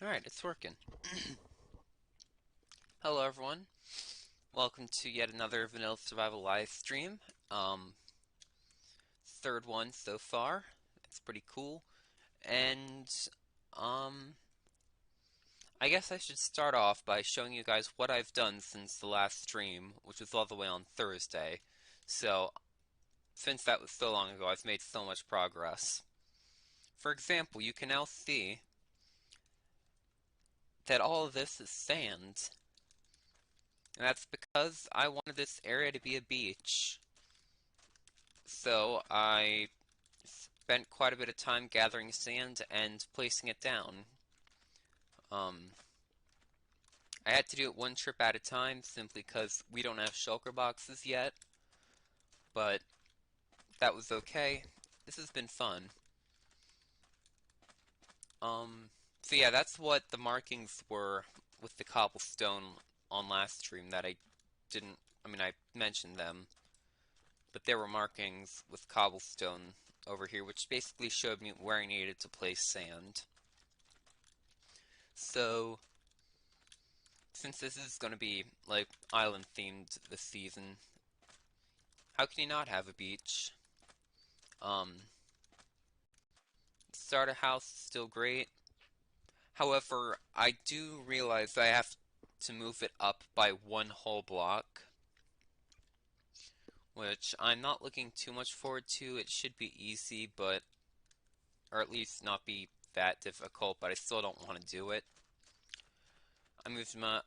Alright, it's working. Hello everyone. Welcome to yet another Vanilla Survival live stream. Third one so far. It's pretty cool. And um I guess I should start off by showing you guys what I've done since the last stream, which was all the way on Thursday. So, since that was so long ago, I've made so much progress. For example, you can now see that all of this is sand. And that's because I wanted this area to be a beach. So I spent quite a bit of time gathering sand and placing it down. Um, I had to do it one trip at a time simply because we don't have shulker boxes yet, but that was okay. This has been fun. So yeah, that's what the markings were with the cobblestone on last stream that I didn't, I mentioned them, but there were markings with cobblestone over here, which basically showed me where I needed to place sand. So, since this is going to be, like, island-themed this season, how can you not have a beach? Um, Starter house is still great. However, I do realize I have to move it up by one whole block, which I'm not looking too much forward to. It should be easy, but, or at least not be that difficult, but I still don't want to do it. I moved my,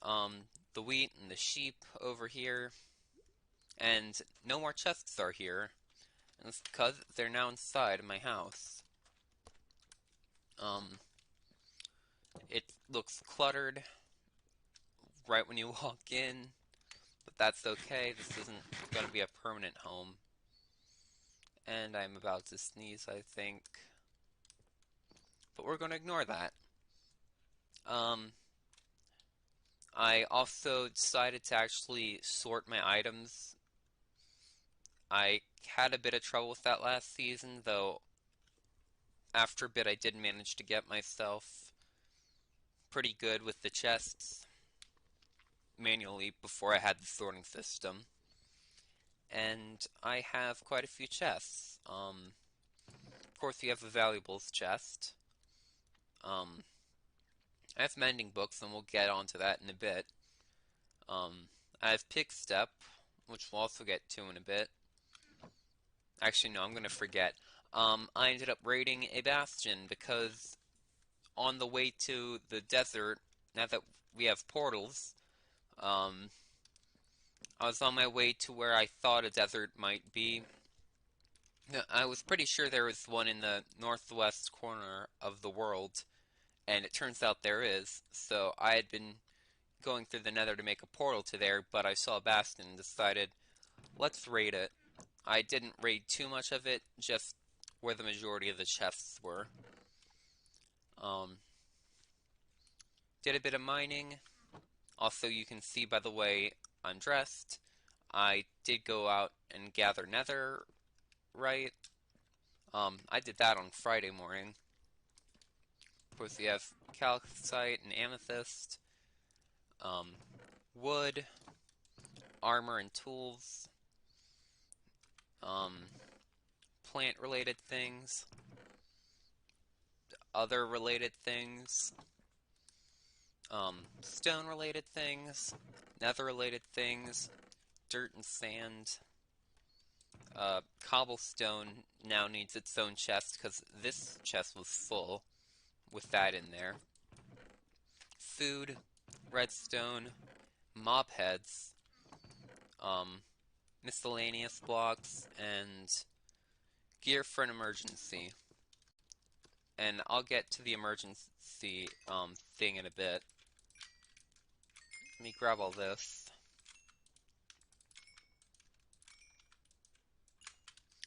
the wheat and the sheep over here, and no more chests are here. And it's because they're now inside my house. Um, it looks cluttered right when you walk in, but that's okay. This isn't going to be a permanent home. And I'm about to sneeze, I think. But we're going to ignore that. Um, I also decided to actually sort my items. I had a bit of trouble with that last season, though after a bit I did manage to get myself pretty good with the chests manually before I had the sorting system. And I have quite a few chests. Of course, you have a valuables chest. I have mending books, and we'll get onto that in a bit. I have pick step, which we'll also get to in a bit. Actually, no, I'm going to forget. I ended up raiding a bastion because on the way to the desert, now that we have portals, I was on my way to where I thought a desert might be. I was pretty sure there was one in the northwest corner of the world, and it turns out there is. So I had been going through the nether to make a portal to there, but I saw a bastion and decided, let's raid it. I didn't raid too much of it, just where the majority of the chests were. Um, did a bit of mining. Also, you can see by the way I'm dressed, I did go out and gather nether, right? I did that on Friday morning. Of course, we have calcite and amethyst, um, wood, armor and tools, um, plant-related things, other related things, stone-related things, nether-related things, dirt and sand. Cobblestone now needs its own chest because this chest was full with that in there. Food, redstone, mob heads, miscellaneous blocks, and gear for an emergency. And I'll get to the emergency thing in a bit. Let me grab all this.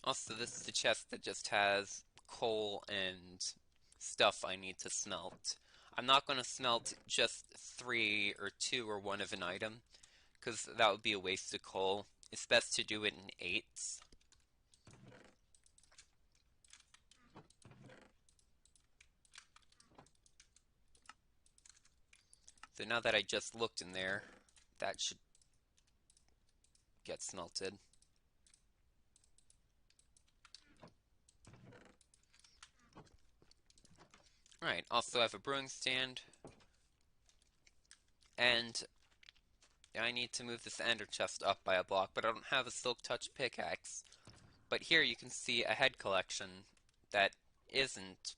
Also, this is the chest that just has coal and stuff I need to smelt. I'm not going to smelt just 3 or 2 or 1 of an item, because that would be a waste of coal. It's best to do it in 8s. So now that I just looked in there, that should get smelted. Right, also I have a brewing stand, and I need to move this ender chest up by a block, but I don't have a silk touch pickaxe. But here you can see a head collection that isn't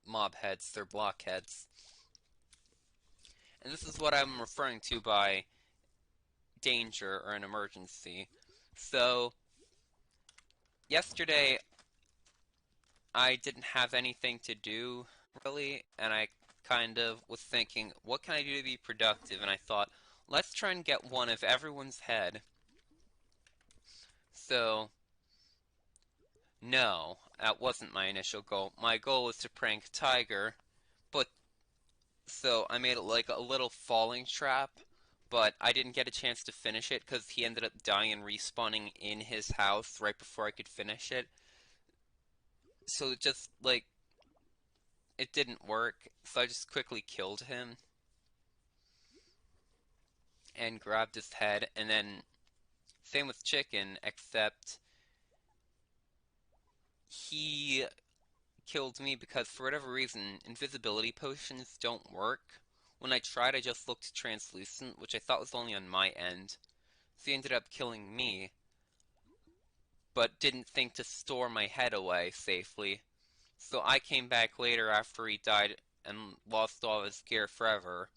mob heads, they're block heads. And this is what I'm referring to by danger or an emergency. So yesterday I didn't have anything to do really, and I kind of was thinking, what can I do to be productive? And I thought, let's try and get one of everyone's head. So no, that wasn't my initial goal. My goal was to prank Tiger, but so I made it like a little falling trap, but I didn't get a chance to finish it because he ended up dying and respawning in his house right before I could finish it. So it just like it didn't work, so I just quickly killed him and grabbed his head, and then same with Chicken, except he killed me because for whatever reason, invisibility potions don't work. When I tried, I just looked translucent, which I thought was only on my end. So he ended up killing me, but didn't think to store my head away safely. So I came back later after he died and lost all his gear forever,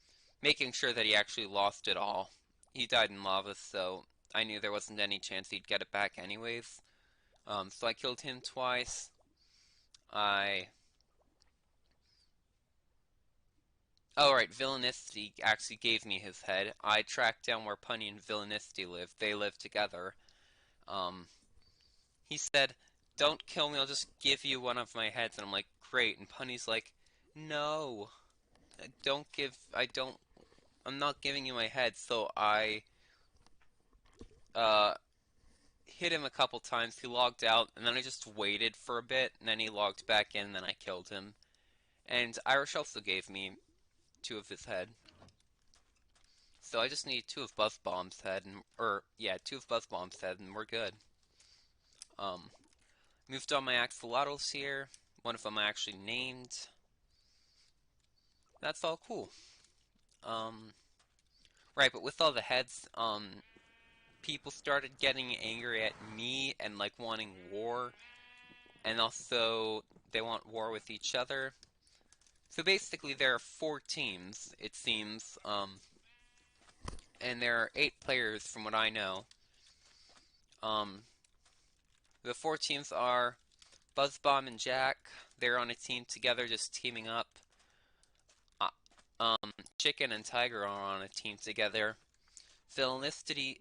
making sure that he actually lost it all. He died in lava, so I knew there wasn't any chance he'd get it back anyways. So I killed him twice. I Oh, right, Villainisti actually gave me his head. I tracked down where Punny and Villainisti live. They live together. Um, he said, "Don't kill me, I'll just give you one of my heads." And I'm like, "Great." And Punny's like, "No, I'm not giving you my head." So I, uh, hit him a couple times. He logged out, and then I just waited for a bit, and then he logged back in, and then I killed him. And Irish also gave me two of his head. So I just need two of Buzz Bomb's head, two of Buzz Bomb's head, and we're good. Um, moved on my axolotls here. One of them I actually named. That's all cool. Um, right, but with all the heads, people started getting angry at me and like wanting war, and also they want war with each other. So basically, there are four teams, it seems, and there are 8 players from what I know. Um, the four teams are Buzzbomb and Jack. They're on a team together, just teaming up. Uh, Chicken and Tiger are on a team together. Villainisti,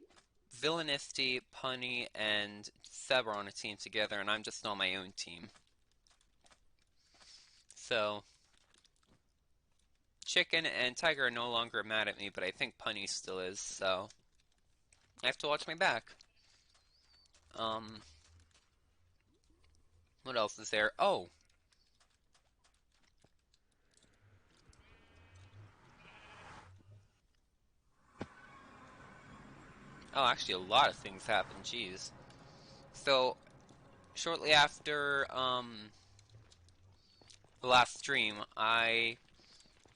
Punny, and Seb are on a team together, and I'm just on my own team. So, Chicken and Tiger are no longer mad at me, but I think Punny still is, so I have to watch my back. Um, what else is there? Oh, actually a lot of things happened, jeez. So, shortly after, the last stream,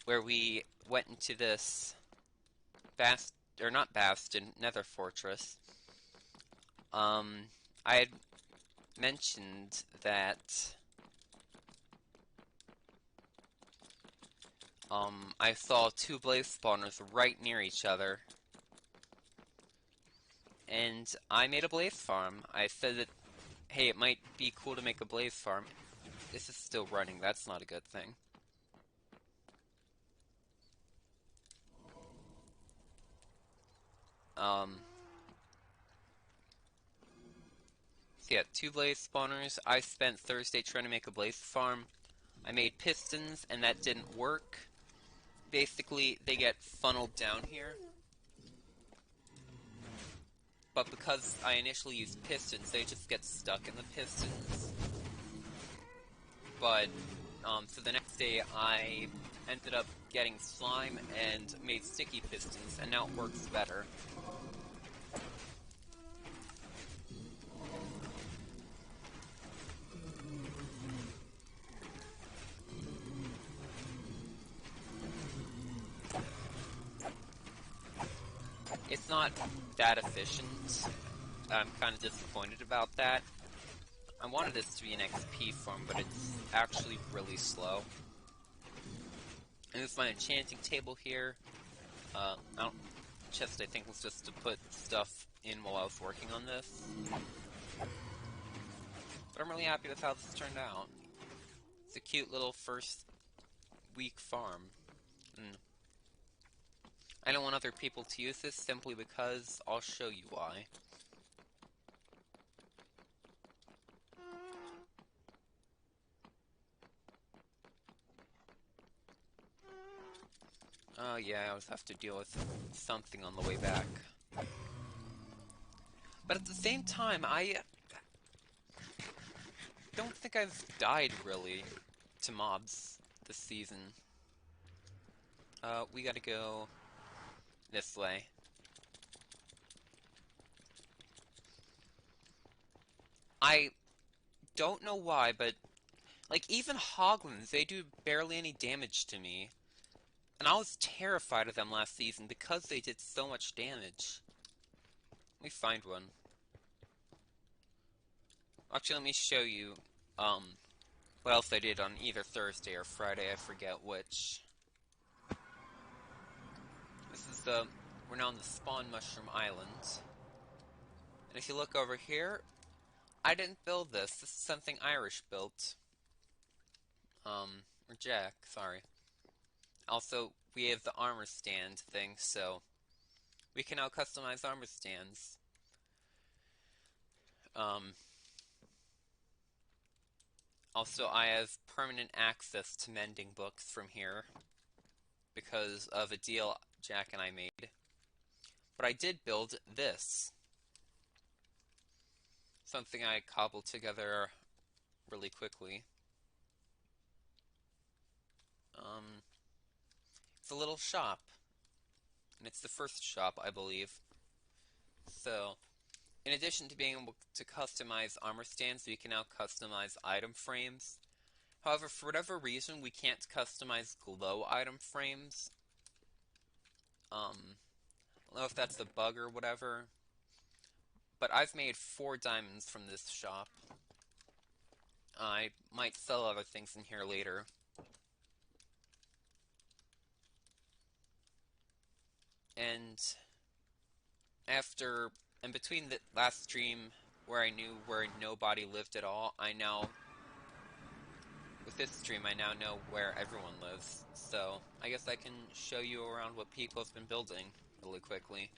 where we went into this not Bastion, Nether Fortress, I had mentioned that, I saw 2 blaze spawners right near each other, and I made a blaze farm. I said that, hey, it might be cool to make a blaze farm. This is still running, that's not a good thing. So yeah, 2 blaze spawners. I spent Thursday trying to make a blaze farm. I made pistons, and that didn't work. Basically, they get funneled down here. But because I initially used pistons, they just get stuck in the pistons. But, so the next day I ended up getting slime and made sticky pistons, and now it works better. It's not that efficient. I'm kind of disappointed about that. I wanted this to be an XP farm, but it's actually really slow. And this is my enchanting table here. Chest I think was just to put stuff in while I was working on this. But I'm really happy with how this turned out. It's a cute little first week farm. And I don't want other people to use this simply because I'll show you why. Oh yeah, I always have to deal with something on the way back. But at the same time, I don't think I've died, really, to mobs this season. We gotta go this way. I don't know why, but, like, even hoglins, they do barely any damage to me. And I was terrified of them last season because they did so much damage. Let me find one. Actually, let me show you, what else I did on either Thursday or Friday, I forget which. This is we're now on the Spawn Mushroom Island. And if you look over here, I didn't build this. This is something Irish built. Or Jack, sorry. Also, we have the armor stand thing, so we can now customize armor stands. Also, I have permanent access to mending books from here because of a deal Jack and I made. But I did build this. Something I cobbled together really quickly. It's a little shop. And it's the first shop, I believe. So, in addition to being able to customize armor stands, we can now customize item frames. However, for whatever reason, we can't customize glow item frames. I don't know if that's a bug or whatever. But I've made 4 diamonds from this shop. I might sell other things in here later. And in between the last stream where I knew where nobody lived at all, with this stream, I now know where everyone lives. So, I guess I can show you around what people have been building really quickly.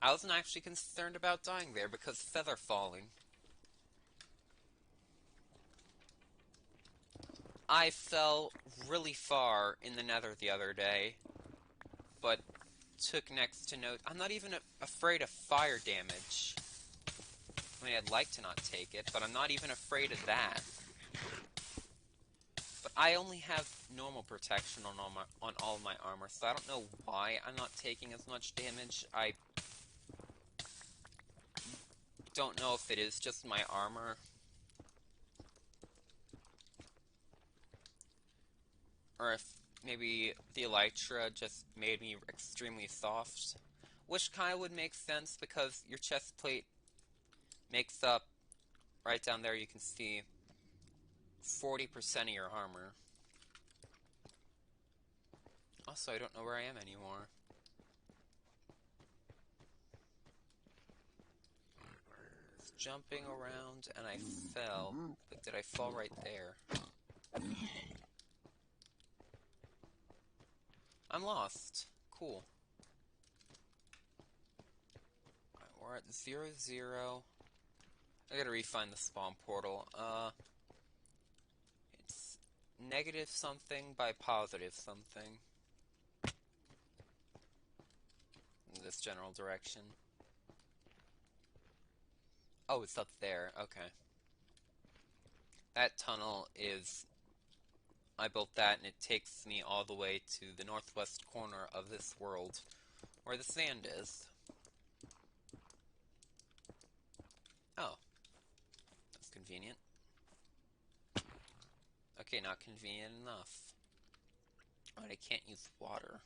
I wasn't actually concerned about dying there because feather falling. I fell really far in the nether the other day, but took next to no... I'm not even afraid of fire damage. I mean, I'd like to not take it, but I'm not even afraid of that. But I only have normal protection on all of my armor, so I don't know why I'm not taking as much damage. I don't know if it is just my armor. Or if maybe the elytra just made me extremely soft. Which kind of would make sense because your chest plate makes up, right down there you can see, 40% of your armor. Also, I don't know where I am anymore. I was jumping around and I fell. But did I fall right there? I'm lost. Cool. Alright, we're at 0, 0. I gotta refine the spawn portal. It's negative something by positive something. this general direction. Oh, it's up there. Okay. That tunnel is... I built that, and it takes me all the way to the northwest corner of this world, where the sand is. Oh, that's convenient. Okay, not convenient enough. Alright, I can't use water.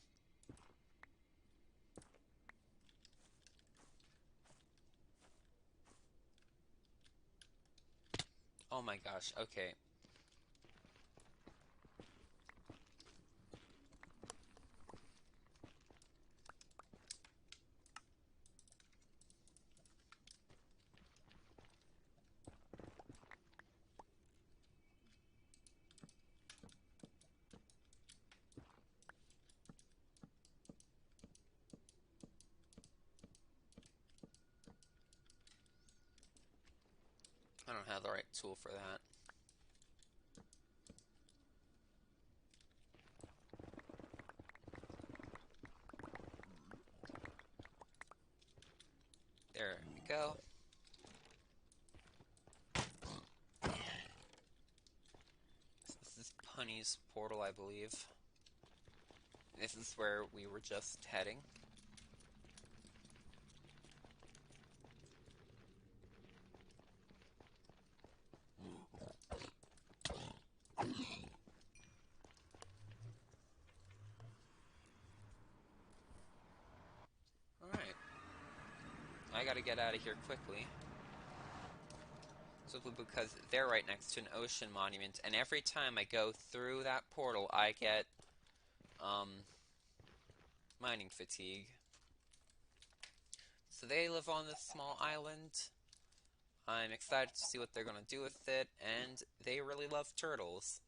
Oh my gosh, okay. I don't have the right tool for that. There we go. This is Punny's portal, I believe. This is where we were just heading. Alright. I gotta get out of here quickly. Simply because they're right next to an ocean monument, and every time I go through that portal, I get, mining fatigue. So they live on this small island. I'm excited to see what they're gonna do with it, and they really love turtles.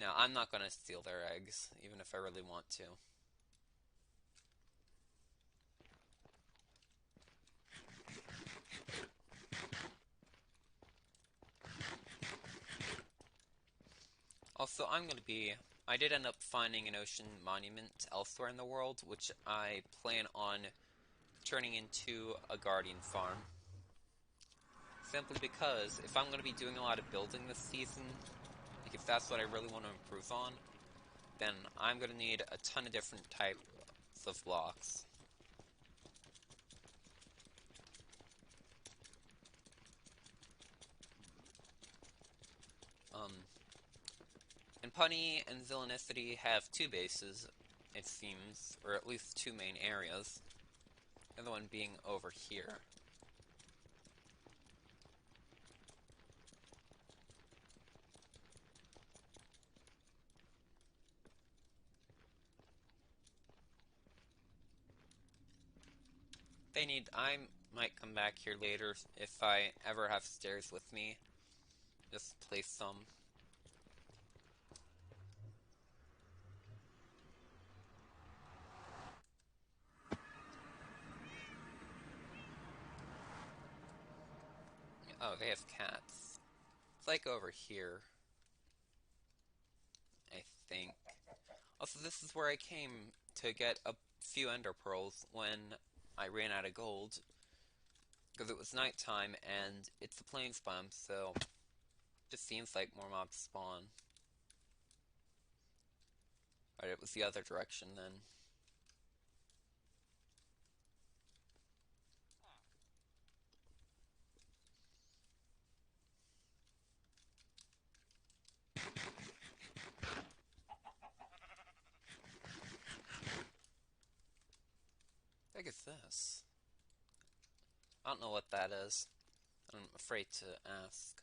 Now, I'm not gonna steal their eggs, even if I really want to. Also, I did end up finding an ocean monument elsewhere in the world, which I plan on turning into a guardian farm. Simply because if I'm going to be doing a lot of building this season, like if that's what I really want to improve on, then I'm going to need a ton of different types of blocks. And Punny and Zillainicity have two bases, it seems, or at least two main areas. The other one being over here. I might come back here later if I ever have stairs with me. Just place some. Oh, they have cats. It's like over here, I think. Also, this is where I came to get a few ender pearls when I ran out of gold. Because it was nighttime and it's a plains biome, so it just seems like more mobs spawn. Right, it was the other direction then. What the heck is this? I don't know what that is. I'm afraid to ask.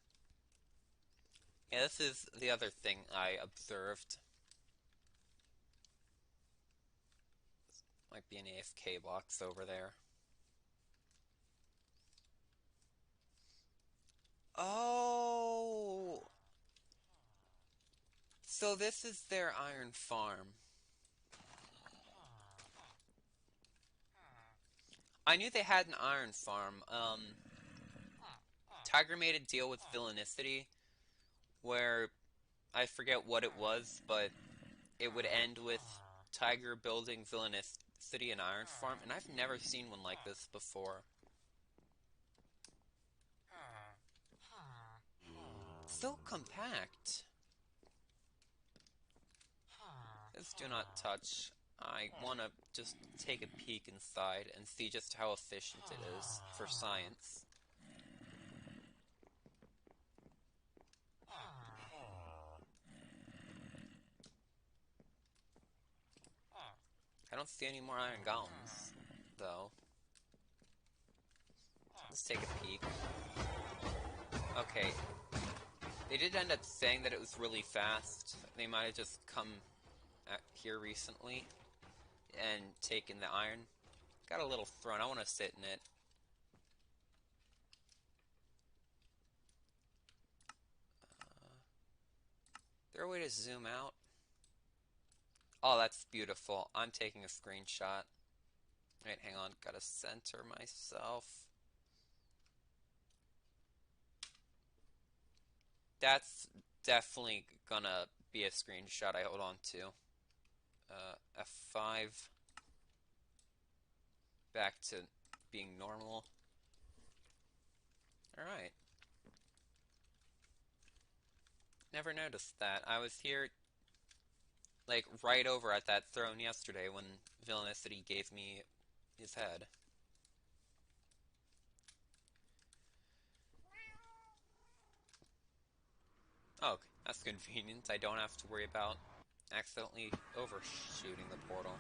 Yeah, this is the other thing I observed. Might be an AFK box over there. Oh! So this is their iron farm. I knew they had an iron farm. Tiger made a deal with Villainicity where I forget what it was, but it would end with Tiger building villainous city and iron farm, and I've never seen one like this before. So compact. This do not touch. I want to just take a peek inside and see just how efficient it is for science. I don't see any more iron golems, though. Let's take a peek. Okay. They did end up saying that it was really fast. They might have just come here recently and taken the iron. Got a little throne. I want to sit in it. Is there a way to zoom out? Oh, that's beautiful. I'm taking a screenshot. Wait, hang on. Gotta center myself. That's definitely gonna be a screenshot I hold on to. F5. Back to being normal. Alright. Never noticed that. I was here, like, right over at that throne yesterday when Villainicity gave me his head. Oh, okay. That's convenient. I don't have to worry about accidentally overshooting the portal.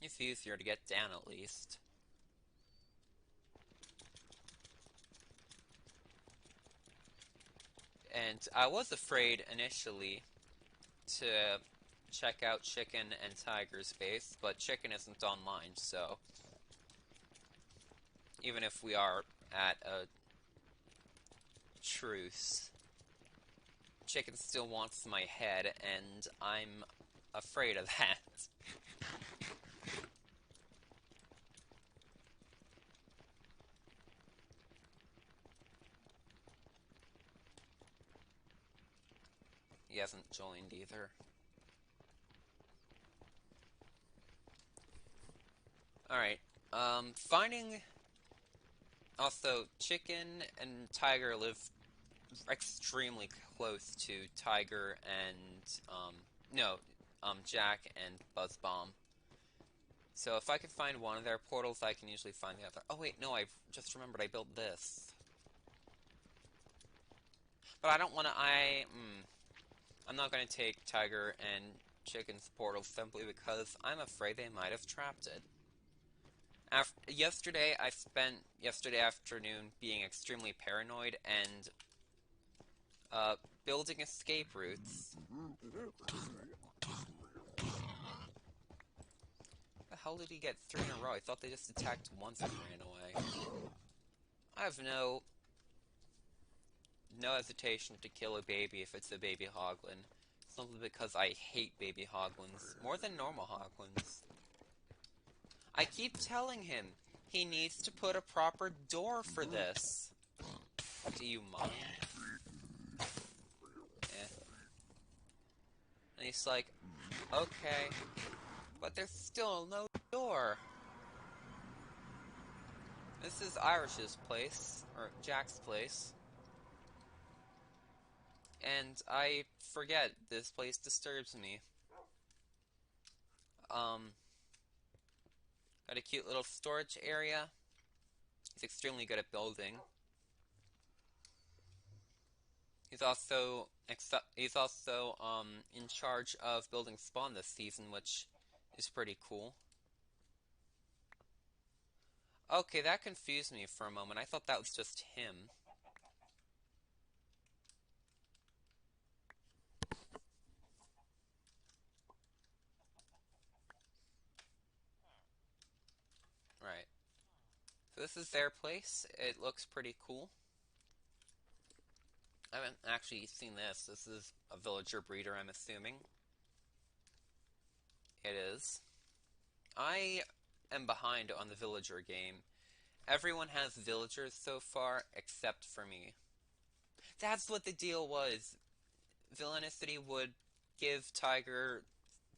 It's easier to get down at least. And I was afraid initially to check out Chicken and Tiger's base, but Chicken isn't online, so even if we are at a truce, Chicken still wants my head, and I'm afraid of that. He hasn't joined either. Alright, finding... Also, Chicken and Tiger live extremely close to Tiger and, Jack and Buzzbomb. So if I can find one of their portals, I can usually find the other. Oh wait, no, I've just remembered I built this. But I don't want to, I'm not going to take Tiger and Chicken's portal simply because I'm afraid they might have trapped it. Yesterday, I spent yesterday afternoon being extremely paranoid and building escape routes. The hell did he get 3 in a row? I thought they just attacked once and ran away. I have no hesitation to kill a baby if it's a baby hoglin. Simply because I hate baby hoglins more than normal hoglins. I keep telling him he needs to put a proper door for this. Do you mind? And he's like, okay, but there's still no door. This is Irish's place, or Jack's place. And I forget, this place disturbs me. Got a cute little storage area. He's extremely good at building. He's also in charge of building spawn this season, which is pretty cool. Okay, that confused me for a moment. I thought that was just him. Right. So this is their place. It looks pretty cool. I haven't actually seen this. This is a villager breeder, I'm assuming. It is. I am behind on the villager game. Everyone has villagers so far, except for me. That's what the deal was. Villainicity would give Tiger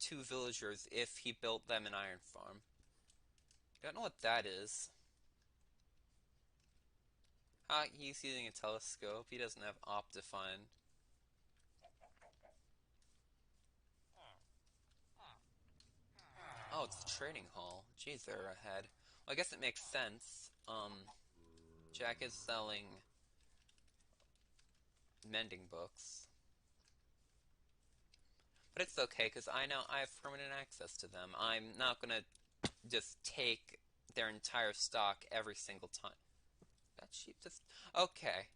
2 villagers if he built them an iron farm. Don't know what that is. He's using a telescope. He doesn't have Optifine. Oh, it's the trading hall. Jeez, they're ahead. Well, I guess it makes sense. Jack is selling mending books. But it's okay, because I know I have permanent access to them. I'm not gonna just take their entire stock every single time. That sheep just... Okay.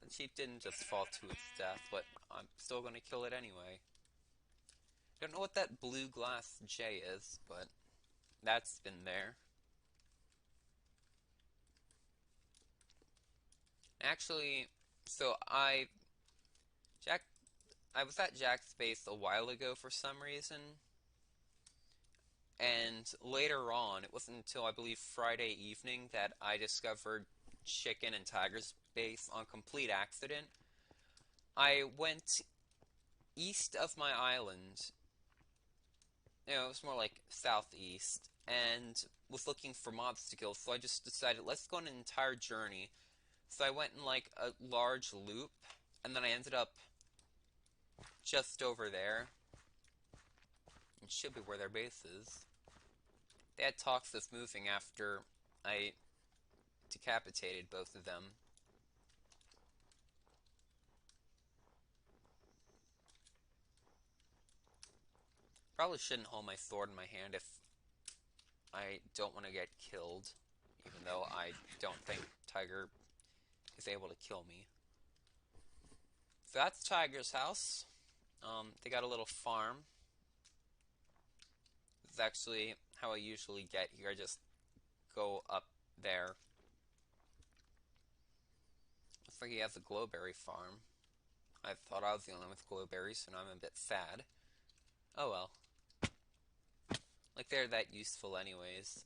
The sheep didn't just fall to its death, but I'm still gonna kill it anyway. Don't know what that blue glass J is, but that's been there. Actually, so Jack, I was at Jack's base a while ago for some reason, and later on, it wasn't until I believe Friday evening that I discovered Chicken and Tiger's base on complete accident. I went east of my island, it was more like southeast, and was looking for mobs to kill, so I just decided, let's go on an entire journey. So I went in like a large loop, and then I ended up just over there. It should be where their base is. They had talks of moving after I decapitated both of them. Probably shouldn't hold my sword in my hand if I don't want to get killed, even though I don't think Tiger is able to kill me. So that's Tiger's house. They got a little farm. This is actually how I usually get here. I just go up there. Looks like he has a glowberry farm. I thought I was the only one with glowberries, so now I'm a bit sad. Oh well. Like, they're that useful anyways.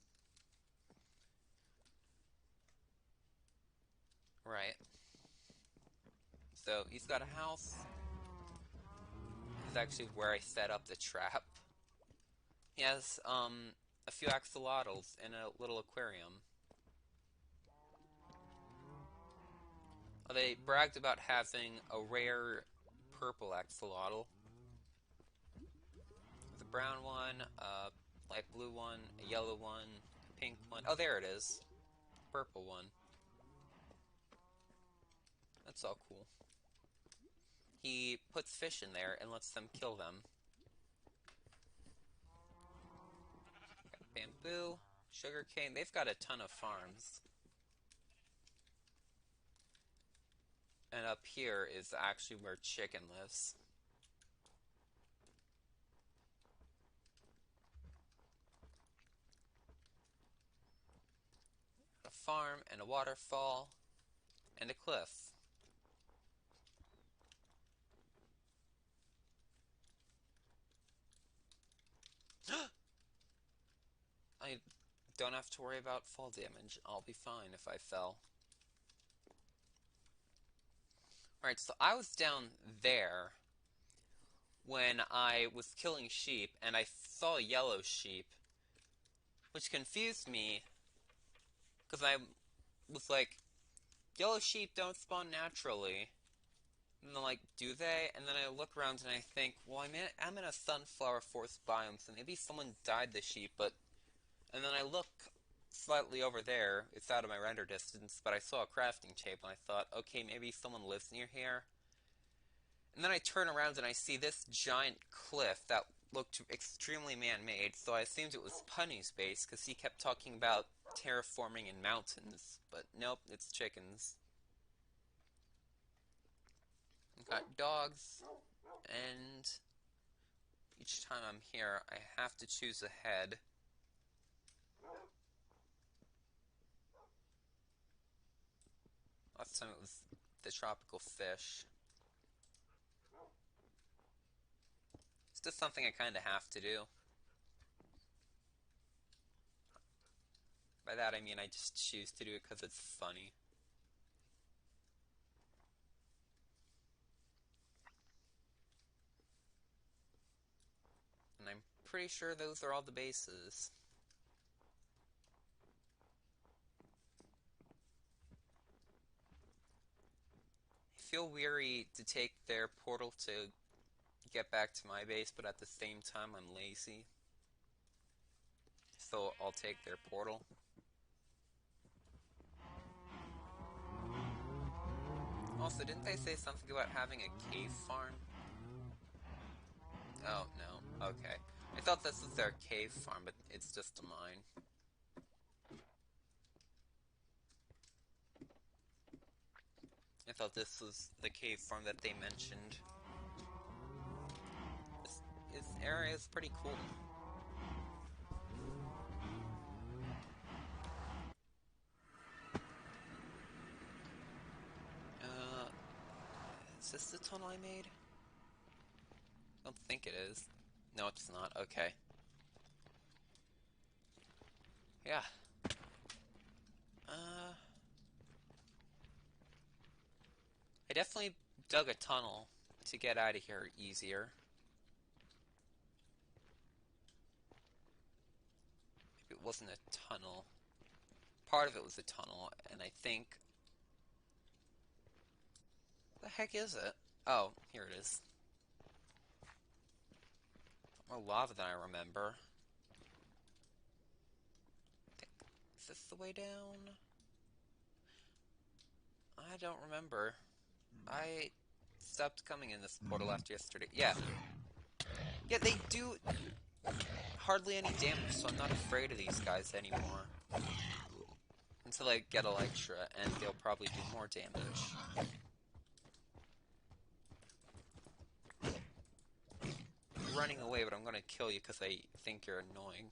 Right. So, he's got a house. This is actually where I set up the trap. He has, a few axolotls and a little aquarium. They bragged about having a rare purple axolotl. There's a brown one, a light blue one, a yellow one, a pink one. Oh, there it is. Purple one. That's all cool. He puts fish in there and lets them kill them. Got bamboo, sugarcane. They've got a ton of farms. And up here is actually where Chicken lives. A farm and a waterfall and a cliff. I don't have to worry about fall damage. I'll be fine if I fell. Alright, so I was down there when I was killing sheep, and I saw a yellow sheep, which confused me, because I was like, yellow sheep don't spawn naturally. And then, like, do they? And then I look around and I think, well, I'm in a sunflower forest biome, so maybe someone died the sheep, but... And then I look slightly over there, it's out of my render distance, but I saw a crafting table, and I thought, okay, maybe someone lives near here. And then I turn around and I see this giant cliff that looked extremely man-made, so I assumed it was Punny's base, because he kept talking about terraforming in mountains. But nope, it's chickens. We've got dogs, and each time I'm here, I have to choose a head. Last time it was the tropical fish. It's just something I kind of have to do. By that I mean I just choose to do it because it's funny. pretty sure those are all the bases. I feel weary to take their portal to get back to my base, but at the same time I'm lazy. So I'll take their portal. Also, didn't they say something about having a cave farm? Oh, no. Okay. I thought this was their cave farm, but it's just a mine. I thought this was the cave farm that they mentioned. This area is pretty cool. Uh, is this the tunnel I made? I don't think it is. No, it's not. Okay. Yeah. I definitely dug a tunnel to get out of here easier. Maybe it wasn't a tunnel. Part of it was a tunnel, and I think... The heck is it? Oh, here it is. More lava than I remember. Is this the way down? I don't remember. I stopped coming in this portal after yesterday. Yeah. Yeah, they do hardly any damage, so I'm not afraid of these guys anymore. Until I get Elytra, and they'll probably do more damage. You're running away, but I'm gonna kill you because I think you're annoying.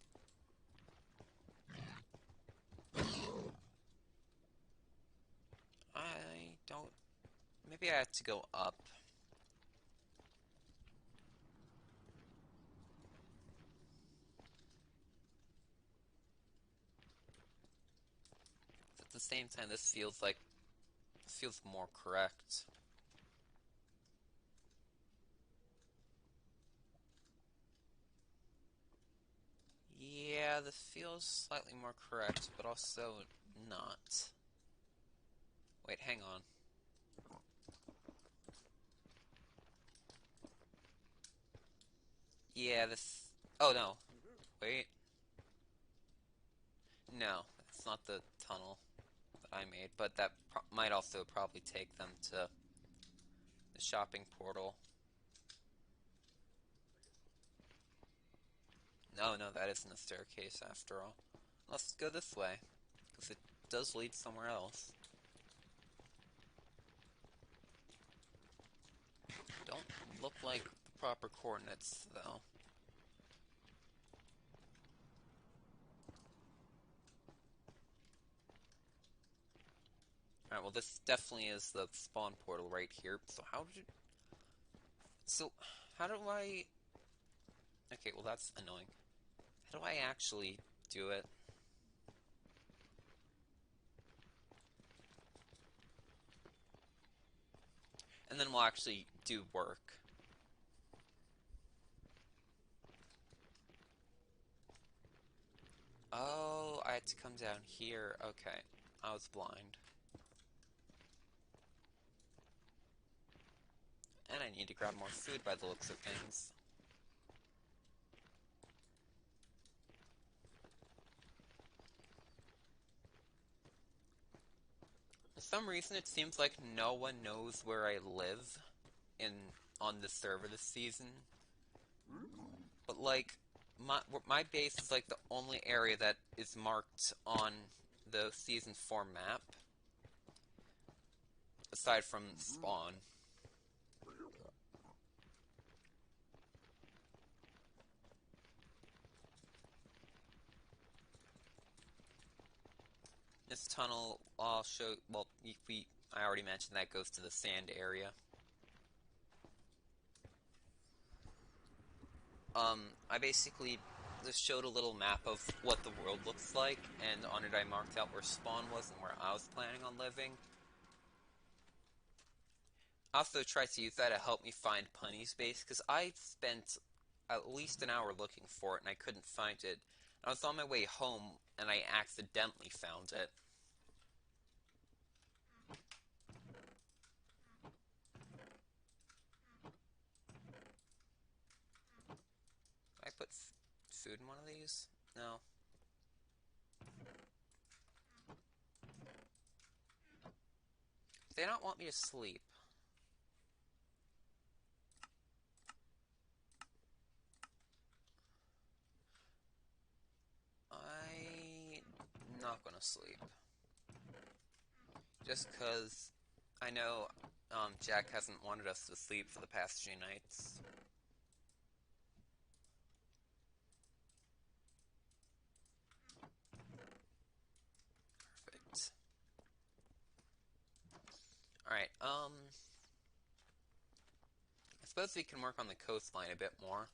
I don't... Maybe I have to go up. At the same time, this feels more correct. Yeah, this feels slightly more correct, but also not. Wait, hang on. Yeah, this... Oh, no. Wait. No, it's not the tunnel that I made, but that might also probably take them to the shopping portal. No, that isn't a staircase after all. Let's go this way, because it does lead somewhere else. Don't look like the proper coordinates, though. Alright, well this definitely is the spawn portal right here. So how do I... Okay, well that's annoying. How do I actually do it? And then we'll actually do work. Oh, I had to come down here. Okay, I was blind. And I need to grab more food by the looks of things. For some reason, it seems like no one knows where I live on the server this season. But like, my base is like the only area that is marked on the Season 4 map. Aside from spawn. This tunnel, I'll show, well, I already mentioned that goes to the sand area. I basically just showed a little map of what the world looks like, and on it I marked out where spawn was and where I was planning on living. I also tried to use that to help me find Punny's base, because I spent at least an hour looking for it, and I couldn't find it. I was on my way home, and I accidentally found it. Did I put food in one of these? No. They don't want me to sleep. I'm not gonna sleep. Just because I know Jack hasn't wanted us to sleep for the past few nights. Perfect. Alright, I suppose we can work on the coastline a bit more.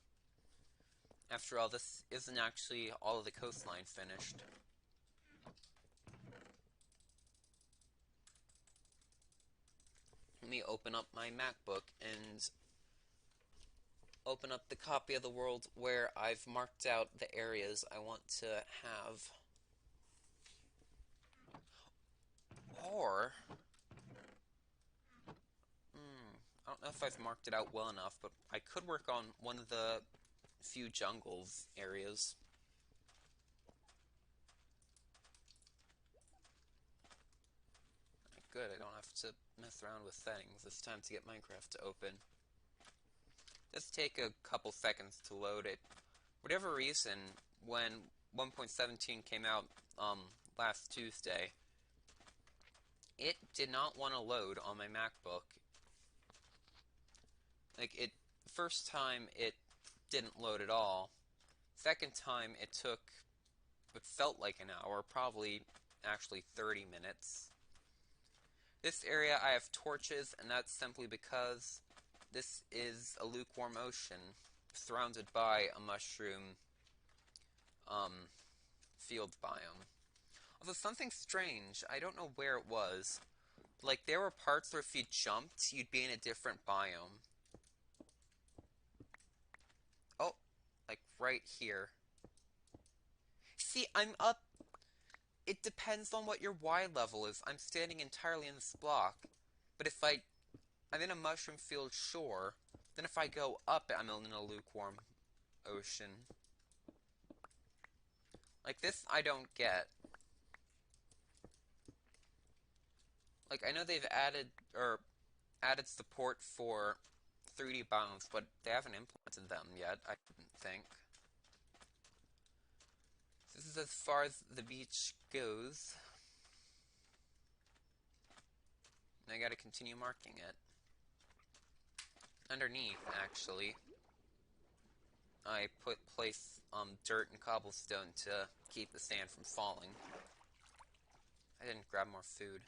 After all, this isn't actually all of the coastline finished. Let me open up my MacBook and open up the copy of the world where I've marked out the areas I want to have. Or, I don't know if I've marked it out well enough, but I could work on one of the few jungles areas. Good, I don't have to mess around with settings. It's time to get Minecraft to open. Just take a couple seconds to load it. Whatever reason, when 1.17 came out last Tuesday, it did not want to load on my MacBook. First time it didn't load at all. Second time it took what felt like an hour, probably actually 30 minutes. This area I have torches, and that's simply because this is a lukewarm ocean surrounded by a mushroom field biome. Although something strange, I don't know where it was. Like, there were parts where if you jumped, you'd be in a different biome. Oh, like right here. See, I'm up. It depends on what your Y level is. I'm standing entirely in this block. But if I'm in a mushroom field shore, then if I go up, I'm in a lukewarm ocean. Like, this I don't get. Like, I know they've added support for 3D biomes, but they haven't implemented them yet, I didn't think. This is as far as the beach goes. And I gotta continue marking it. Underneath, actually, I place dirt and cobblestone to keep the sand from falling. I didn't grab more food.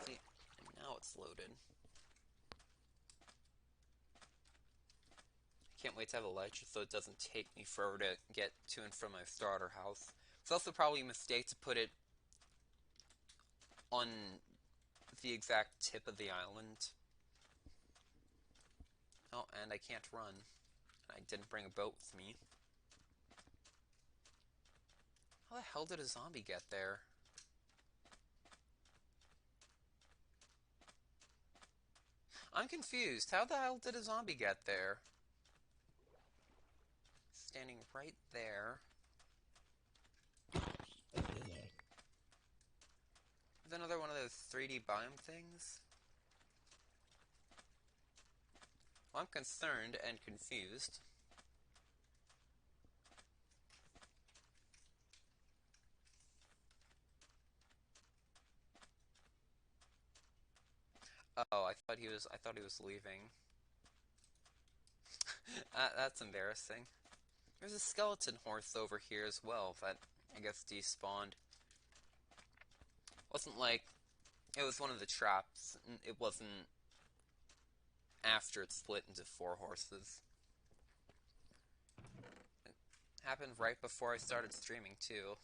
See, now it's loaded. I can't wait to have a ledge so it doesn't take me forever to get to and from my starter house. It's also probably a mistake to put it on the exact tip of the island. Oh, and I can't run. I didn't bring a boat with me. How the hell did a zombie get there? I'm confused. How the hell did a zombie get there? Standing right there. Is another one of those 3D biome things? Well, I'm concerned and confused. Oh, I thought he was leaving. That's embarrassing. There's a skeleton horse over here as well that I guess despawned. Wasn't like it was one of the traps. It wasn't after it split into 4 horses. It happened right before I started streaming too.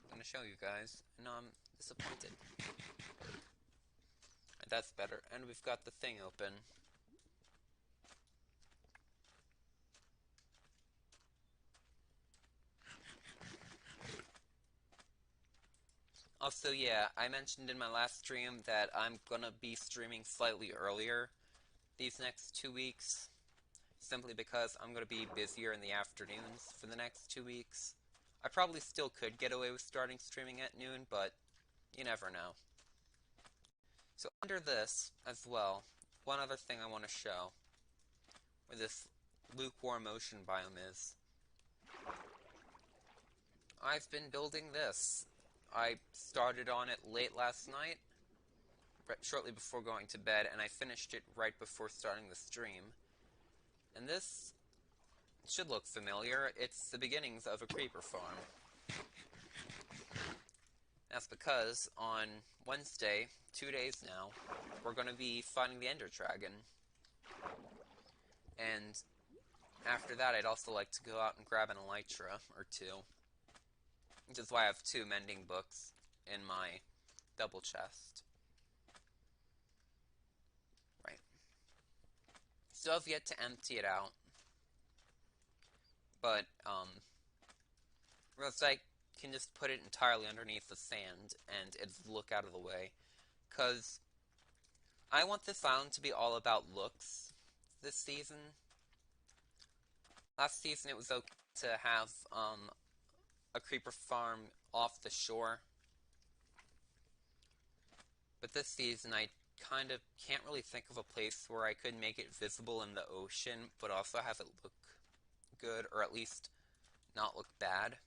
I'm gonna show you guys, and I'm disappointed. That's better. And we've got the thing open. Also, yeah, I mentioned in my last stream that I'm gonna be streaming slightly earlier these next 2 weeks, simply because I'm gonna be busier in the afternoons for the next 2 weeks. I probably still could get away with starting streaming at noon, but you never know. So under this, as well, one other thing I want to show, where this lukewarm ocean biome is. I've been building this. I started on it late last night, shortly before going to bed, and I finished it right before starting the stream. And this should look familiar. It's the beginnings of a creeper farm. That's because on Wednesday, 2 days now, we're going to be fighting the Ender Dragon. And after that, I'd also like to go out and grab an elytra or two. Which is why I have 2 mending books in my double chest. Right. Still have yet to empty it out. But, Rose, I can just put it entirely underneath the sand and it'd look out of the way. Because I want this island to be all about looks this season. Last season it was okay to have a creeper farm off the shore. But this season I kind of can't really think of a place where I could make it visible in the ocean, but also have it look good, or at least not look bad.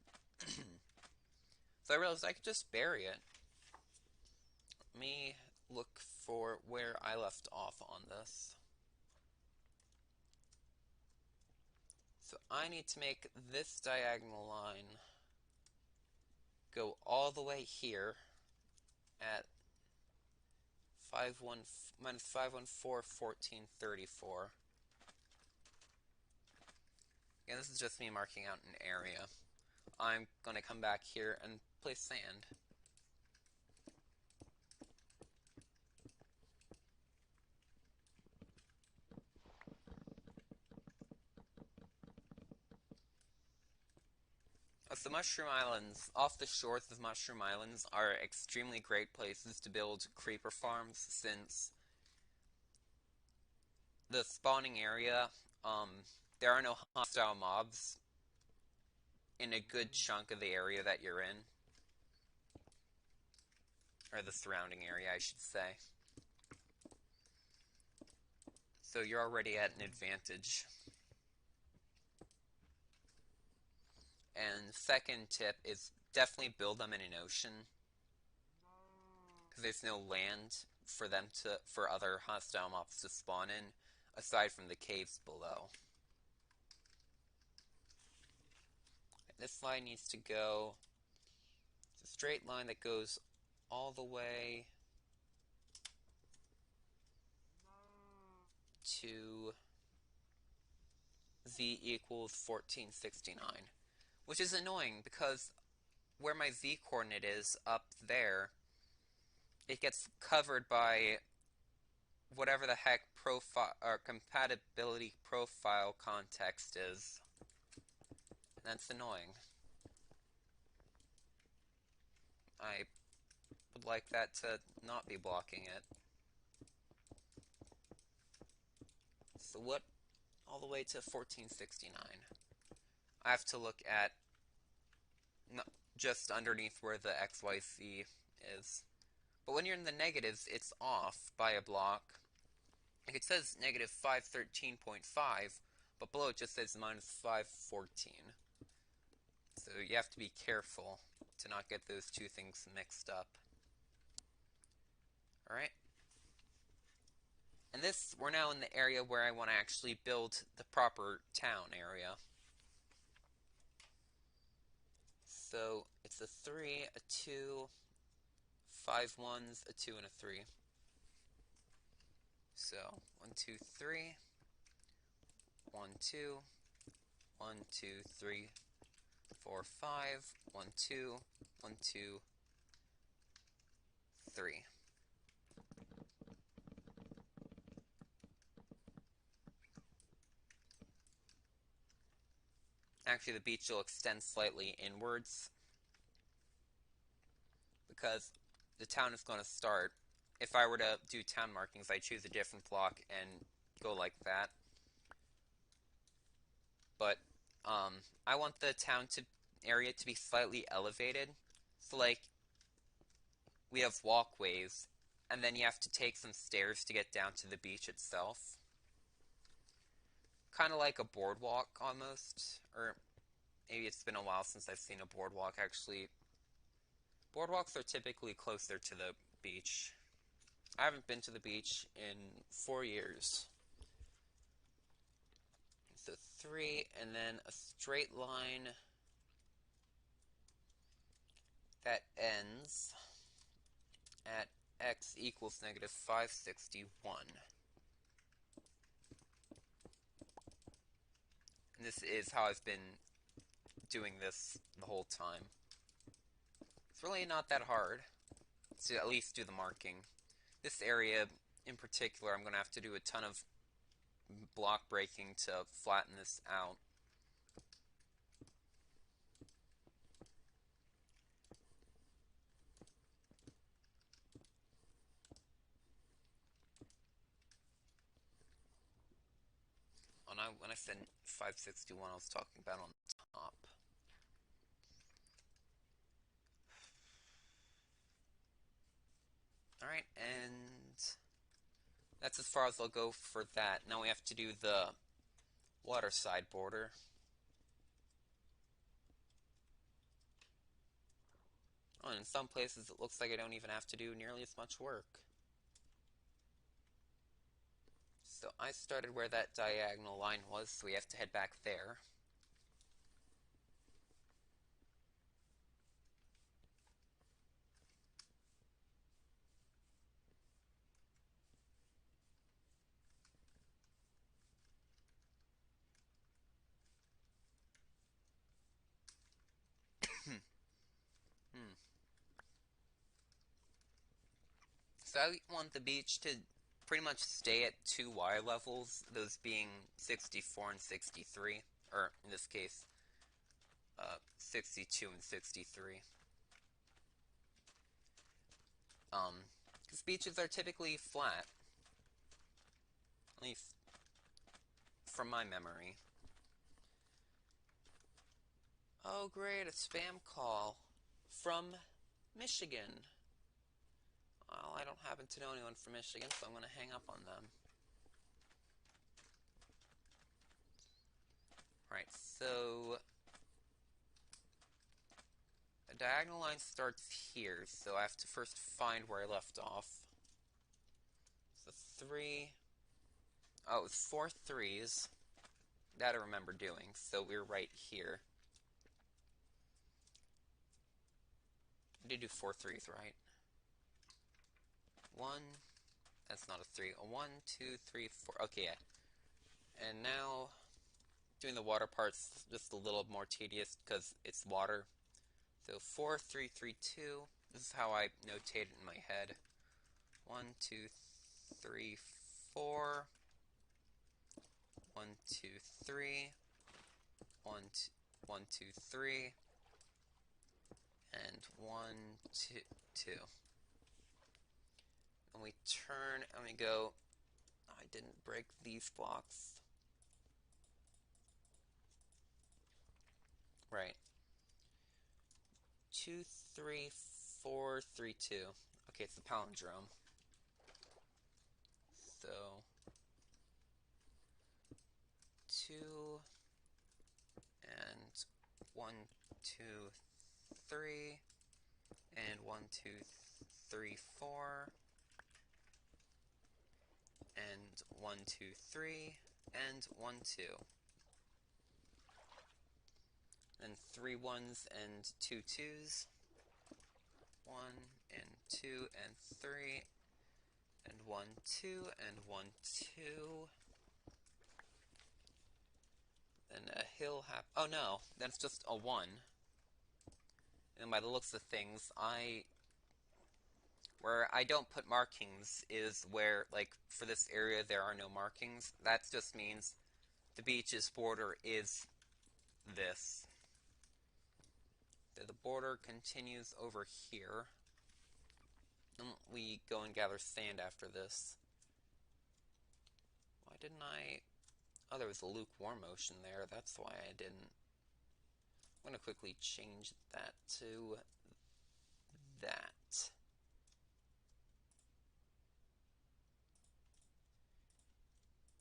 So I realized I could just bury it. Let me look for where I left off on this. So I need to make this diagonal line go all the way here at 514, 1434. Again, this is just me marking out an area. I'm going to come back here and place sand. The Mushroom Islands, off the shores of Mushroom Islands, are extremely great places to build creeper farms, since the spawning area, there are no hostile mobs in a good chunk of the area that you're in. Or the surrounding area, I should say. So you're already at an advantage. And second tip is definitely build them in an ocean, because there's no land for them for other hostile mobs to spawn in, aside from the caves below. This line needs to go. It's a straight line that goes all the way to z equals 1469, which is annoying because where my z coordinate is up there, it gets covered by whatever the heck profile or compatibility profile context is. And that's annoying. I would like that to not be blocking it. So what all the way to 1469? I have to look at just underneath where the XYZ is. But when you're in the negatives, it's off by a block. Like it says negative 513.5, but below it just says minus 514. So you have to be careful to not get those two things mixed up. Alright. And this, we're now in the area where I want to actually build the proper town area. So it's a 3, a 2, 5 ones, a 2, and a 3. So 1, 2, 3, 1, 2, 1, 2, 3, 4, 5, 1, 2, 1, 2, 3. Actually, the beach will extend slightly inwards because the town is going to start. If I were to do town markings, I'd choose a different block and go like that. But I want the town area to be slightly elevated. So like we have walkways, and then you have to take some stairs to get down to the beach itself. Kind of like a boardwalk almost, or maybe it's been a while since I've seen a boardwalk actually. Boardwalks are typically closer to the beach. I haven't been to the beach in 4 years. So 3, and then a straight line that ends at x equals negative 561. And this is how I've been doing this the whole time. It's really not that hard to at least do the marking. This area in particular, I'm going to have to do a ton of block breaking to flatten this out. When I said 561, I was talking about on the top. Alright, and that's as far as I'll go for that. Now we have to do the water side border. Oh, and in some places it looks like I don't even have to do nearly as much work. So I started where that diagonal line was, so we have to head back there. Hmm. So I want the beach to pretty much stay at 2 Y levels, those being 64 and 63, or in this case, 62 and 63. Because beaches are typically flat, at least from my memory. Oh great, a spam call from Michigan. Well, I don't happen to know anyone from Michigan, so I'm going to hang up on them. Right, so a diagonal line starts here, so I have to first find where I left off. So 3. Oh, it's 4 3s. That I remember doing, so we're right here. I did do 4 3s, right? 1. That's not a 3. A 1, 2, 3, 4. Okay, yeah. And now doing the water part's just a little more tedious because it's water. So 4 3 3 2. This is how I notate it in my head. 1 2 3 4. 1 2 3. 1 2 3. And 1 2 2. And we turn and we go. I didn't break these blocks. Right. 2 3 4 3 2. Okay, it's the palindrome. So 2 and 1 2 3 and 1 2 3 4 and 1 2 3 and 1 2. Then 3 1s and 2 2s. 1 and 2 and 3 and 1 2 and 1 2. Then a hill oh no, that's just a 1. And by the looks of things, where I don't put markings is where, like, for this area there are no markings. That just means the beach's border is this. So the border continues over here. we go and gather sand after this? Why didn't I? Oh, there was a lukewarm ocean there. That's why I didn't. I'm going to quickly change that to that.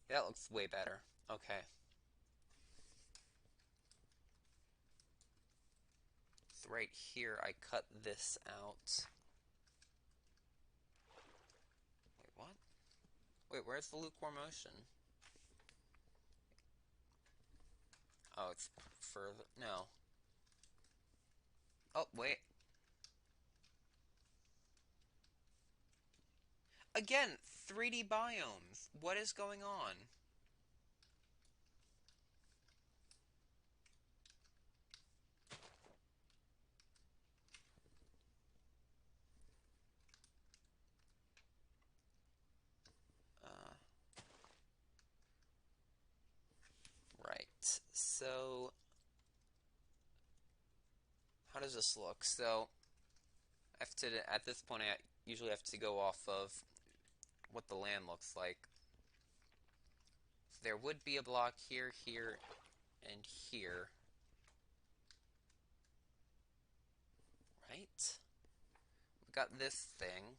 Yeah, that looks way better. Okay. So right here, I cut this out. Wait, what? Wait, where's the lukewarm ocean? Oh, it's further. No. Oh, wait. Again, 3D biomes. What is going on? Uh, right. So, how does this look? So, I have to, at this point, I usually have to go off of what the land looks like. So there would be a block here, here, and here. Right? We got this thing.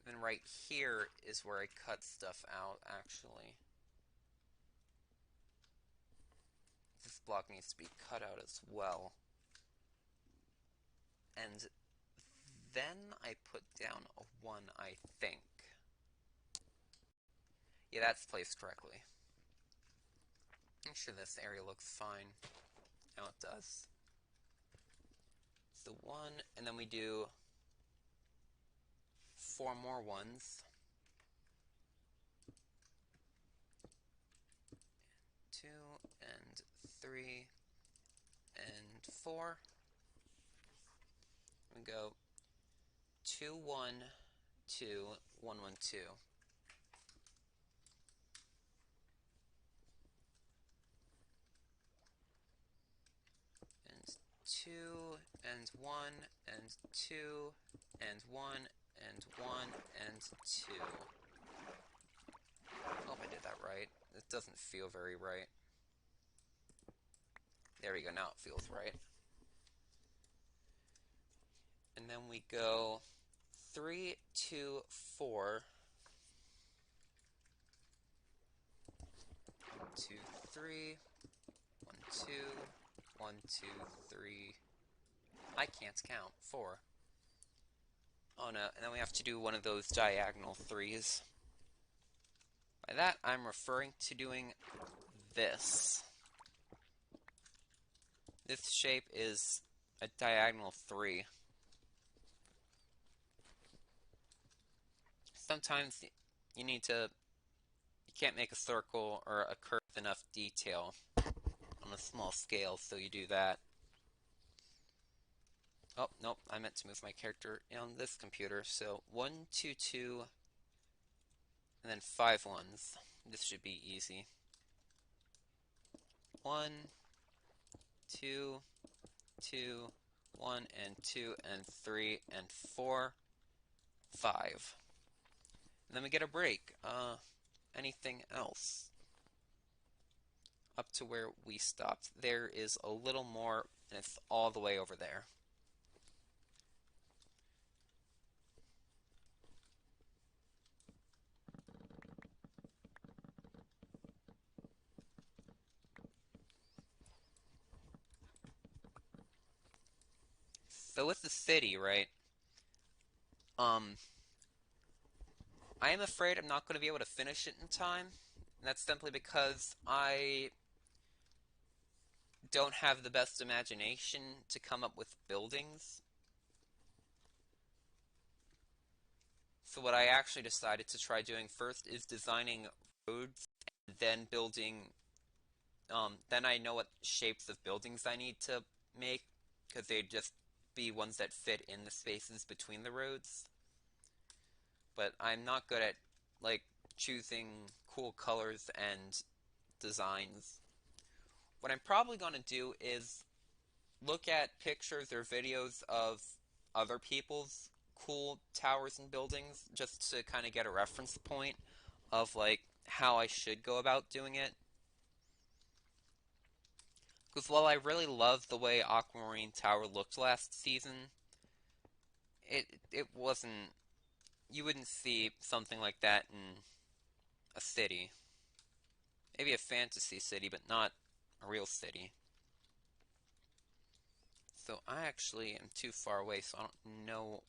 Then right here is where I cut stuff out, actually. This block needs to be cut out as well. And then I put down a 1, I think. Yeah, that's placed correctly. Make sure this area looks fine. Now it does. So 1, and then we do 4 more 1s. 2, and 3, and 4. We go 2, 1, 2, 1, 1, 2. And 2, and 1, and 2, and 1, and 1, and 2. I hope I did that right. It doesn't feel very right. There we go, now it feels right. And then we go 3, 2, 4. 1, 2, 3. 1, 2. 1, 2, 3. I can't count. 4. Oh no, and then we have to do one of those diagonal 3s. By that, I'm referring to doing this. This shape is a diagonal 3. Sometimes you can't make a circle or a curve with enough detail on a small scale, so you do that. Oh, nope, I meant to move my character on this computer. So 1, 2, 2, and then 5 1s. This should be easy. 1, 2, 2, 1, and 2, and 3, and 4, 5. And then we get a break. Anything else? Up to where we stopped. There is a little more, and it's all the way over there. So with the city, right? I am afraid I'm not going to be able to finish it in time. And that's simply because I don't have the best imagination to come up with buildings. So what I actually decided to try doing first is designing roads, and then building, then I know what shapes of buildings I need to make, because they'd just be ones that fit in the spaces between the roads. But I'm not good at, like, choosing cool colors and designs. What I'm probably going to do is look at pictures or videos of other people's cool towers and buildings just to kind of get a reference point of like how I should go about doing it. Because while I really loved the way Aquamarine Tower looked last season, it wasn't. You wouldn't see something like that in a city. Maybe a fantasy city, but not a real city. So I actually am too far away, so I don't know.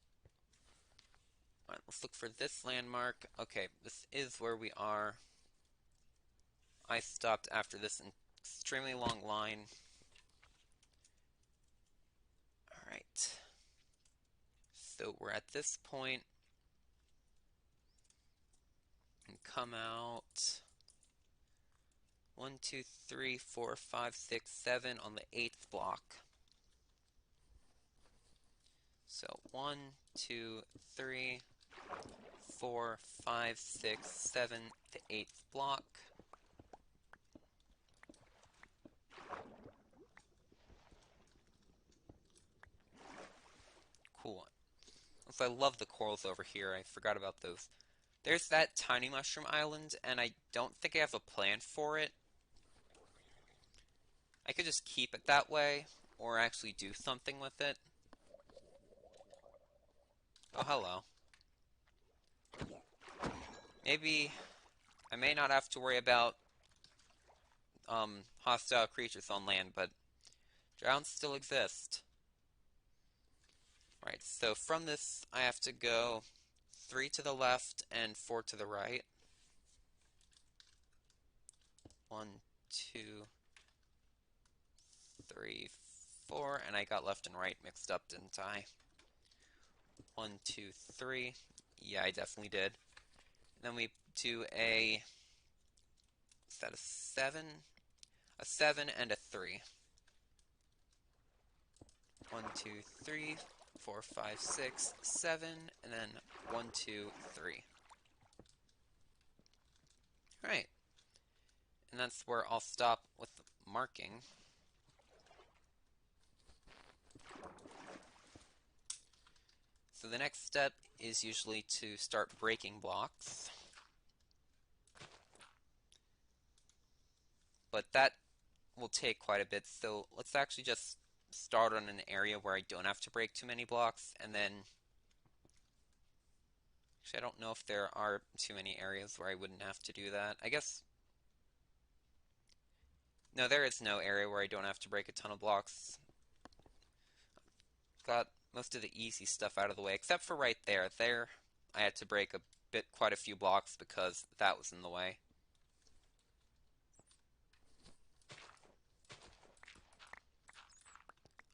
Alright, let's look for this landmark. Okay, this is where we are. I stopped after this extremely long line. Alright. So we're at this point. And come out. 1, 2, 3, 4, 5, 6, 7 on the 8th block. So 1, 2, 3, 4, 5, 6, 7, the 8th block. Cool. So I love the corals over here. I forgot about those. There's that tiny mushroom island, and I don't think I have a plan for it. I could just keep it that way, or actually do something with it. Oh, hello. Maybe I may not have to worry about hostile creatures on land, but drowns still exist. Right, so from this I have to go 3 to the left and 4 to the right. 1, 2, 3, 4, and I got left and right mixed up, didn't I? 1, 2, 3. Yeah, I definitely did. Then we do is that a 7? A 7 and a 3. 1, 2, 3, 4, 5, 6, 7, and then 1, 2, 3. Alright. And that's where I'll stop with marking. So the next step is usually to start breaking blocks. But that will take quite a bit, so let's actually just start on an area where I don't have to break too many blocks, and then... Actually, I don't know if there are too many areas where I wouldn't have to do that. I guess... No, there is no area where I don't have to break a ton of blocks. Got most of the easy stuff out of the way, except for right there. There, I had to break quite a few blocks because that was in the way.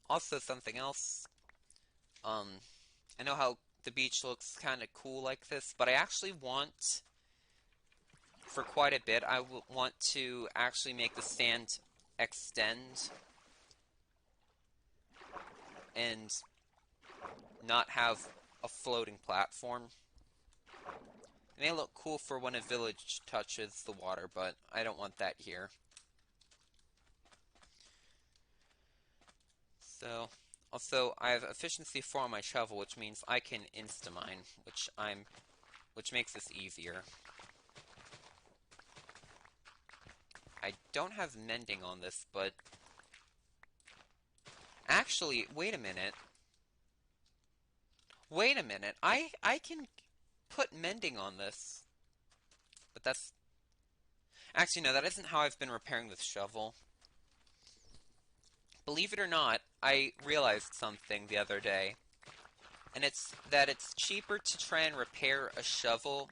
Also, something else. I know how the beach looks kind of cool like this, but I actually want, for quite a bit, I want to actually make the sand extend and not have a floating platform. It may look cool for when a village touches the water, but I don't want that here. So, also, I have efficiency 4 on my shovel, which means I can insta-mine, which makes this easier. I don't have mending on this, but... Actually, wait a minute. Wait a minute. I can put mending on this. But that's... Actually, no, that isn't how I've been repairing this shovel. Believe it or not, I realized something the other day. And it's that it's cheaper to try and repair a shovel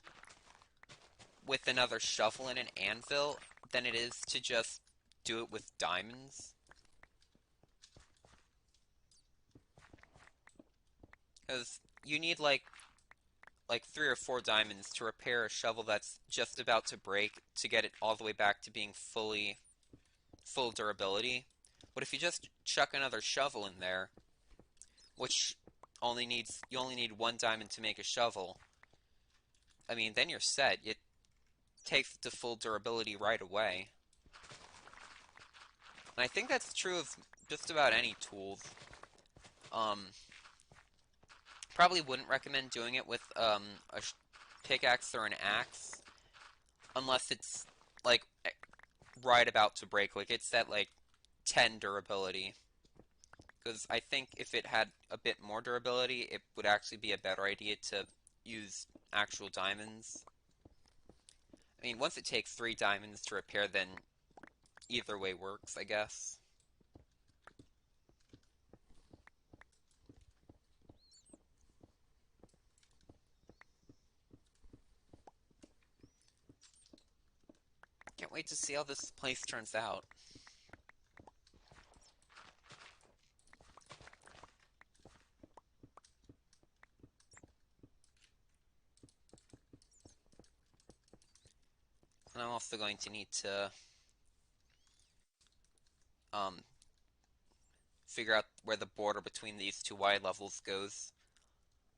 with another shovel and an anvil than it is to just do it with diamonds. Because you need like 3 or 4 diamonds to repair a shovel that's just about to break to get it all the way back to being full durability. But if you just chuck another shovel in there, which you only need 1 diamond to make a shovel, I mean, then you're set. It takes it to full durability right away. And I think that's true of just about any tools. Probably wouldn't recommend doing it with a pickaxe or an axe unless it's like right about to break. Like it's at like 10 durability. Because I think if it had a bit more durability, it would actually be a better idea to use actual diamonds. I mean, once it takes 3 diamonds to repair, then either way works, I guess. Can't wait to see how this place turns out. And I'm also going to need to um, figure out where the border between these two Y levels goes.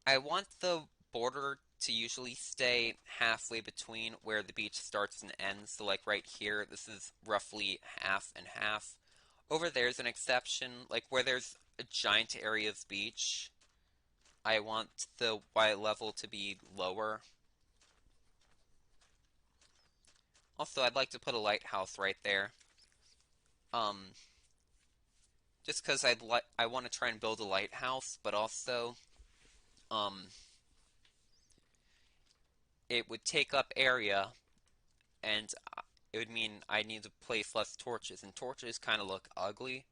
I want the border to usually stay halfway between where the beach starts and ends. So like right here, this is roughly half and half. Over there's an exception, like where there's a giant area of beach. I want the Y level to be lower. Also, I'd like to put a lighthouse right there. Um, just because I want to try and build a lighthouse, but also um, it would take up area, and it would mean I need to place less torches, and torches kind of look ugly.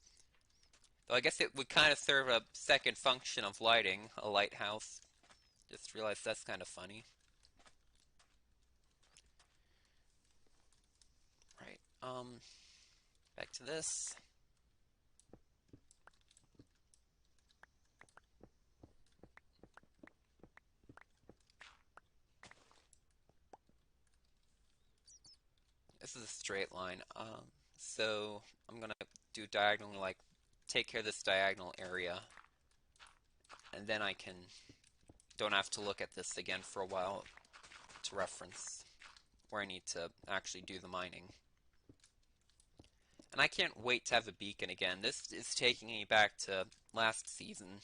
Though I guess it would kind of serve a second function of lighting, a lighthouse. Just realized that's kind of funny. Right, back to this. This is a straight line. So I'm gonna do diagonally, like take care of this diagonal area, and then I don't have to look at this again for a while to reference where I need to actually do the mining. And I can't wait to have a beacon again. This is taking me back to last season.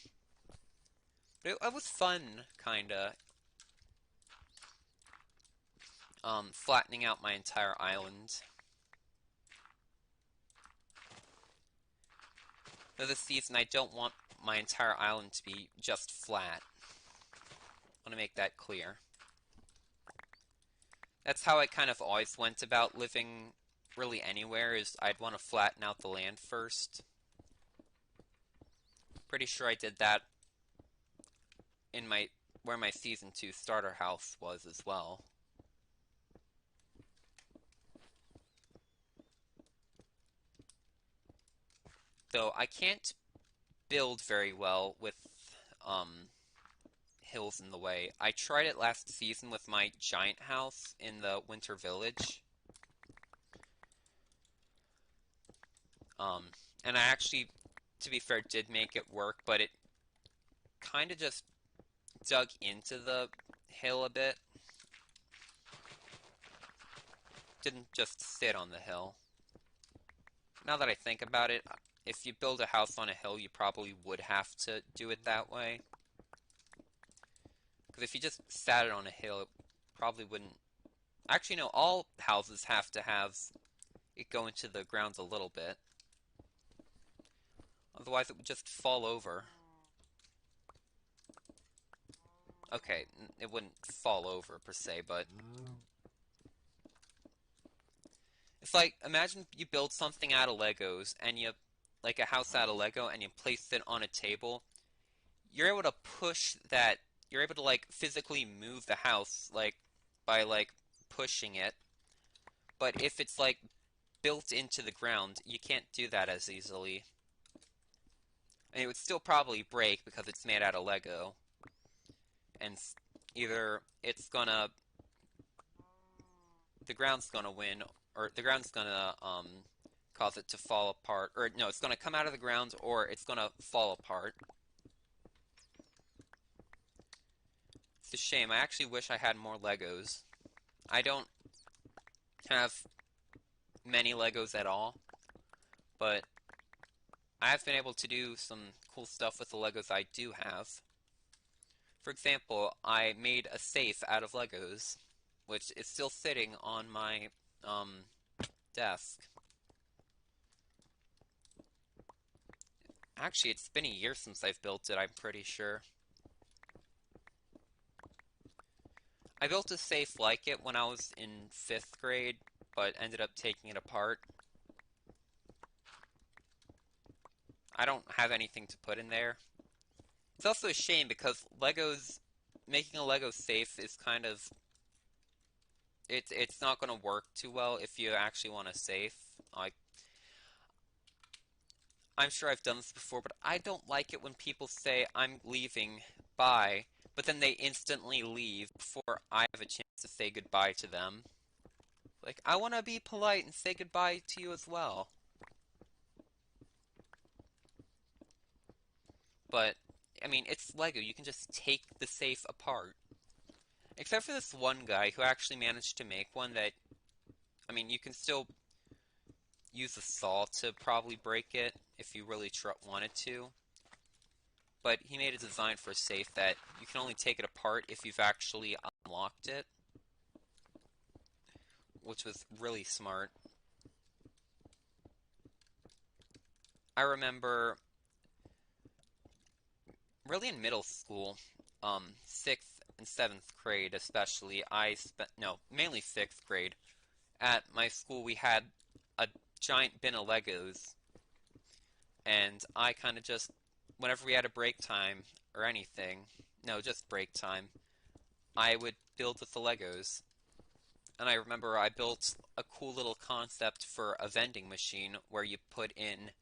But it was fun, kinda, flattening out my entire island. For this season, I don't want my entire island to be just flat. I want to make that clear. That's how I kind of always went about living really anywhere, is I'd want to flatten out the land first. Pretty sure I did that in where my Season 2 starter house was as well. Though I can't build very well with hills in the way. I tried it last season with my giant house in the winter village. And I actually, to be fair, did make it work, but it kind of just dug into the hill a bit. Didn't just sit on the hill. Now that I think about it, if you build a house on a hill, you probably would have to do it that way. Because if you just sat it on a hill, it probably wouldn't... Actually, no, all houses have to have it go into the ground a little bit. Otherwise, it would just fall over. Okay, it wouldn't fall over per se, but... It's like, imagine you build something out of Legos, and you... Like a house out of Lego, and you place it on a table. You're able to push that... You're able to, like, physically move the house, like, by, like, pushing it. But if it's, like, built into the ground, you can't do that as easily. And it would still probably break because it's made out of Lego. And either it's gonna... The ground's gonna win, or the ground's gonna, cause it to fall apart. Or, no, it's gonna come out of the ground, or it's gonna fall apart. It's a shame. I actually wish I had more Legos. I don't have many Legos at all, but I have been able to do some cool stuff with the Legos I do have. For example, I made a safe out of Legos, which is still sitting on my um, desk. Actually, it's been a year since I've built it, I'm pretty sure. I built a safe like it when I was in 5th grade, but ended up taking it apart. I don't have anything to put in there. It's also a shame because making a Lego safe is kind of, it's not going to work too well if you actually want a safe. Like, I'm sure I've done this before, but I don't like it when people say, I'm leaving, bye, but then they instantly leave before I have a chance to say goodbye to them. Like, I want to be polite and say goodbye to you as well. But, I mean, it's Lego. You can just take the safe apart. Except for this one guy who actually managed to make one that, I mean, you can still use a saw to probably break it if you really wanted to. But he made a design for a safe that you can only take it apart if you've actually unlocked it, which was really smart. I remember really in middle school, 6th and 7th grade especially, mainly 6th grade, at my school we had a giant bin of Legos, and I kind of just, whenever we had a break time or anything, no, just break time, I would build with the Legos. And I remember I built a cool little concept for a vending machine where you put in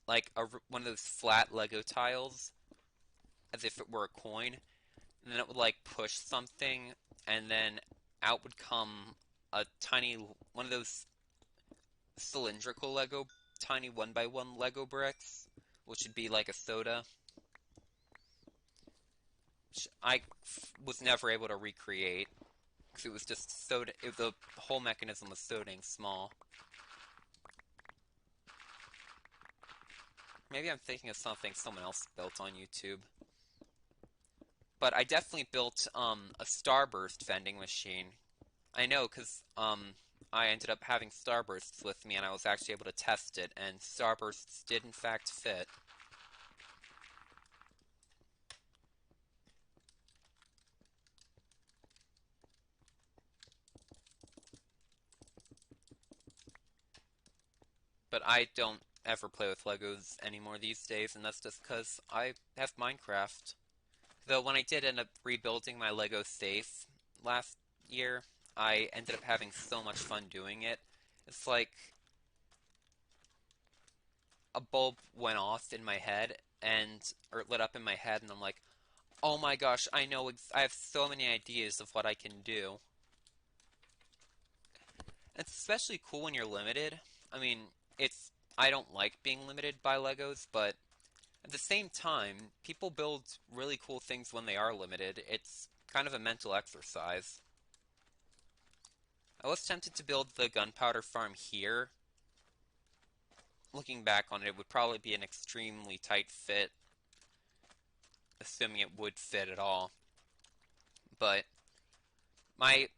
like one of those flat Lego tiles as if it were a coin, and then it would like push something, and then out would come a tiny one of those cylindrical Lego, tiny 1x1 Lego bricks, which would be like a soda. Which I was never able to recreate because it was just soda. The whole mechanism was so dang small. Maybe I'm thinking of something someone else built on YouTube. But I definitely built a Starburst vending machine. I know because I ended up having Starbursts with me and I was actually able to test it, and Starbursts did in fact fit. But I don't ever play with Legos anymore these days, and that's just because I have Minecraft. Though when I did end up rebuilding my Lego safe last year, I ended up having so much fun doing it. It's like a bulb went off in my head or lit up in my head, and I'm like, oh my gosh, I have so many ideas of what I can do. It's especially cool when you're limited. I mean, I don't like being limited by Legos, but at the same time, people build really cool things when they are limited. It's kind of a mental exercise. I was tempted to build the gunpowder farm here. Looking back on it, it would probably be an extremely tight fit, assuming it would fit at all. But my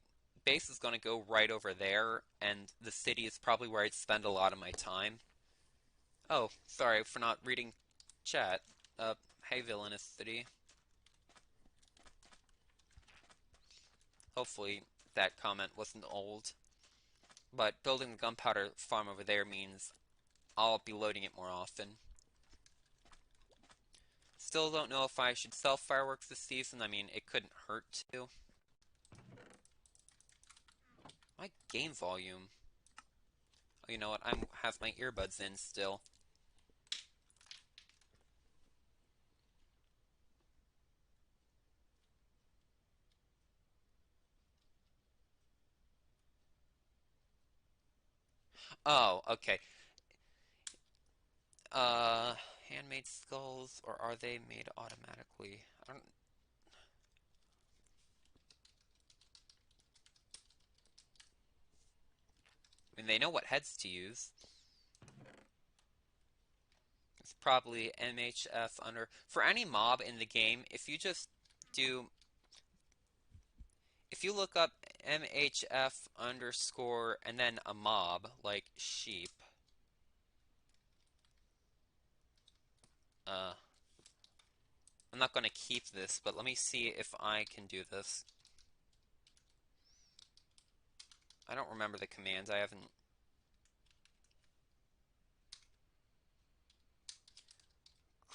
base is going to go right over there, and the city is probably where I'd spend a lot of my time. Oh, sorry for not reading chat. Hey, Villainous City. Hopefully that comment wasn't old. But building the gunpowder farm over there means I'll be loading it more often. Still don't know if I should sell fireworks this season. I mean, it couldn't hurt to. My game volume. Oh, you know what? I have my earbuds in still. Oh, okay. Uh, handmade skulls, or are they made automatically? I mean, they know what heads to use. It's probably MHF under. For any mob in the game, if you just do, if you look up MHF underscore and then a mob, like sheep, I'm not going to keep this, but let me see if I can do this. I don't remember the commands. I haven't.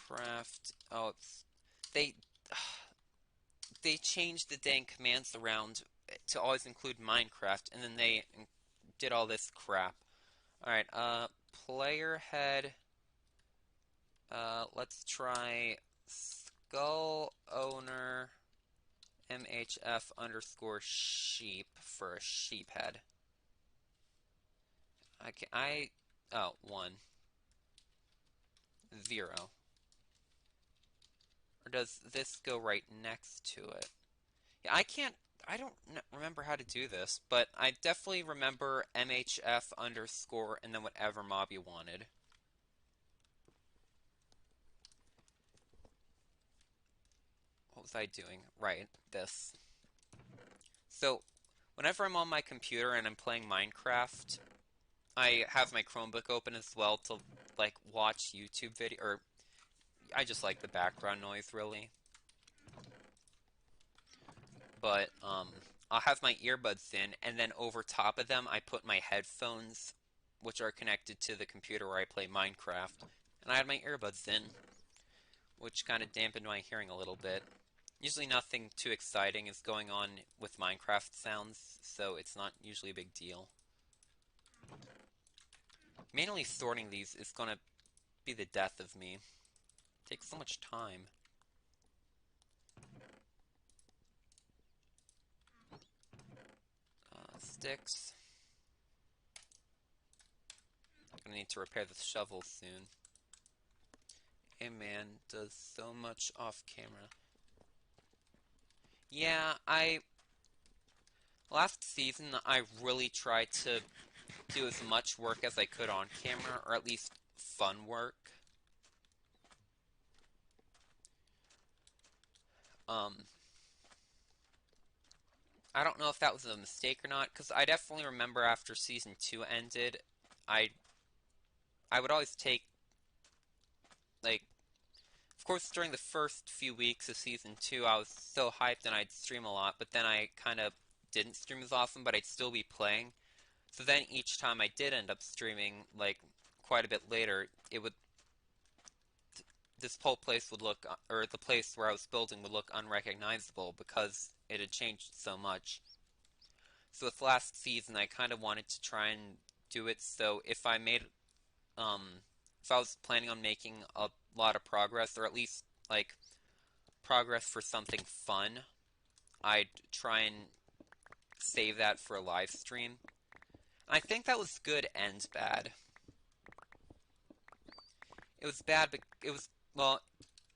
Craft. Oh, they they changed the dang commands around to always include Minecraft, and then they did all this crap. All right. Player head. Let's try skull owner MHF underscore sheep for a sheep head. Oh, 1. 0. Or does this go right next to it? Yeah, I don't remember how to do this, but I definitely remember MHF underscore and then whatever mob you wanted. What was I doing? Right, this. So, whenever I'm on my computer and I'm playing Minecraft, I have my Chromebook open as well to, like, watch YouTube video, or I just like the background noise, really. But, I'll have my earbuds in, and then over top of them, I put my headphones, which are connected to the computer where I play Minecraft, and I had my earbuds in, which kind of dampened my hearing a little bit. Usually nothing too exciting is going on with Minecraft sounds, so it's not usually a big deal. Mainly sorting these is going to be the death of me. It takes so much time. Sticks. I'm going to need to repair the shovel soon. Hey man, does so much off camera. Yeah, last season I really tried to do as much work as I could on camera, or at least fun work. I don't know if that was a mistake or not, because I definitely remember after Season 2 ended, I I would always take, like, of course during the first few weeks of Season 2, I was so hyped and I'd stream a lot, but then I kind of didn't stream as often, but I'd still be playing. So then each time I did end up streaming, like, quite a bit later, it would, this whole place would look, or the place where I was building would look unrecognizable because it had changed so much. So with last season, I kind of wanted to try and do it so if I was planning on making a lot of progress, or at least, like, progress for something fun, I'd try and save that for a live stream. And I think that was good and bad. It was bad, well,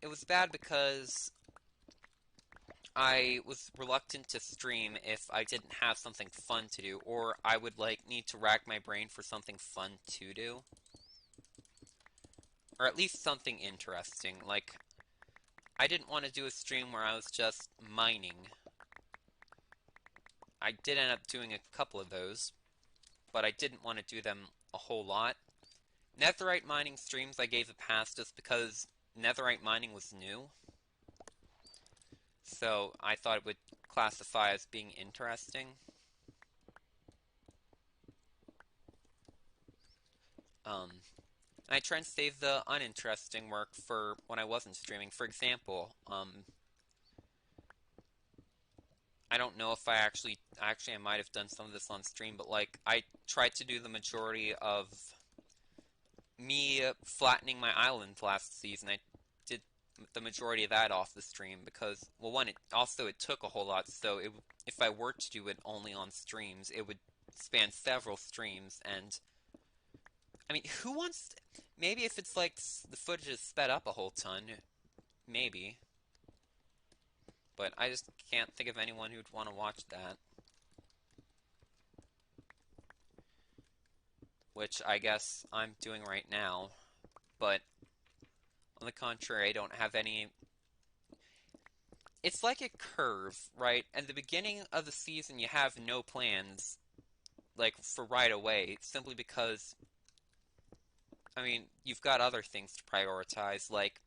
it was bad because I was reluctant to stream if I didn't have something fun to do, or I would, like, need to rack my brain for something fun to do. Or at least something interesting. Like, I didn't want to do a stream where I was just mining. I did end up doing a couple of those, but I didn't want to do them a whole lot. Netherite mining streams I gave a pass just because netherite mining was new. So I thought it would classify as being interesting. And I try and save the uninteresting work for when I wasn't streaming. For example, I don't know if actually I might have done some of this on stream, but, like, I tried to do the majority of me flattening my island last season. I did the majority of that off the stream because, well, one, it took a whole lot, so if I were to do it only on streams, it would span several streams, and I mean, who wants maybe if it's like the footage is sped up a whole ton, maybe, but I just can't think of anyone who'd want to watch that. Which I guess I'm doing right now, but on the contrary, I don't have any. it's like a curve, right? At the beginning of the season, you have no plans, like for right away, simply because, I mean, you've got other things to prioritize, like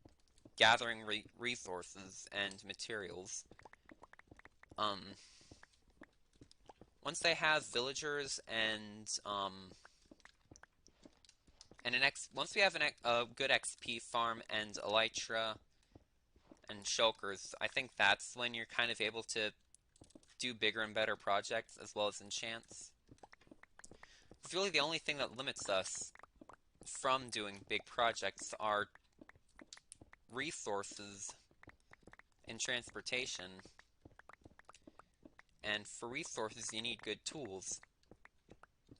gathering resources and materials. Um, Once they have villagers and once we have a good XP farm and elytra and shulkers, I think that's when you're kind of able to do bigger and better projects as well as enchants. It's really the only thing that limits us from doing big projects are resources and transportation. And for resources, you need good tools,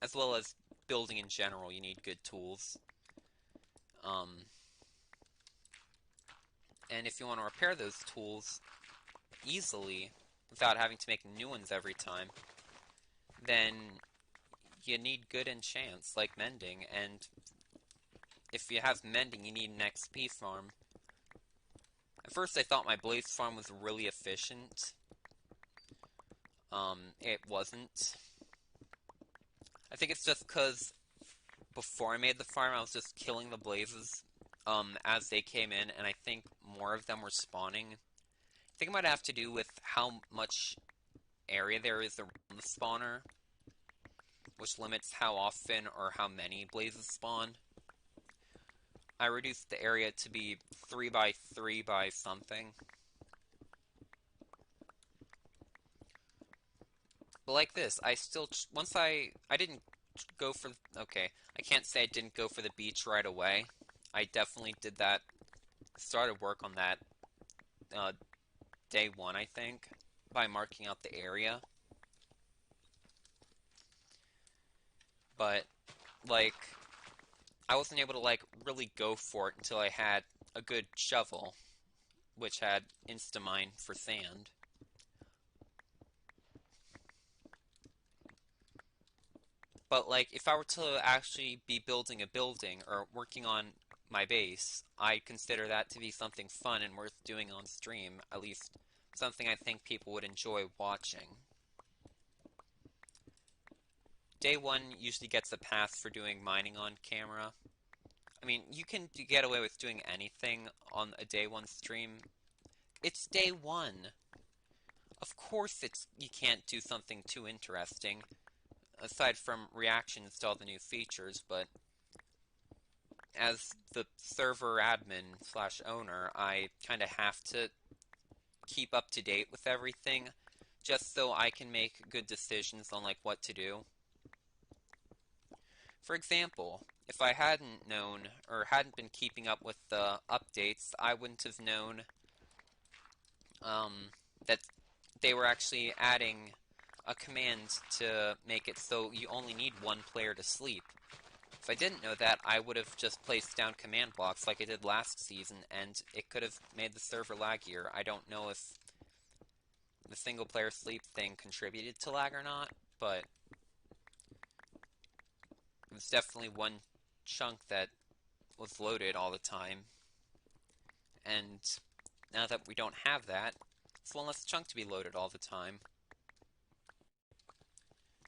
as well as building in general, you need good tools. Um, and if you want to repair those tools easily without having to make new ones every time, then you need good enchants like mending. And if you have mending, you need an XP farm. At first, I thought my blaze farm was really efficient. It wasn't. I think it's just because before I made the farm, I was just killing the blazes as they came in, and I think more of them were spawning. I think it might have to do with how much area there is around the spawner, which limits how often or how many blazes spawn. I reduced the area to be 3 by 3 by something. But like this, I still, once I didn't go for, okay, I can't say I didn't go for the beach right away. I definitely did that, started work on that uh, day one, I think, by marking out the area. But, like, I wasn't able to, like, really go for it until I had a good shovel, which had Instamine for sand. But, like, if I were to actually be building a building or working on my base, I consider that to be something fun and worth doing on stream, at least something I think people would enjoy watching. Day one usually gets a pass for doing mining on camera. I mean, you can get away with doing anything on a day one stream. It's day one. Of course you can't do something too interesting, aside from reactions to all the new features, but as the server admin slash owner, I kind of have to keep up to date with everything just so I can make good decisions on like what to do. For example, if I hadn't known or hadn't been keeping up with the updates, I wouldn't have known that they were actually adding a command to make it so you only need one player to sleep. If I didn't know that, I would have just placed down command blocks like I did last season, and it could have made the server laggier. I don't know if the single player sleep thing contributed to lag or not, but it was definitely one chunk that was loaded all the time. And now that we don't have that, it's one less chunk to be loaded all the time.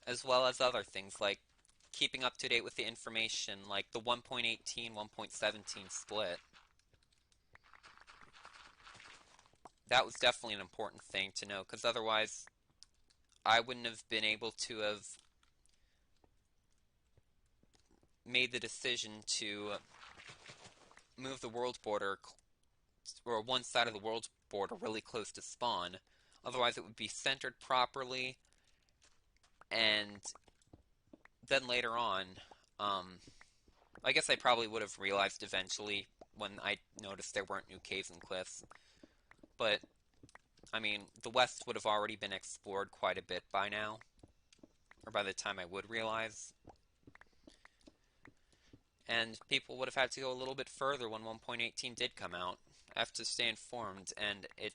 As well as other things like keeping up to date with the information, like the 1.18, 1.17 split. That was definitely an important thing to know, because otherwise I wouldn't have been able to have made the decision to move the world border, or one side of the world border really close to spawn. Otherwise it would be centered properly, and then later on, I guess I probably would have realized eventually when I noticed there weren't new caves and cliffs. But, I mean, the West would have already been explored quite a bit by now. Or by the time I would realize. And people would have had to go a little bit further when 1.18 did come out. I have to stay informed, and it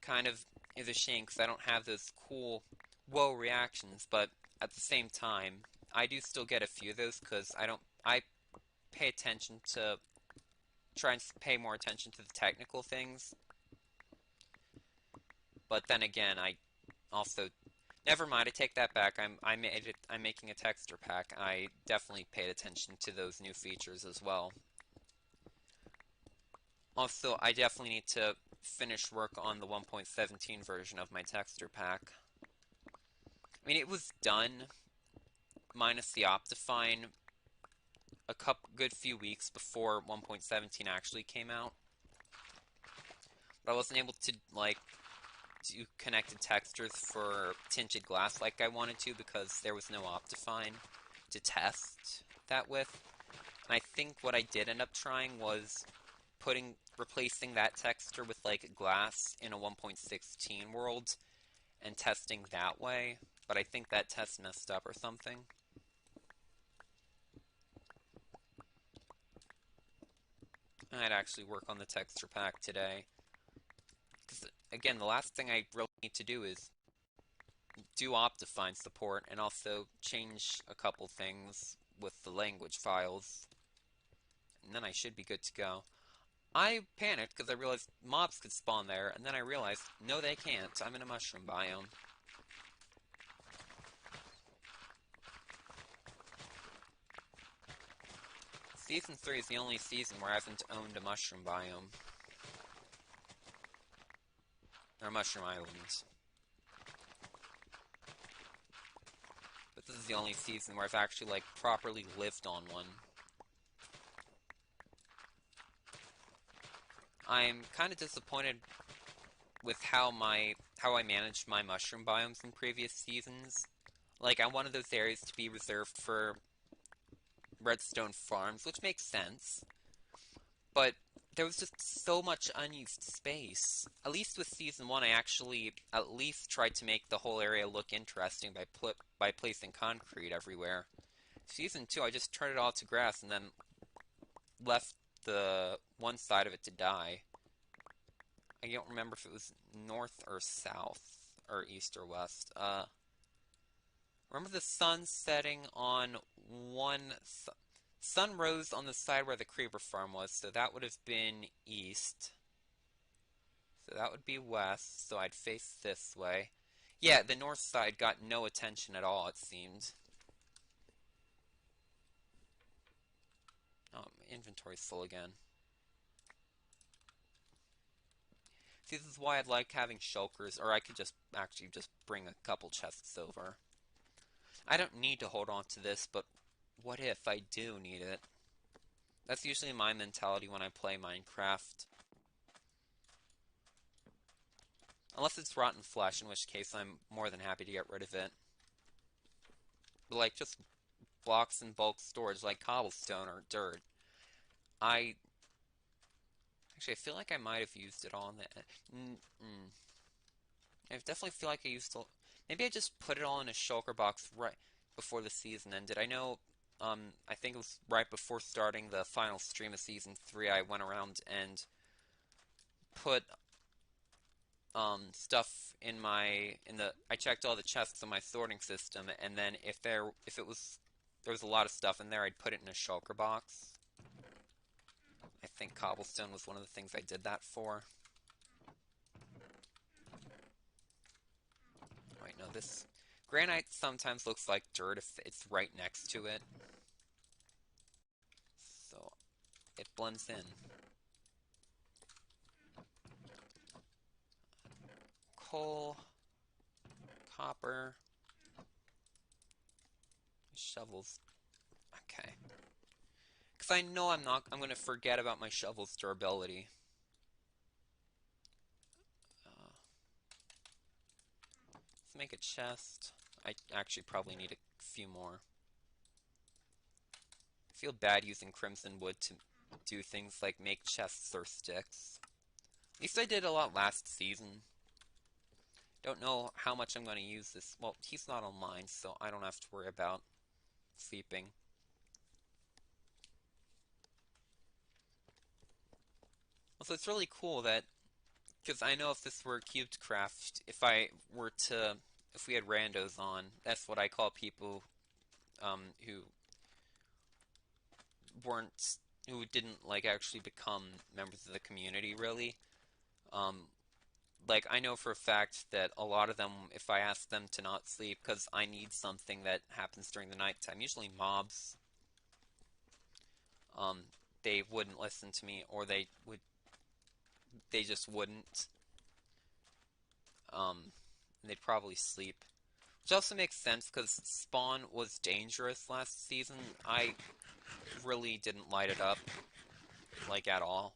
kind of is a shame because I don't have those cool whoa reactions, but at the same time, I do still get a few of those because I pay attention to, try and pay more attention to the technical things. But then again, I also never mind. I take that back. I'm making a texture pack. I definitely paid attention to those new features as well. Also, I definitely need to finish work on the 1.17 version of my texture pack. I mean, it was done, minus the Optifine, a good few weeks before 1.17 actually came out. But I wasn't able to, like, do connected textures for tinted glass like I wanted to because there was no Optifine to test that with. And I think what I did end up trying was replacing that texture with like glass in a 1.16 world and testing that way, but I think that test messed up or something. I'd actually work on the texture pack today. Because again, the last thing I really need to do is do Optifine support and also change a couple things with the language files. And then I should be good to go. I panicked because I realized mobs could spawn there, and then I realized, no they can't. I'm in a mushroom biome. Season 3 is the only season where I haven't owned a mushroom biome. Or a mushroom island. But this is the only season where I've actually, like, properly lived on one. I'm kind of disappointed with how I managed my mushroom biomes in previous seasons. Like, I wanted those areas to be reserved for redstone farms, which makes sense. But there was just so much unused space. At least with Season 1, I actually at least tried to make the whole area look interesting by placing concrete everywhere. Season 2, I just turned it all to grass and then left the one side of it to die. I don't remember if it was north or south, or east or west. Remember the sun setting on sun rose on the side where the creeper farm was, so that would have been east. So that would be west, so I'd face this way. Yeah, the north side got no attention at all, it seemed. Oh, my inventory's full again. See, this is why I'd like having shulkers, or I could just actually just bring a couple chests over. I don't need to hold on to this, but what if I do need it? That's usually my mentality when I play Minecraft. Unless it's rotten flesh, in which case I'm more than happy to get rid of it. But like, just blocks and bulk storage, like cobblestone or dirt. Actually, I feel like I might have used it all in the... I definitely feel like I used to... Maybe I just put it all in a shulker box right before the season ended. I know, I think it was right before starting the final stream of Season 3, I went around and put stuff I checked all the chests in my sorting system, and then if there was a lot of stuff in there, I'd put it in a shulker box. I think cobblestone was one of the things I did that for. Wait, no, this granite sometimes looks like dirt if it's right next to it. So it blends in. Coal, copper, shovels. Okay. Because I know I'm going to forget about my shovel's durability. Let's make a chest. I actually probably need a few more. I feel bad using crimson wood to do things like make chests or sticks. At least I did a lot last season. Don't know how much I'm going to use this. Well, he's not online, so I don't have to worry about sleeping. Also, it's really cool that, because I know if this were Cubed Craft, if we had randos on, that's what I call people who who didn't like actually become members of the community really. like, I know for a fact that a lot of them, if I ask them to not sleep because I need something that happens during the nighttime, usually mobs, um, they wouldn't listen to me, or they just wouldn't, and they'd probably sleep. Which also makes sense because Spawn was dangerous last season. I really didn't light it up, like, at all.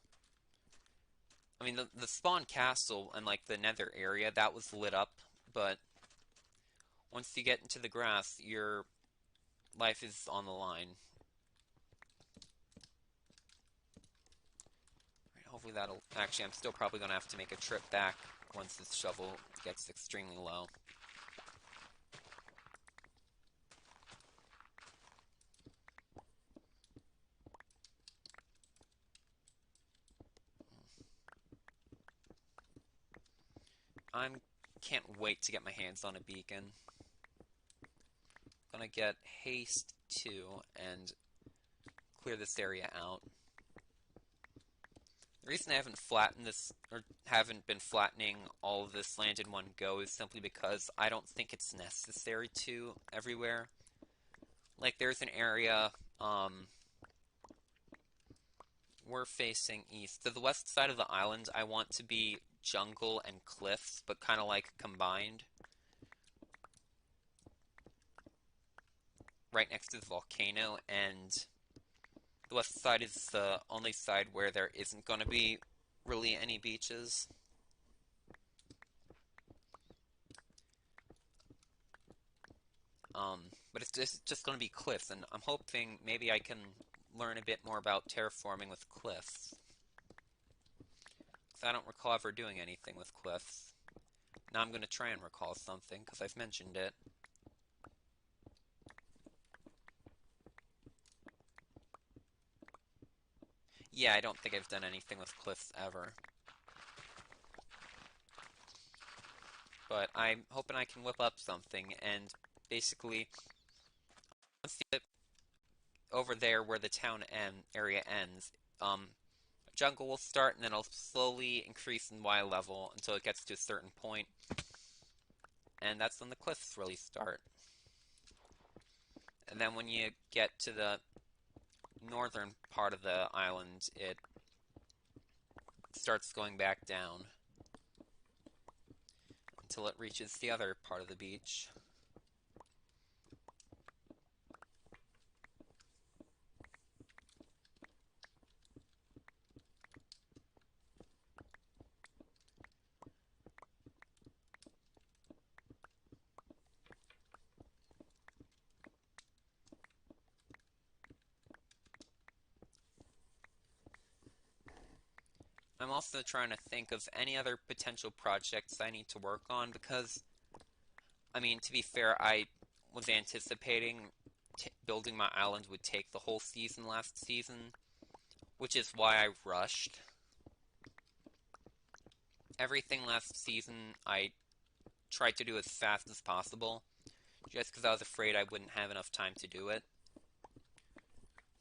I mean, the Spawn Castle and, like, the Nether area, that was lit up, but once you get into the grass, your life is on the line. Right, hopefully that'll... Actually, I'm still probably going to have to make a trip back once this shovel gets extremely low. I can't wait to get my hands on a beacon. Gonna get haste 2 and clear this area out. The reason I haven't flattened this, or haven't been flattening all of this land in one go, is simply because I don't think it's necessary to everywhere. Like, there's an area, we're facing east. To the west side of the island, I want to be jungle and cliffs, but kind of like combined. Right next to the volcano, and the west side is the only side where there isn't going to be really any beaches. But it's just going to be cliffs, and I'm hoping maybe I can learn a bit more about terraforming with cliffs. Because I don't recall ever doing anything with cliffs. Now I'm going to try and recall something, because I've mentioned it. Yeah, I don't think I've done anything with cliffs ever. But I'm hoping I can whip up something, and basically, once you get over there where the town area ends, jungle will start, and then it'll slowly increase in Y level until it gets to a certain point, and that's when the cliffs really start. And then when you get to the northern part of the island, it starts going back down until it reaches the other part of the beach. I'm also trying to think of any other potential projects I need to work on because, I mean, to be fair, I was anticipating building my island would take the whole season last season, which is why I rushed. Everything last season I tried to do as fast as possible, just because I was afraid I wouldn't have enough time to do it,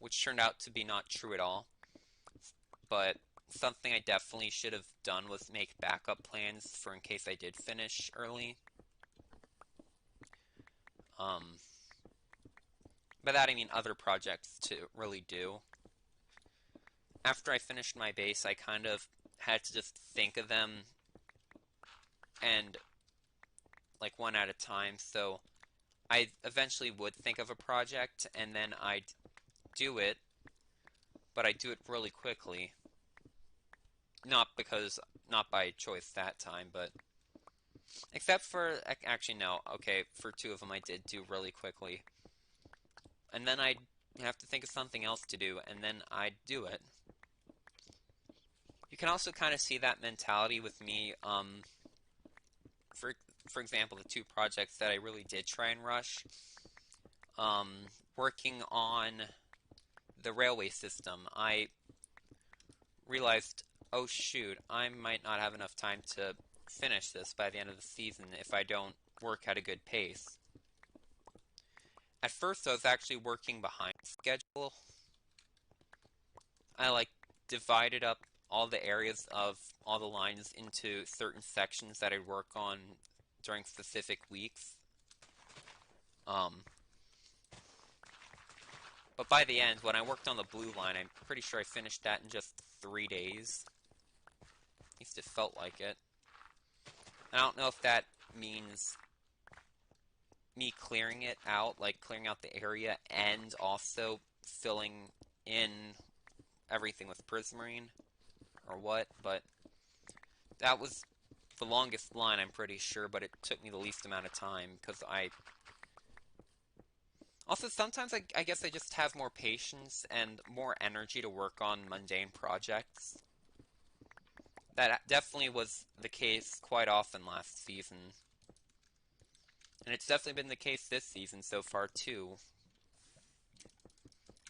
which turned out to be not true at all. But something I definitely should have done was make backup plans for in case I did finish early. By that I mean other projects to really do. After I finished my base, I kind of had to just think of them and like one at a time, so I eventually would think of a project and then I'd do it, but I'd do it really quickly. Not by choice that time, but except for, actually no, okay, for 2 of them I did do really quickly. And then I'd have to think of something else to do, and then I'd do it. You can also kind of see that mentality with me, for example, the 2 projects that I really did try and rush. Working on the railway system, I realized, oh shoot, I might not have enough time to finish this by the end of the season if I don't work at a good pace. At first I was actually working behind schedule. I like divided up all the areas of all the lines into certain sections that I'd work on during specific weeks. Um, but by the end, when I worked on the blue line, I'm pretty sure I finished that in just 3 days. At least it felt like it. I don't know if that means me clearing it out, like clearing out the area, and also filling in everything with prismarine, or what, but that was the longest line, I'm pretty sure, but it took me the least amount of time, because I... Also, sometimes I guess I just have more patience and more energy to work on mundane projects. That definitely was the case quite often last season. And it's definitely been the case this season so far, too.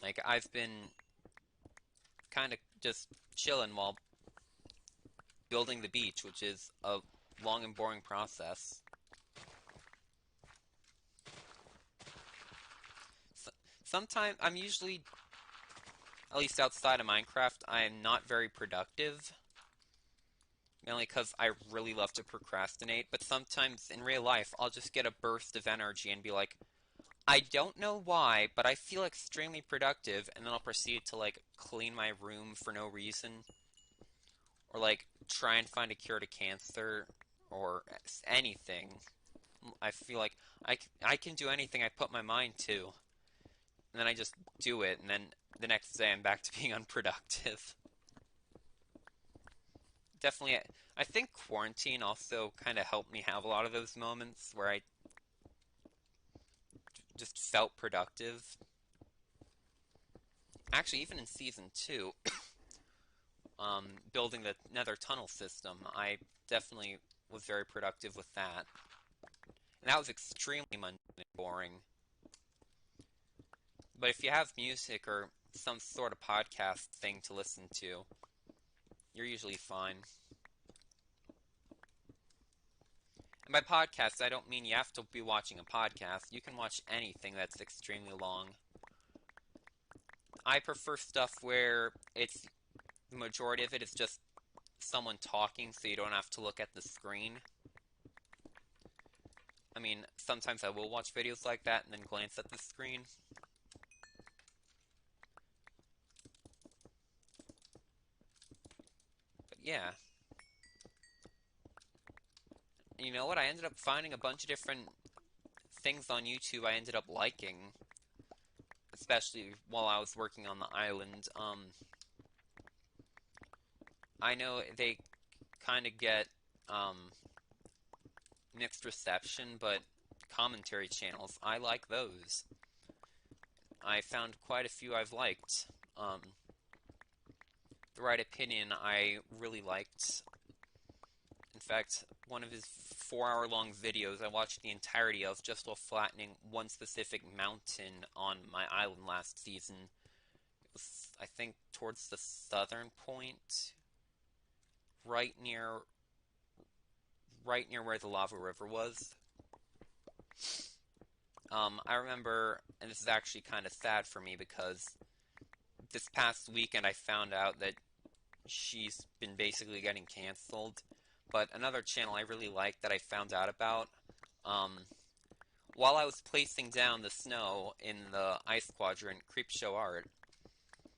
Like, I've been kind of just chilling while building the beach, which is a long and boring process. Sometimes, I'm usually, at least outside of Minecraft, I am not very productive. Mainly because I really love to procrastinate, but sometimes in real life, I'll just get a burst of energy and be like, I don't know why, but I feel extremely productive, and then I'll proceed to, like, clean my room for no reason. Or, like, try and find a cure to cancer, or anything. I feel like I can do anything I put my mind to. And then I just do it, and then the next day I'm back to being unproductive. Definitely, I think quarantine also kind of helped me have a lot of those moments where I just felt productive. Actually, even in Season 2, building the Nether tunnel system, I definitely was very productive with that. And that was extremely mundane and boring. But if you have music or some sort of podcast thing to listen to, you're usually fine. And by podcast, I don't mean you have to be watching a podcast. You can watch anything that's extremely long. I prefer stuff where the majority of it is just someone talking, so you don't have to look at the screen. I mean, sometimes I will watch videos like that and then glance at the screen. But yeah. You know what? I ended up finding a bunch of different things on YouTube I ended up liking. Especially while I was working on the island. I know they kind of get mixed reception, but commentary channels, I like those. I found quite a few I've liked. The Right Opinion I really liked. In fact, one of his 4-hour-long videos I watched the entirety of just while flattening one specific mountain on my island last season. It was, I think, towards the southern point, right near where the lava river was. I remember, and this is actually kind of sad for me because this past weekend I found out that she's been basically getting canceled. But another channel I really liked that I found out about, while I was placing down the snow in the ice quadrant, Creepshow Art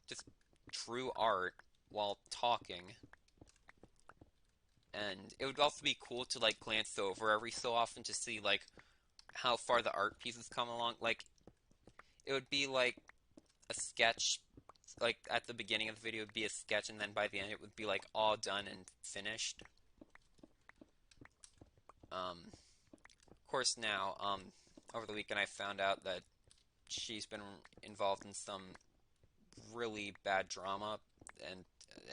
just drew art while talking. And it would also be cool to, like, glance over every so often to see, like, how far the art pieces come along. Like, it would be like a sketch, like at the beginning of the video it would be a sketch, and then by the end it would be like all done and finished. Of course now, over the weekend I found out that she's been involved in some really bad drama, and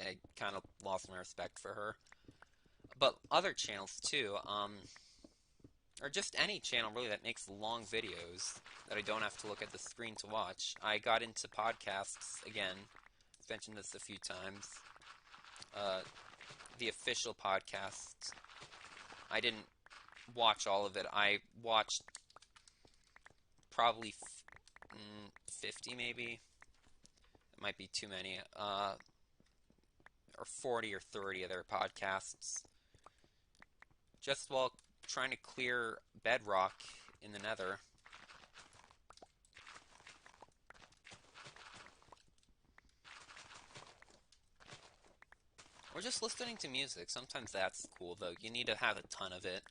I kind of lost my respect for her. But other channels too, or just any channel really that makes long videos that I don't have to look at the screen to watch. I got into podcasts again. I've mentioned this a few times. The official podcast. I didn't watch all of it. I watched probably 50 maybe. It might be too many. or 40 or 30 of their podcasts just while trying to clear bedrock in the Nether. Or just listening to music. Sometimes that's cool, though. You need to have a ton of it.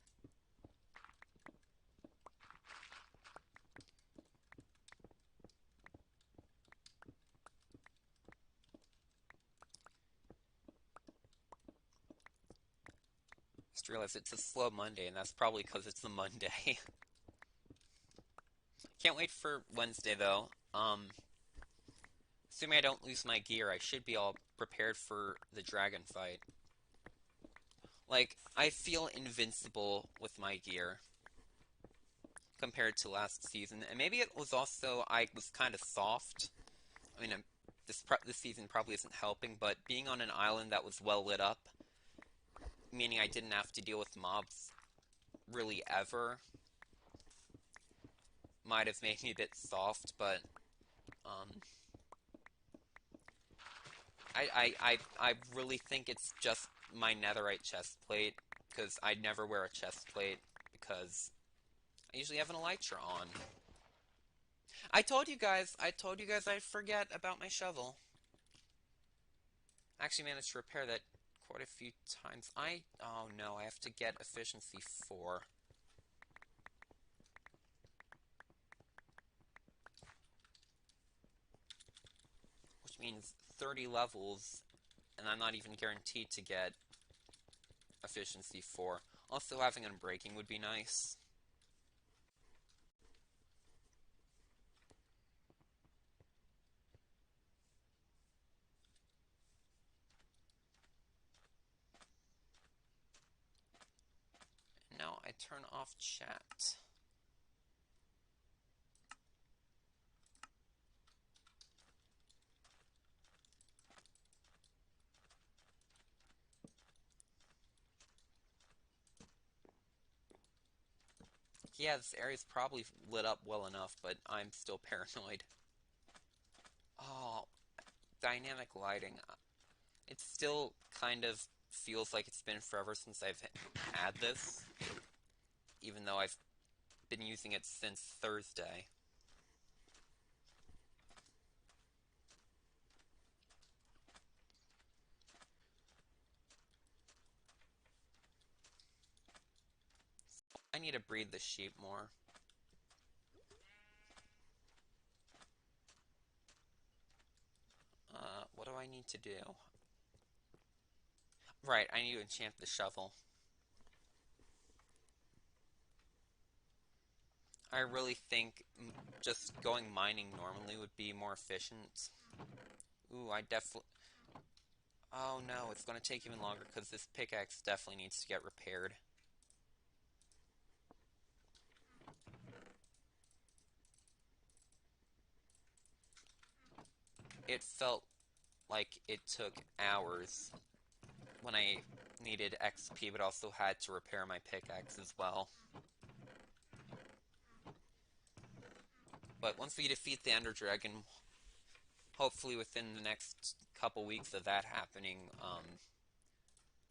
Just realized it's a slow Monday, and that's probably because it's a Monday. Can't wait for Wednesday, though. Assuming I don't lose my gear, I should be all prepared for the dragon fight. Like, I feel invincible with my gear compared to last season, and maybe it was also I was kind of soft. I mean, this season probably isn't helping, but being on an island that was well lit up, meaning I didn't have to deal with mobs really ever, might have made me a bit soft, but um, I really think it's just my netherite chest plate, because I never wear a chest plate, because I usually have an elytra on. I told you guys I'd forget about my shovel. I actually managed to repair that quite a few times. Oh no, I have to get efficiency 4. Which means 30 levels, and I'm not even guaranteed to get efficiency 4. Also, having unbreaking would be nice. Now I turn off chat. Yeah, this area's probably lit up well enough, but I'm still paranoid. Oh, dynamic lighting. It still kind of feels like it's been forever since I've had this, even though I've been using it since Thursday. I need to breed the sheep more. What do I need to do? Right, I need to enchant the shovel. I really think just going mining normally would be more efficient. Ooh, I definitely... Oh no, it's going to take even longer because this pickaxe definitely needs to get repaired. It felt like it took hours when I needed XP, but also had to repair my pickaxe as well. But once we defeat the Ender Dragon, hopefully within the next couple weeks of that happening,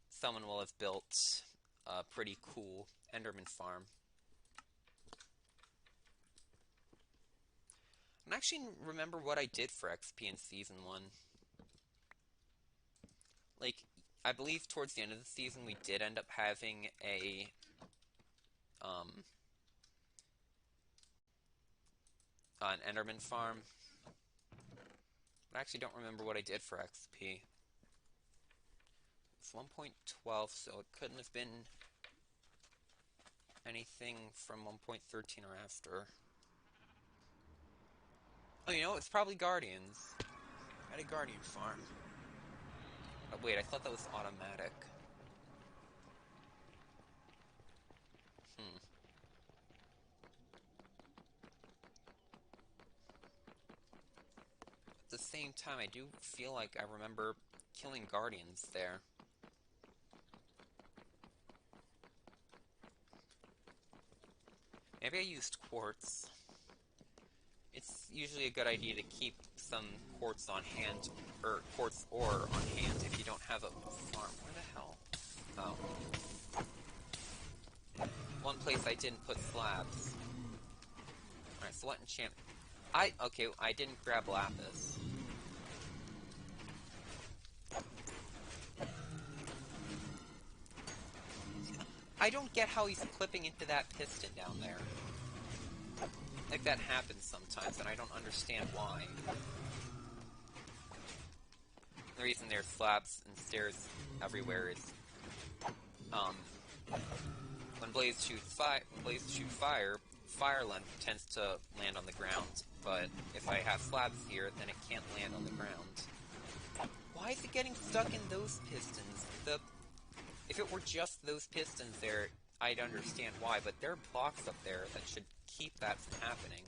someone will have built a pretty cool Enderman farm. I don't actually remember what I did for XP in Season 1. Like, I believe towards the end of the season we did end up having an Enderman farm. But I actually don't remember what I did for XP. It's 1.12, so it couldn't have been anything from 1.13 or after. Oh, you know, it's probably Guardians. I had a Guardian farm. Oh, wait, I thought that was automatic. Hmm. At the same time, I do feel like I remember killing Guardians there. Maybe I used quartz. It's usually a good idea to keep some quartz on hand, or quartz ore on hand if you don't have a farm. Where the hell? Oh. One place I didn't put slabs. Alright, so what enchant... Okay, I didn't grab lapis. I don't get how he's clipping into that piston down there. Like, that happens sometimes, and I don't understand why. The reason there's slabs and stairs everywhere is, when blazes shoot fire, fire length tends to land on the ground, but if I have slabs here, then it can't land on the ground. Why is it getting stuck in those pistons? If it were just those pistons there, I'd understand why, but there are blocks up there that should keep that from happening.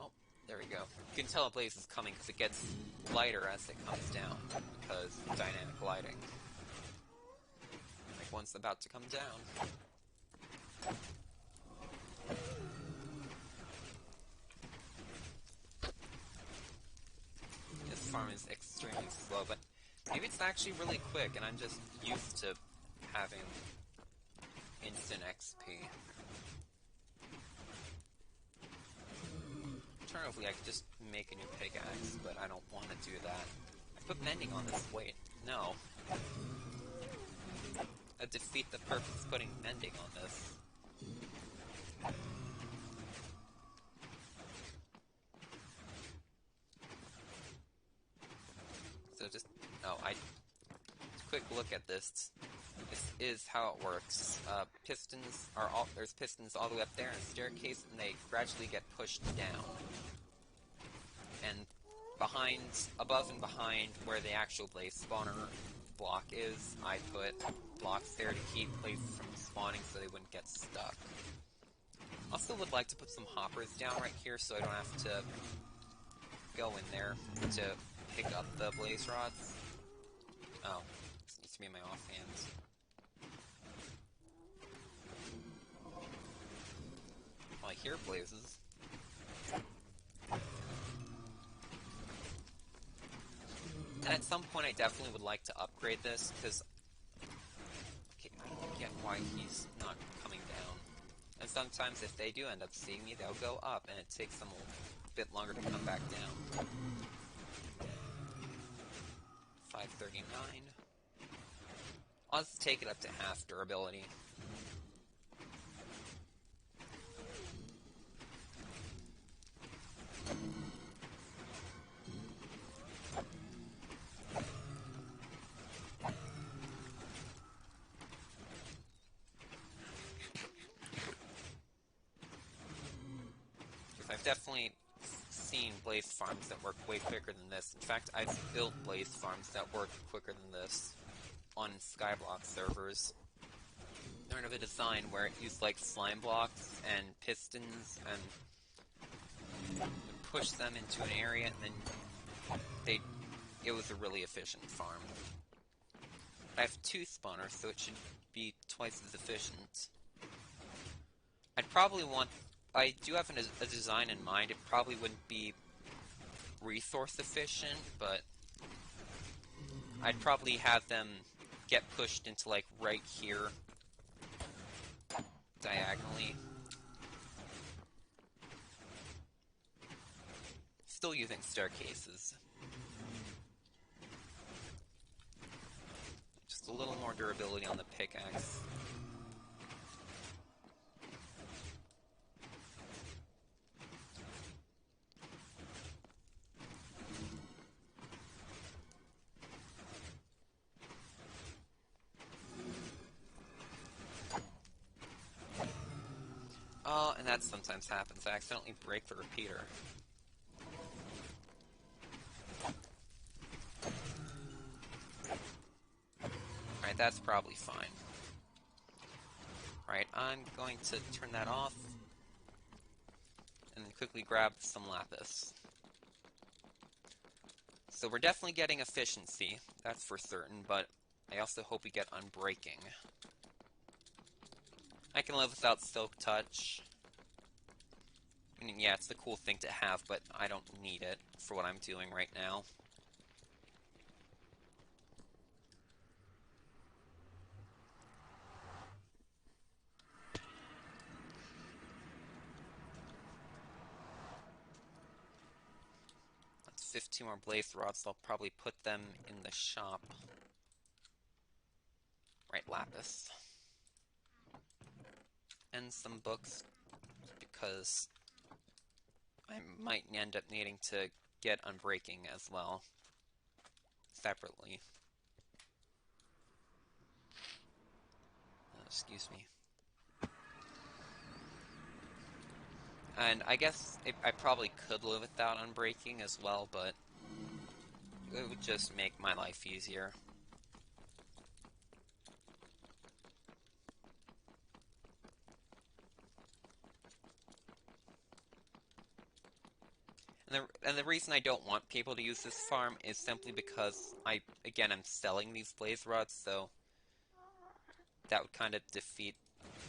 Oh, there we go. You can tell a blaze is coming because it gets lighter as it comes down, because of dynamic lighting. Like one's about to come down. This farm is extremely slow, but maybe it's actually really quick, and I'm just used to having instant XP. Alternatively, I could just make a new pickaxe, but I don't want to do that. I put Vending on this. Wait, no. I'd defeat the purpose of putting Vending on this. So just... quick look at this. This is how it works. There's pistons all the way up there in a staircase, and they gradually get pushed down. And above and behind where the actual blaze spawner block is, I put blocks there to keep blazes from spawning so they wouldn't get stuck. Also would like to put some hoppers down right here so I don't have to go in there to pick up the blaze rods. Oh, this needs to be in my offhand. Well, I hear blazes. And at some point I definitely would like to upgrade this, because... Okay, I don't get why he's not coming down. And sometimes if they do end up seeing me, they'll go up, and it takes them a bit longer to come back down. 539. Let's take it up to half durability. I've definitely seen blaze farms that work way quicker than this. In fact, I've built blaze farms that work quicker than this on Skyblock servers. Learn of a design where it used like slime blocks and pistons and push them into an area, and then it was a really efficient farm. I have 2 spawners, so it should be twice as efficient. I do have a design in mind. It probably wouldn't be resource efficient, but I'd probably have them get pushed into, like, right here, diagonally. Still using staircases. Just a little more durability on the pickaxe. And that sometimes happens. I accidentally break the repeater. Alright, that's probably fine. Alright, I'm going to turn that off, and then quickly grab some lapis. So we're definitely getting efficiency, that's for certain, but I also hope we get unbreaking. I can live without Silk Touch. I mean, yeah, it's the cool thing to have, but I don't need it for what I'm doing right now. That's 15 more blaze rods, so I'll probably put them in the shop. Right, lapis. And some books, because I might end up needing to get unbreaking as well, separately. Excuse me. And I guess I probably could live without unbreaking as well, but it would just make my life easier. And the reason I don't want people to use this farm is simply because again, I'm selling these blaze rods, so that would kind of defeat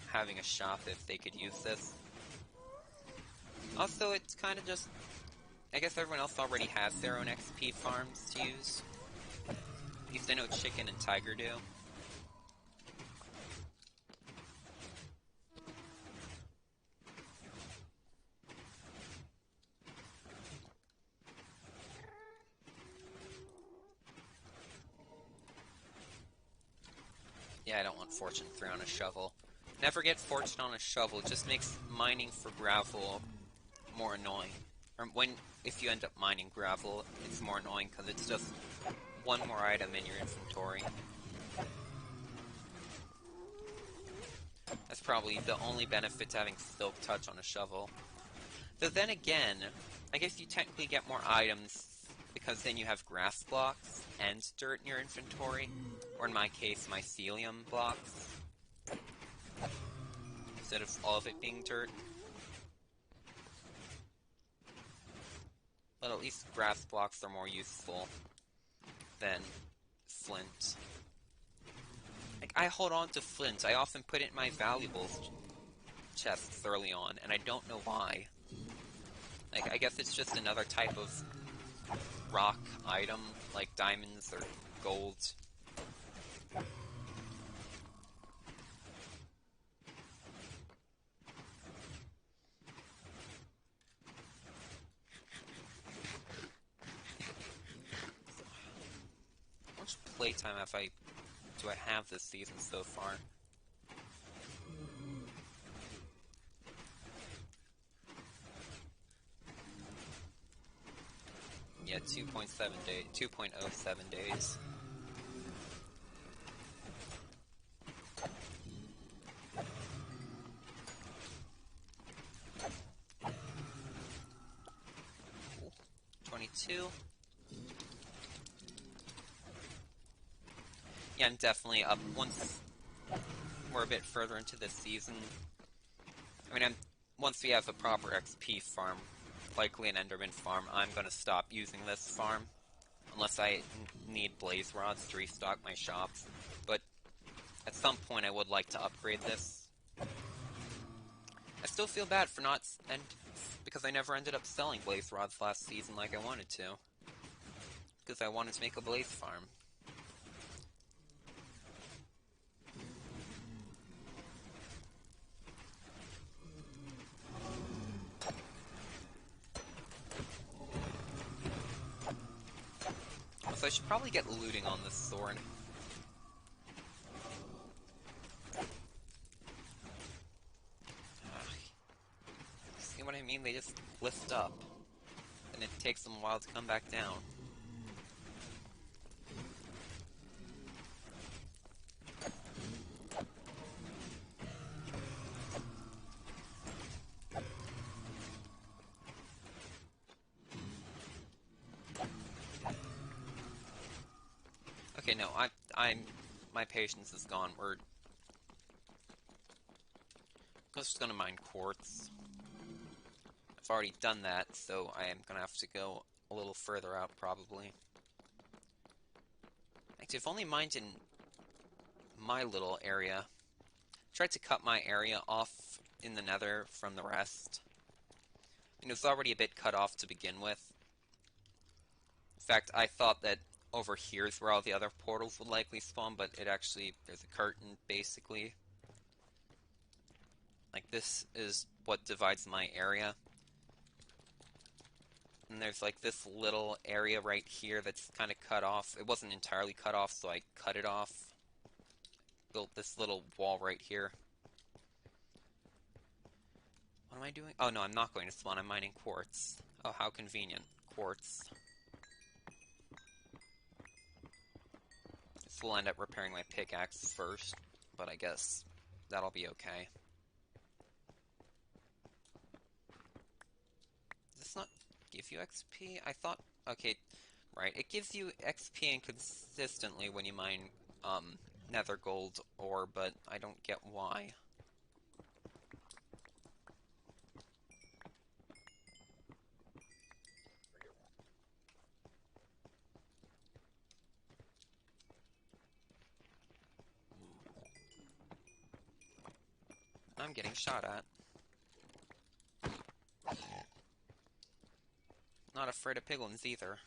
having a shop if they could use this. Also, it's kind of just, I guess everyone else already has their own XP farms to use. At least I know Chicken and Tiger do. Yeah, I don't want Fortune 3 on a shovel. Never get Fortune on a shovel, it just makes mining for gravel more annoying. Or if you end up mining gravel, it's more annoying because it's just one more item in your inventory. That's probably the only benefit to having Silk Touch on a shovel. Though then again, I guess you technically get more items because then you have grass blocks and dirt in your inventory. Or in my case, mycelium blocks. Instead of all of it being dirt. But at least grass blocks are more useful than flint. Like, I hold on to flint. I often put it in my valuables chests early on, and I don't know why. Like, I guess it's just another type of rock item, like diamonds or gold. How much playtime do I have this season so far? Yeah, 2.07 days. Cool. 22. Yeah, I'm definitely up once we're a bit further into this season. I mean, once we have a proper XP farm, likely an Enderman farm, I'm gonna stop using this farm. Unless I need blaze rods to restock my shops. But at some point I would like to upgrade this. I still feel bad for not, and because I never ended up selling blaze rods last season like I wanted to. Because I wanted to make a blaze farm. So I should probably get looting on this sword. See what I mean? They just lift up. And it takes them a while to come back down. Okay, no, my patience is gone. We're just gonna mine quartz. I've already done that, so I am gonna have to go a little further out, probably. fact, if only mined in my little area. Tried to cut my area off in the nether from the rest. And it was already a bit cut off to begin with. In fact, I thought that over here is where all the other portals would likely spawn, but it actually, there's a curtain, basically. Like, this is what divides my area. And there's like this little area right here that's kind of cut off. It wasn't entirely cut off, so I cut it off. Built this little wall right here. What am I doing? Oh no, I'm not going to spawn, I'm mining quartz. Oh, how convenient. Quartz. This will end up repairing my pickaxe first, but I guess that'll be okay. Does this not give you XP? I thought... Okay, right. It gives you XP inconsistently when you mine nether gold ore, but I don't get why. I'm getting shot at. Not afraid of piglins either.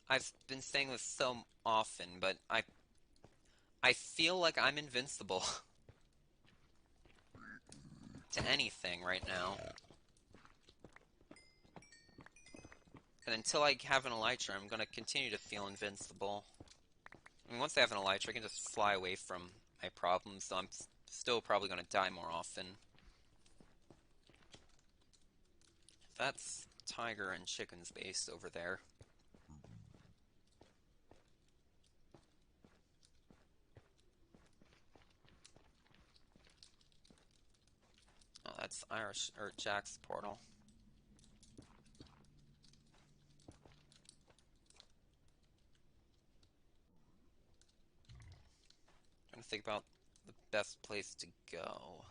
I've been saying this so often, but I feel like I'm invincible to anything right now. And until I have an elytra, I'm gonna continue to feel invincible. I mean, once I have an elytra, I can just fly away from my problems, so I'm still probably gonna die more often. That's Tiger and Chicken's base over there. Oh, that's Irish or Jack's portal. Trying to think about the best place to go.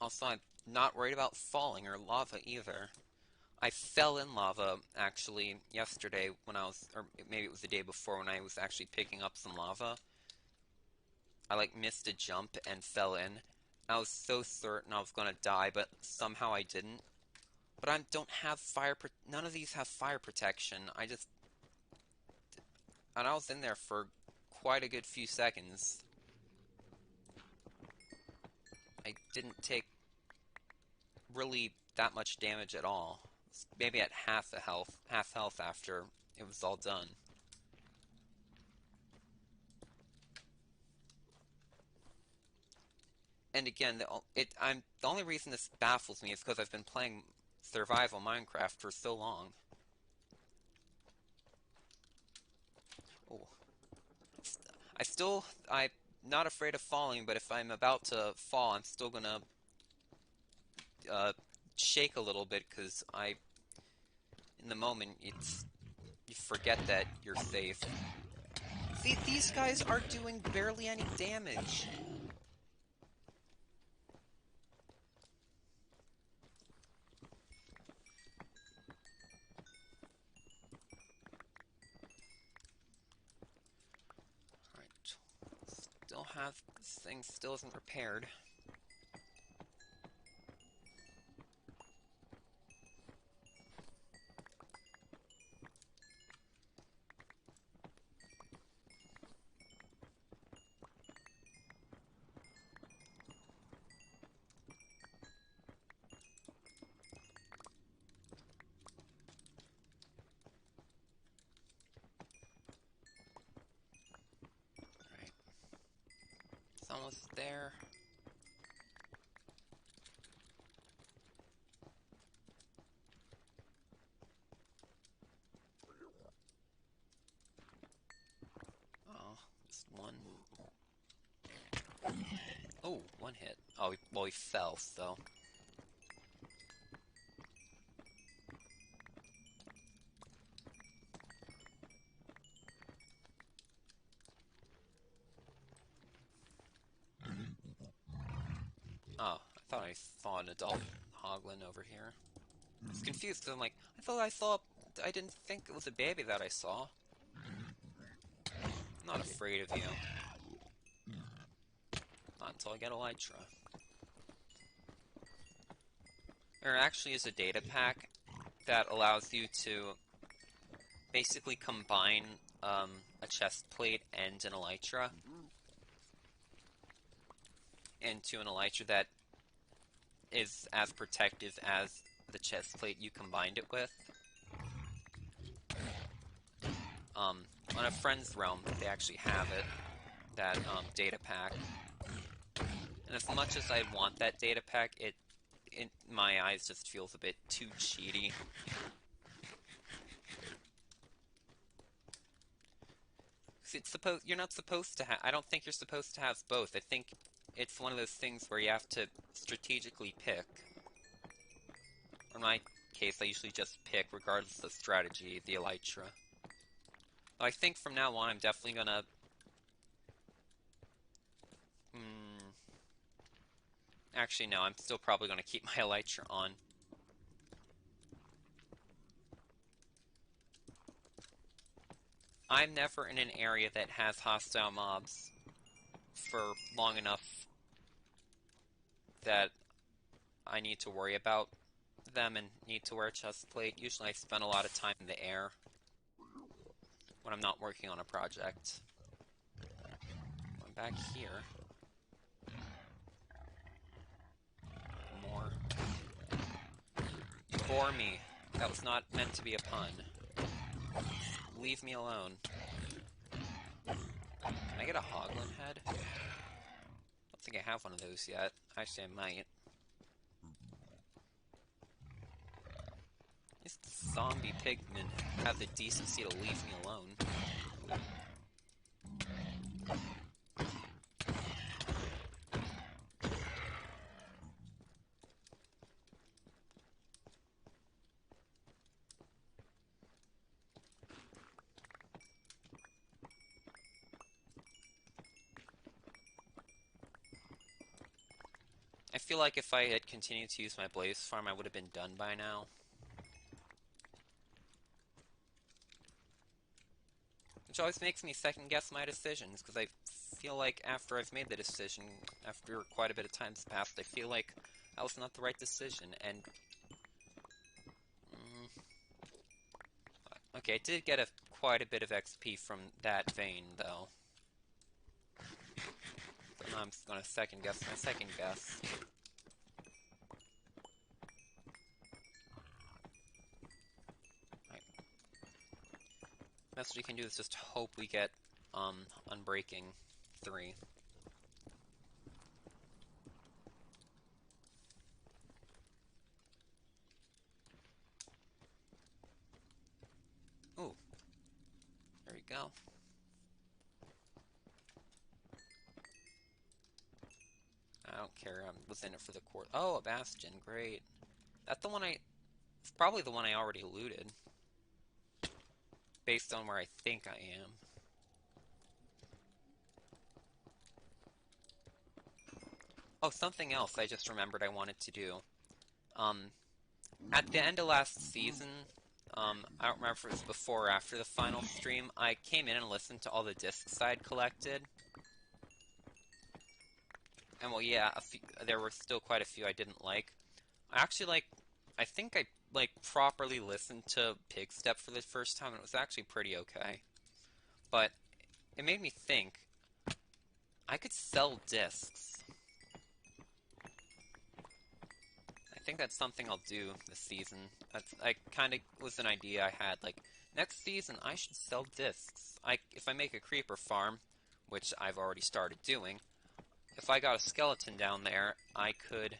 Also, I'm not worried about falling or lava either. I fell in lava, actually, yesterday when I was, or maybe it was the day before when I was actually picking up some lava. I, like, missed a jump and fell in. I was so certain I was gonna die, but somehow I didn't. But I don't have none of these have fire protection. And I was in there for quite a good few seconds. I didn't take really that much damage at all. Maybe at half health after it was all done. And again, the only reason this baffles me is because I've been playing survival Minecraft for so long. Oh, I'm not afraid of falling, but if I'm about to fall, I'm still gonna uh, shake a little bit because in the moment, you forget that you're safe. See, these guys are doing barely any damage. Alright. This thing still isn't repaired. Alright. It's almost there. Oh, just one. Oh, one hit. Oh, well, he fell, so. thought I saw an adult hoglin over here. I was confused because I'm like, I thought I saw. I didn't think it was a baby that I saw. I'm not afraid of you. Not until I get Elytra. There actually is a data pack that allows you to basically combine a chest plate and an Elytra into an Elytra that is as protective as the chest plate you combined it with. On a friend's realm, they actually have it, that data pack. And as much as I want that data pack, it in my eyes just feels a bit too cheaty. You're not supposed to have. I don't think you're supposed to have both. I think it's one of those things where you have to strategically pick. In my case, I usually just pick, regardless of strategy, the Elytra. But I think from now on, I'm definitely gonna. Actually, no. I'm still probably gonna keep my Elytra on. I'm never in an area that has hostile mobs for long enough that I need to worry about them and need to wear a chest plate. Usually I spend a lot of time in the air when I'm not working on a project. Going back here. More. Bore me. That was not meant to be a pun. Leave me alone. Can I get a hoglin head? I don't think I have one of those yet. Actually, I might. These zombie pigmen have the decency to leave me alone. I feel like if I had continued to use my blaze farm, I would have been done by now. Which always makes me second guess my decisions, because I feel like after I've made the decision, after quite a bit of time's passed, I feel like that was not the right decision, and... Okay, I did get quite a bit of XP from that vein, though. But now I'm just gonna second guess my second guess. Best we can do is just hope we get Unbreaking 3. Ooh. There we go. I don't care, I was in it for the court. Oh, a Bastion, great. That's the one it's probably the one I already looted. Based on where I think I am. Oh, something else I just remembered I wanted to do. At the end of last season, I don't remember if it was before or after the final stream, I came in and listened to all the discs I'd collected. And well, yeah, there were still quite a few I didn't like. I think I, properly listened to Pig Step for the first time, and it was actually pretty okay. But it made me think, I could sell discs. I think that's something I'll do this season. I kind of was an idea I had, next season I should sell discs. If I make a creeper farm, which I've already started doing, if I got a skeleton down there, I could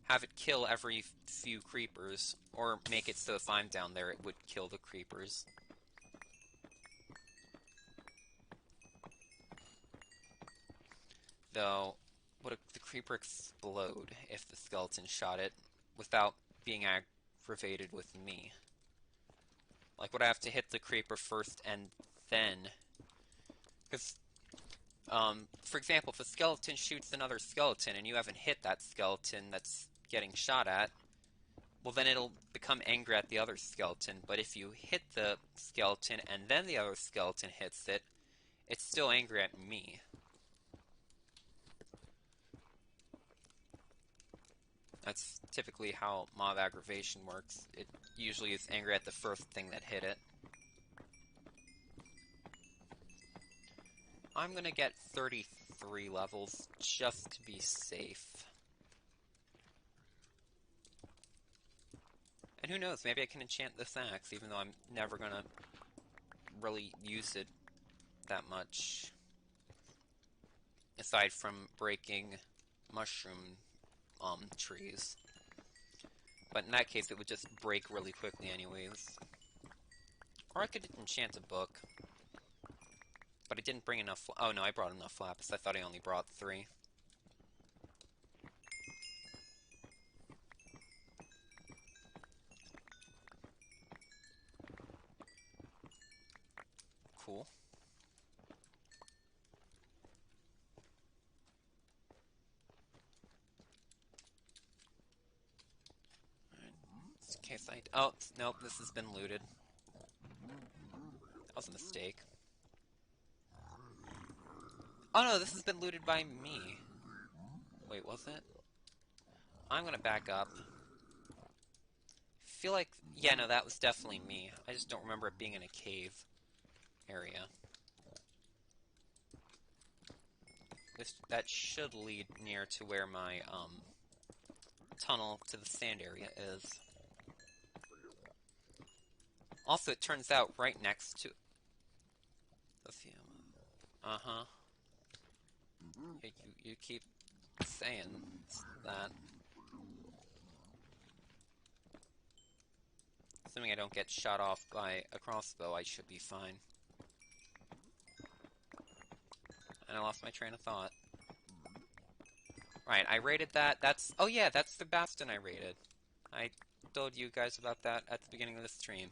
have it kill every few creepers, or make it so if I'm down there it would kill the creepers. Though, would the creeper explode if the skeleton shot it without being aggravated with me? Would I have to hit the creeper first and then... Because For example, if a skeleton shoots another skeleton and you haven't hit that skeleton that's getting shot at, well, then it'll become angry at the other skeleton. But if you hit the skeleton and then the other skeleton hits it, it's still angry at me. That's typically how mob aggravation works. It usually is angry at the first thing that hit it. I'm gonna get 33 levels just to be safe. And who knows, maybe I can enchant this axe, even though I'm never gonna really use it that much. Aside from breaking mushroom trees. But in that case, it would just break really quickly anyways. Or I could enchant a book. But I didn't bring enough. Oh no, I brought enough lapis. I thought I only brought 3. Cool. Alright. In case I. Oh, nope, this has been looted. That was a mistake. Oh no, this has been looted by me. Wait, was it? I'm gonna back up. Feel like. Yeah, no, that was definitely me. I just don't remember it being in a cave area. That should lead near to where my tunnel to the sand area is. Also, it turns out right next to. Uh-huh. You keep saying that. Assuming I don't get shot off by a crossbow, I should be fine. And I lost my train of thought. Right, I raided that. Oh yeah, that's the bastion I raided. I told you guys about that at the beginning of the stream.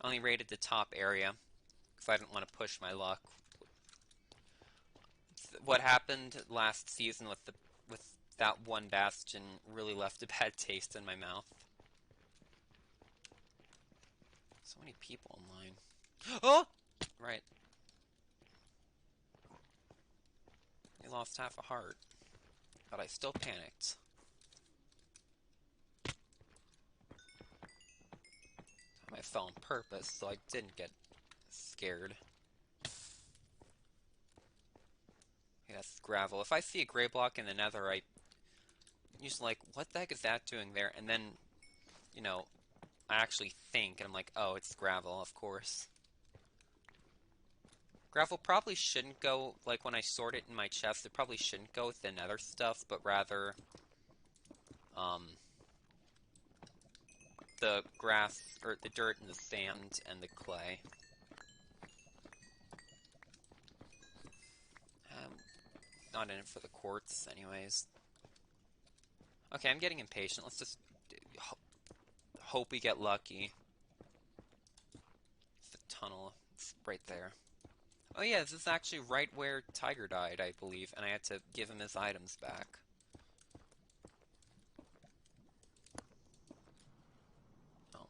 I only raided the top area, because I didn't want to push my luck. What happened last season with that one bastion really left a bad taste in my mouth. So many people online. Oh! Right. I lost half a heart. But I still panicked. I fell on purpose, so I didn't get scared. Okay, that's gravel. If I see a gray block in the nether, I usually like, what the heck is that doing there? And then, you know, I actually think, and I'm like, oh, it's gravel, of course. Gravel probably shouldn't go, like when I sort it in my chest, it probably shouldn't go with the nether stuff, but rather, the grass, or the dirt and the sand and the clay. Not in it for the quartz, anyways. Okay, I'm getting impatient. Let's just hope we get lucky. It's the tunnel. It's right there. Oh yeah, this is actually right where Tiger died, I believe, and I had to give him his items back. Oh.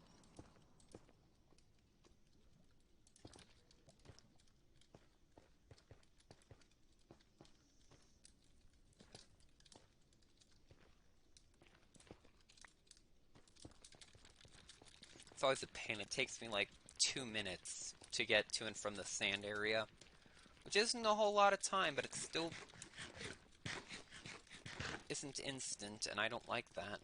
It's always a pain. It takes me like 2 minutes to get to and from the sand area, which isn't a whole lot of time, but it still isn't instant, and I don't like that.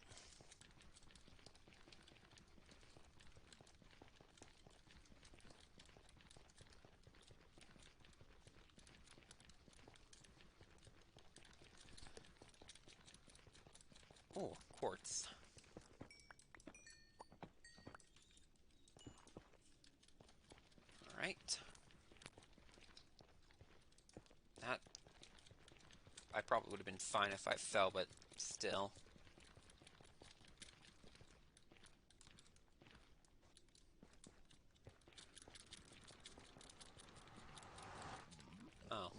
Oh, quartz. Alright. That... I probably would have been fine if I fell, but still. Oh.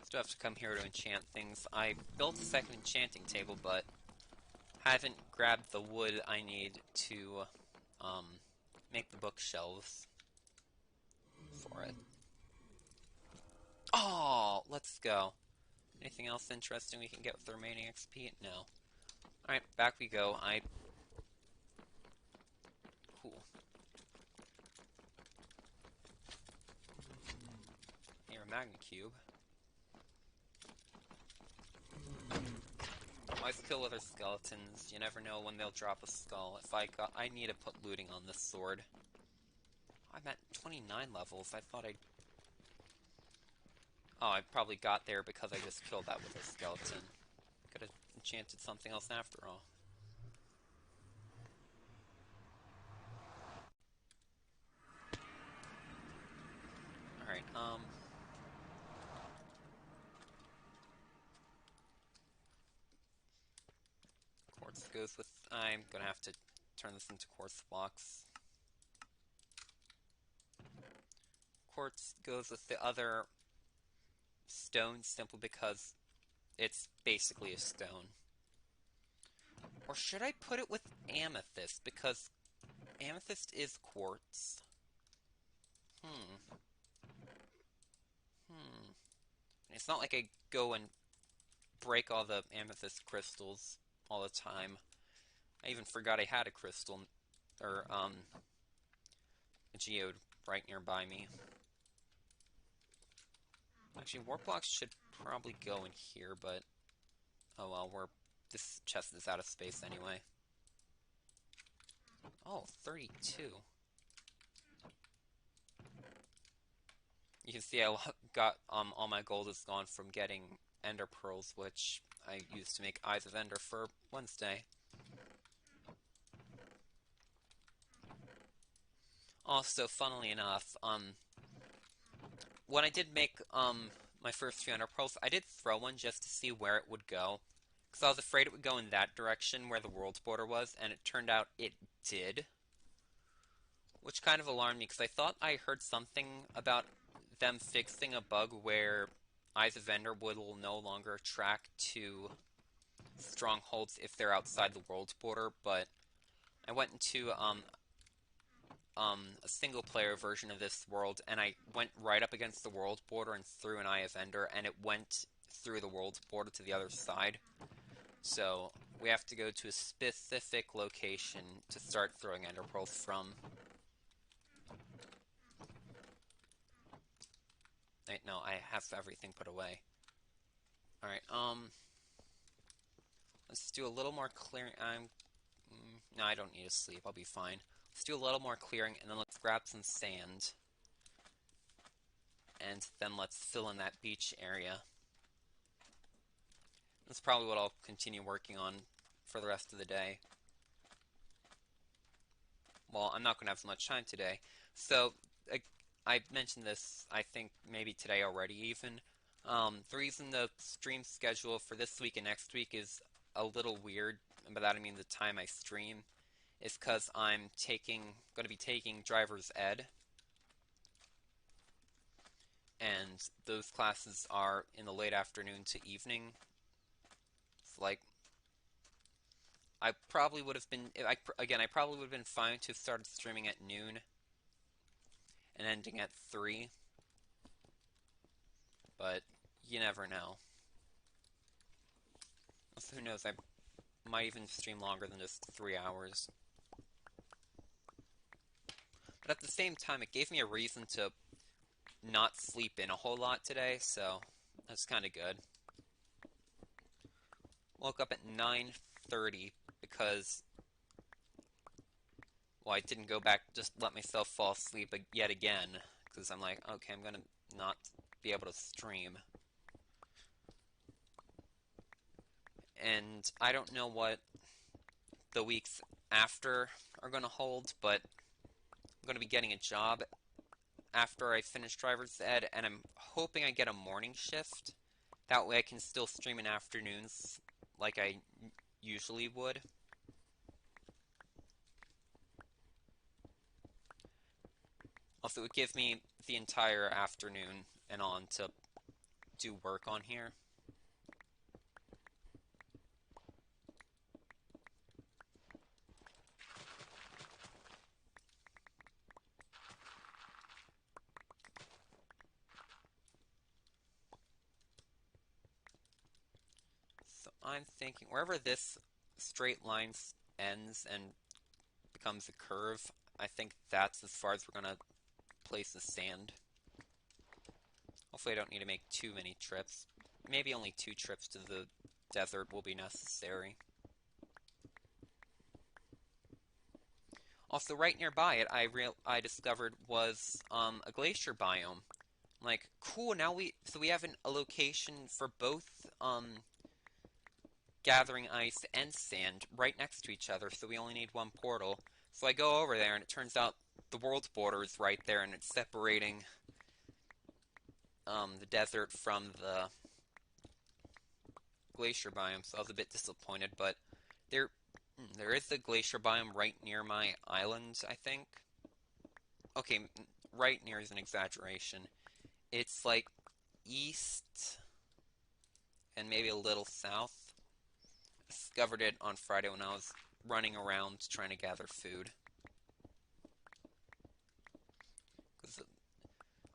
Still have to come here to enchant things. I built a second enchanting table, but haven't grabbed the wood I need to make the bookshelves for it. Oh, let's go. Anything else interesting we can get with the remaining XP? No. Alright, back we go. Cool. Here, a magna cube. Always kill other skeletons. You never know when they'll drop a skull. I need to put looting on this sword. I'm at 29 levels. I thought I'd... Oh, I probably got there because I just killed that with a skeleton. Could have enchanted something else after all. Alright, quartz goes with... I'm gonna have to turn this into quartz blocks. Quartz goes with the other stones simply because it's basically a stone. Or should I put it with amethyst? Because amethyst is quartz. Hmm. Hmm. It's not like I go and break all the amethyst crystals all the time. I even forgot I had a crystal, or, a geode right nearby me. Actually, warp blocks should probably go in here, but oh well, this chest is out of space anyway. Oh, 32. You can see I got all my gold is gone from getting ender pearls, which I used to make Eyes of Ender for Wednesday. Also, funnily enough, when I did make my first few ender pearls, I did throw one just to see where it would go, because I was afraid it would go in that direction where the world's border was, and it turned out it did, which kind of alarmed me because I thought I heard something about them fixing a bug where Eyes of Ender will no longer track to strongholds if they're outside the world's border, but I went into a single player version of this world and I went right up against the world border and threw an Eye of Ender and it went through the world's border to the other side. So we have to go to a specific location to start throwing Ender Pearls from. Wait, no, I have everything put away. Alright, let's do a little more clearing. No, I don't need to sleep. I'll be fine. Let's do a little more clearing, and then let's grab some sand. And then let's fill in that beach area. That's probably what I'll continue working on for the rest of the day. Well, I'm not going to have so much time today. So, I mentioned this, I think, maybe today already even. The reason the stream schedule for this week and next week is a little weird, and by that I mean the time I stream, is because I'm going to be taking driver's ed, and those classes are in the late afternoon to evening. It's like, I probably would have been, I probably would have been fine to have started streaming at noon and ending at 3, but you never know. Also, who knows, I might even stream longer than just 3 hours. But at the same time, it gave me a reason to not sleep in a whole lot today, so that's kind of good. Woke up at 9:30 because, well, I didn't go back, just let myself fall asleep yet again, because I'm like, okay, I'm gonna not be able to stream. And I don't know what the weeks after are gonna hold, but I'm gonna be getting a job after I finish driver's ed, and I'm hoping I get a morning shift. That way I can still stream in afternoons like I usually would. Also, it would give me the entire afternoon and on to do work on here. So I'm thinking wherever this straight line ends and becomes a curve, I think that's as far as we're gonna place the sand. Hopefully I don't need to make too many trips. Maybe only 2 trips to the desert will be necessary. Also, right nearby it, I discovered was a glacier biome. Like, cool. Now we have a location for both gathering ice and sand right next to each other. So we only need one portal. So I go over there, and it turns out the world's border is right there, and it's separating the desert from the glacier biome. So I was a bit disappointed, but there there is a glacier biome right near my island, I think. Okay, right near is an exaggeration. It's like east and maybe a little south. I discovered it on Friday when I was running around trying to gather food. 'Cause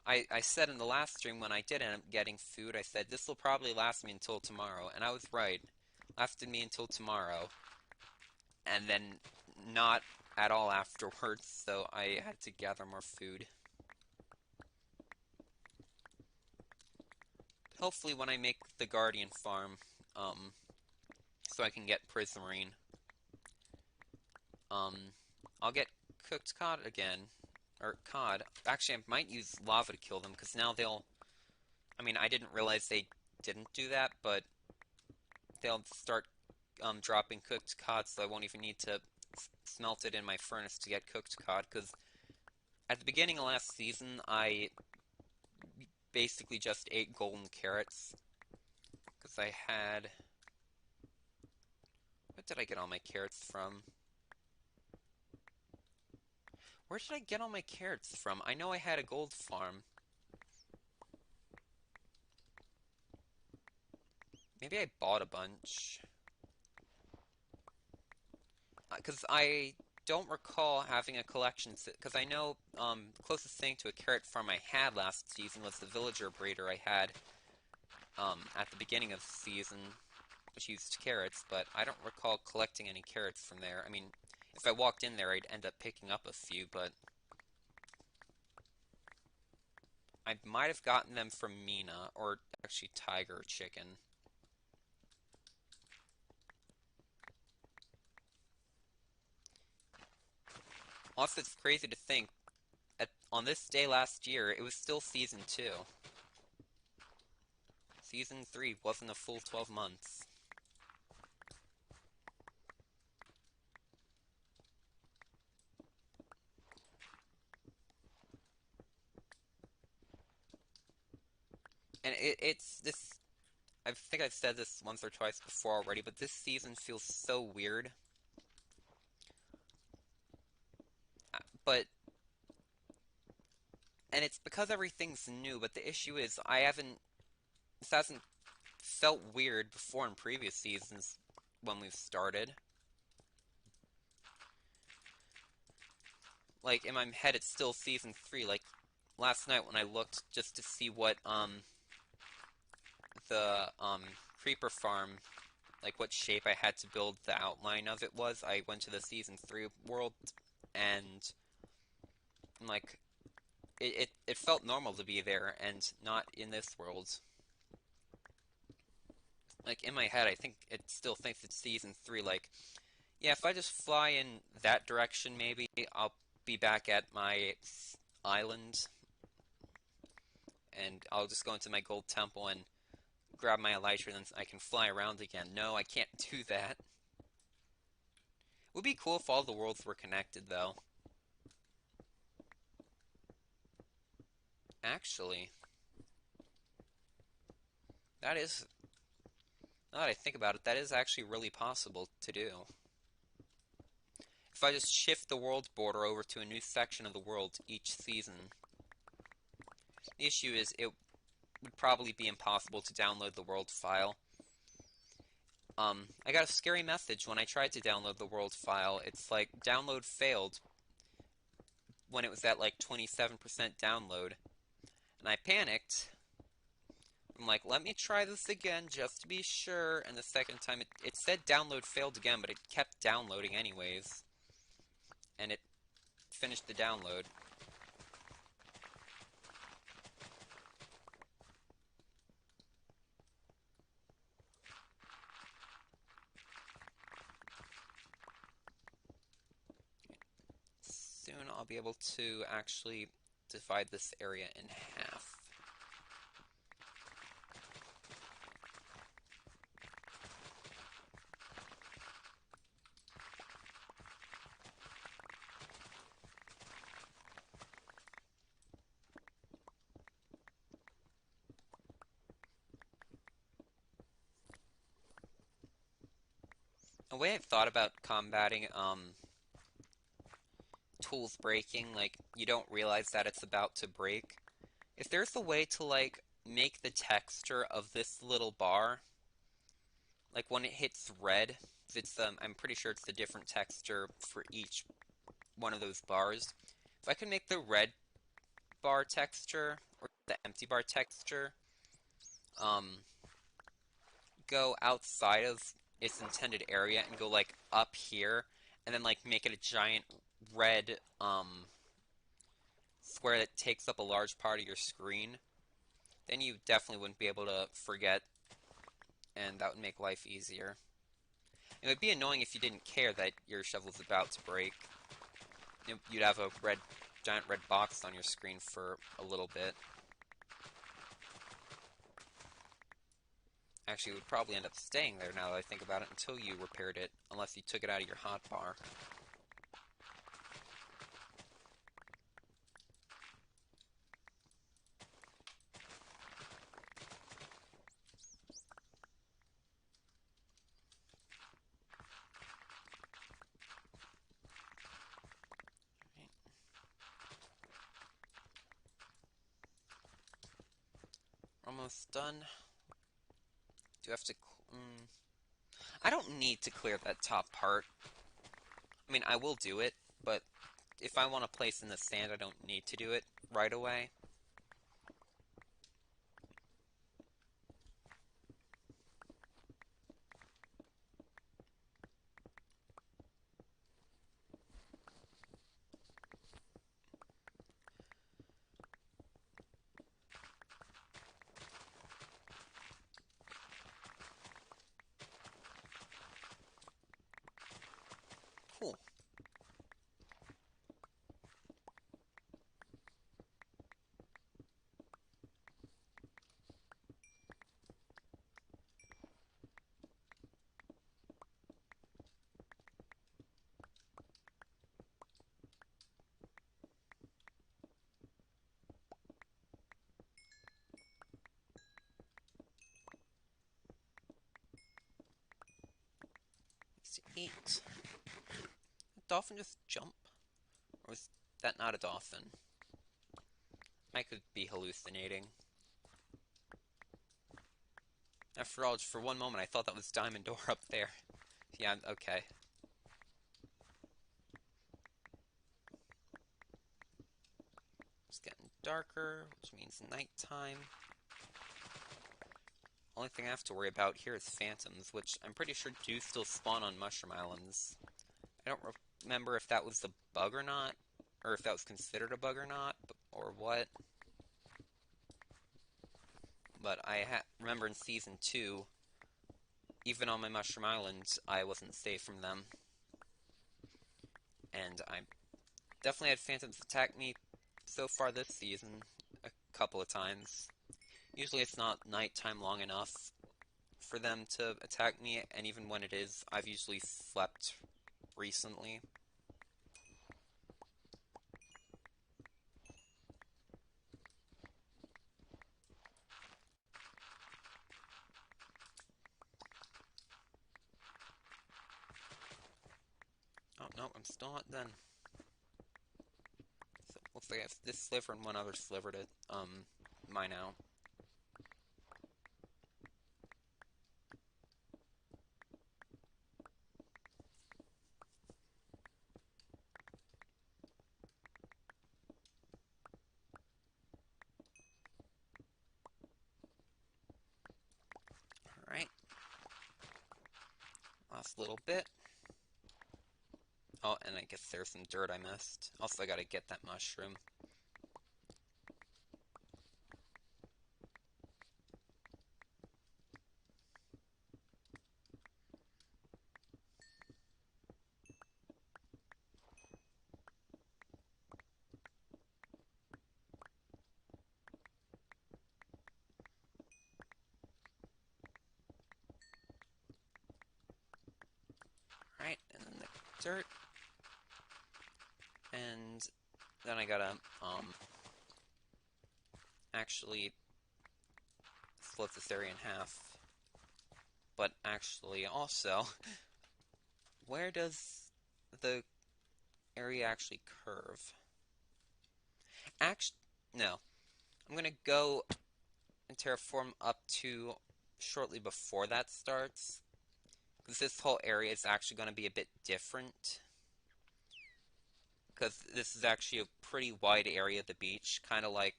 I said in the last stream when I did end up getting food, I said this will probably last me until tomorrow, and I was right. Lasted me until tomorrow, and then not at all afterwards, so I had to gather more food. Hopefully when I make the Guardian farm, so I can get Prismarine, um, I'll get cooked cod again, or cod. Actually, I might use lava to kill them, because now they'll, I mean, I didn't realize they didn't do that, but they'll start dropping cooked cod, so I won't even need to smelt it in my furnace to get cooked cod, because at the beginning of last season, I basically just ate golden carrots, because I had... What did I get all my carrots from? Where did I get all my carrots from? I know I had a gold farm. Maybe I bought a bunch. Because I don't recall having a collection, because I know the closest thing to a carrot farm I had last season was the villager breeder I had at the beginning of the season, which used carrots, but I don't recall collecting any carrots from there. I mean, if I walked in there, I'd end up picking up a few, but I might have gotten them from Mina, or actually Tiger Chicken. Also, it's crazy to think, on this day last year, it was still Season 2. Season 3 wasn't a full 12 months. And it's this... I think I've said this once or twice before already, but this season feels so weird. But... And it's because everything's new, but the issue is I haven't... This hasn't felt weird before in previous seasons when we've started. Like, in my head, it's still Season 3. Like, last night when I looked just to see what, the, creeper farm, like, what shape I had to build the outline of it was, I went to the Season 3 world, and, like, it felt normal to be there, and not in this world. Like, in my head, I think it still thinks it's Season 3, like, yeah, if I just fly in that direction, maybe, I'll be back at my island, and I'll just go into my gold temple and grab my elytra, and then I can fly around again. No, I can't do that. It would be cool if all the worlds were connected, though. Actually, that is... Now that I think about it, that is actually really possible to do. If I just shift the world border over to a new section of the world each season. The issue is, would probably be impossible to download the world file. I got a scary message when I tried to download the world file. It's like download failed when it was at like 27% download. And I panicked. I'm like, let me try this again just to be sure. And the second time it said download failed again, but it kept downloading anyways. And it finished the download. Soon I'll be able to actually divide this area in half. A way I've thought about combating tools breaking, like you don't realize that it's about to break. If there's a way to like make the texture of this little bar, like when it hits red, it's I'm pretty sure it's a different texture for each one of those bars. If I can make the red bar texture or the empty bar texture um go outside of its intended area and go like up here and then like make it a giant red square that takes up a large part of your screen, then you definitely wouldn't be able to forget, and that would make life easier. It would be annoying if you didn't care that your shovel's about to break. You'd have a giant red box on your screen for a little bit. Actually, it would probably end up staying there now that I think about it until you repaired it, unless you took it out of your hotbar. 'Almost done. Do you have to... I don't need to clear that top part. I mean, I will do it, but if I want to place in the sand, I don't need to do it right away. Cool. Let's eat. Did a dolphin just jump? Or was that not a dolphin? I could be hallucinating. After all, just for one moment, I thought that was Diamond Door up there. Yeah, okay. It's getting darker, which means nighttime. Only thing I have to worry about here is phantoms, which I'm pretty sure do still spawn on Mushroom Islands. I don't remember if that was a bug or not, or if that was considered a bug or not, or what. But I remember in Season 2, even on my Mushroom Island, I wasn't safe from them. And I definitely had phantoms attack me so far this season a couple of times. Usually it's not nighttime long enough for them to attack me, and even when it is, I've usually slept recently. Oh, no, I'm still not done. So, looks like I have this sliver and one other sliver to, mine out. last little bit. Oh, and I guess there's some dirt I missed. Also, I gotta get that mushroom. Right, and then the dirt. And then I gotta, actually split this area in half. But actually, also, where does the area actually curve? Actually, no. I'm gonna go and terraform up to shortly before that starts, because this whole area is actually going to be a bit different. Because this is actually a pretty wide area of the beach, kind of like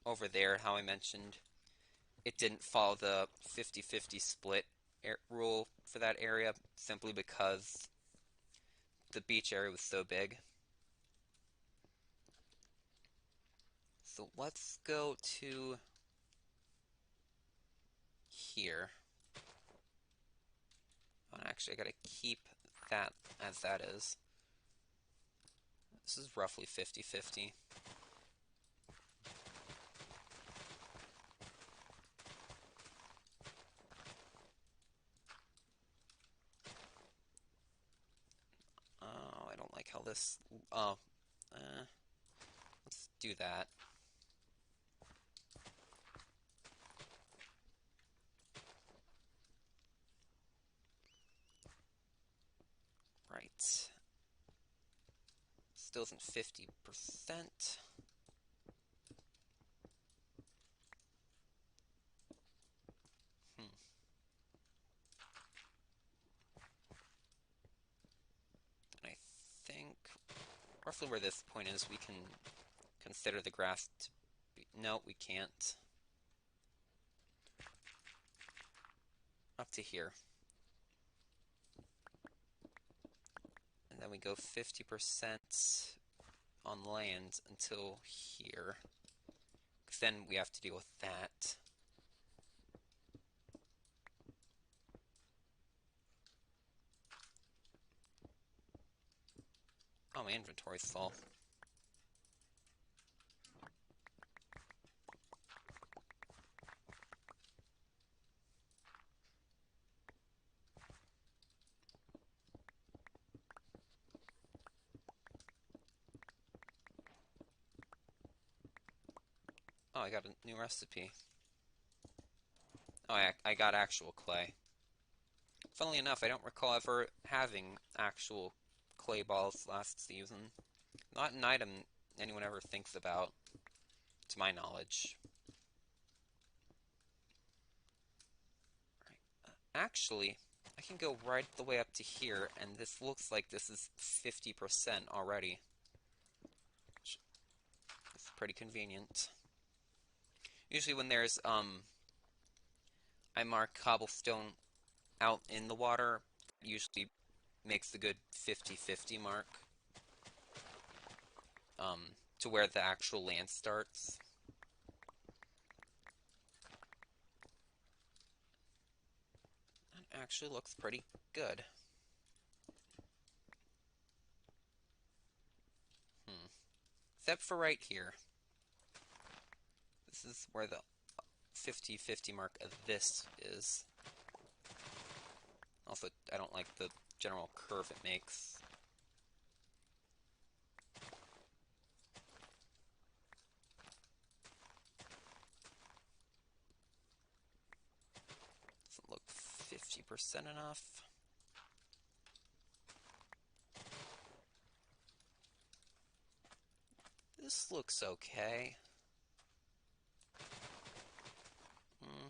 over there, how I mentioned it didn't follow the 50-50 split rule for that area, simply because the beach area was so big. So let's go to here. Oh, actually, I gotta keep that as that is. This is roughly 50-50. Oh, I don't like how this... Oh, let's do that. Right. Still isn't 50%. Hmm. And I think roughly where this point is, we can consider the grass to be... No, we can't. Up to here. And then we go 50% on land until here. Because then we have to deal with that. Oh, my inventory's full. Oh, I got a new recipe. Oh, I got actual clay. Funnily enough, I don't recall ever having actual clay balls last season. Not an item anyone ever thinks about, to my knowledge. Actually, I can go right the way up to here, and this looks like this is 50% already. Which is pretty convenient. Usually when there's, I mark cobblestone out in the water, usually makes the good 50-50 mark, to where the actual land starts. That actually looks pretty good. Except for right here. This is where the 50-50 mark of this is. Also, I don't like the general curve it makes. Doesn't look 50% enough. This looks okay. Hmm.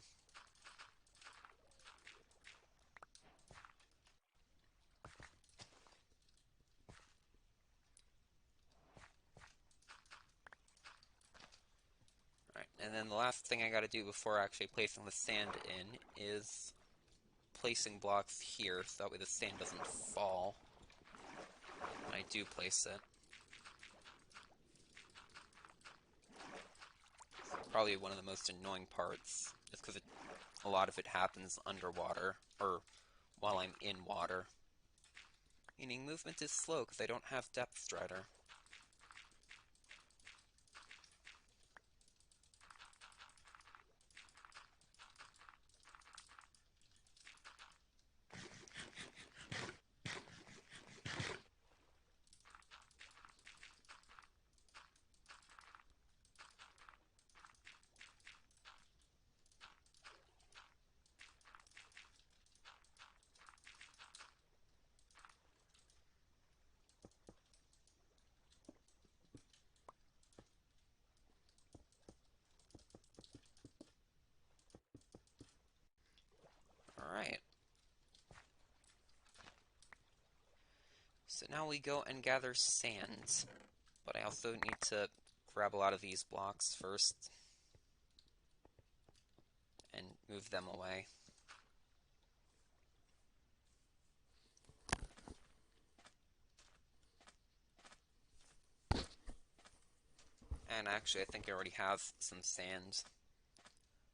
Alright, and then the last thing I gotta do before actually placing the sand in is placing blocks here, so that way the sand doesn't fall when I do place it. Probably one of the most annoying parts, just because a lot of it happens underwater, or while I'm in water. Meaning movement is slow because I don't have Depth Strider. Alright. So now we go and gather sand. But I also need to grab a lot of these blocks first and move them away. And actually, I think I already have some sand.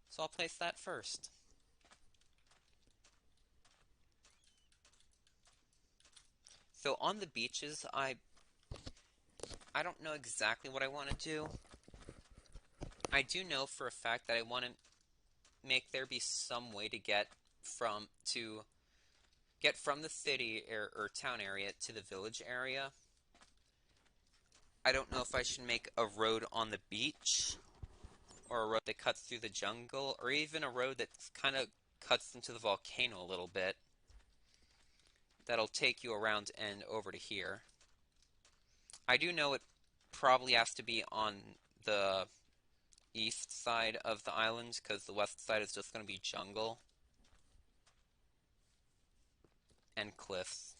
So I'll place that first. So on the beaches, I don't know exactly what I want to do. I do know for a fact that I want to make there be some way to get from the city or town area to the village area. I don't know if I should make a road on the beach, or a road that cuts through the jungle, or even a road that kind of cuts into the volcano a little bit. That'll take you around and over to here. I do know it probably has to be on the east side of the island, because the west side is just going to be jungle and cliffs.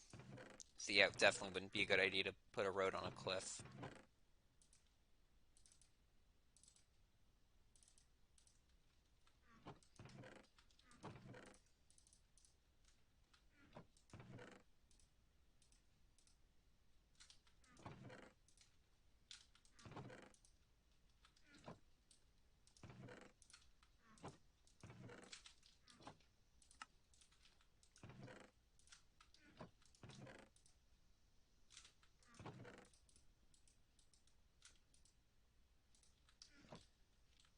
So yeah, it definitely wouldn't be a good idea to put a road on a cliff.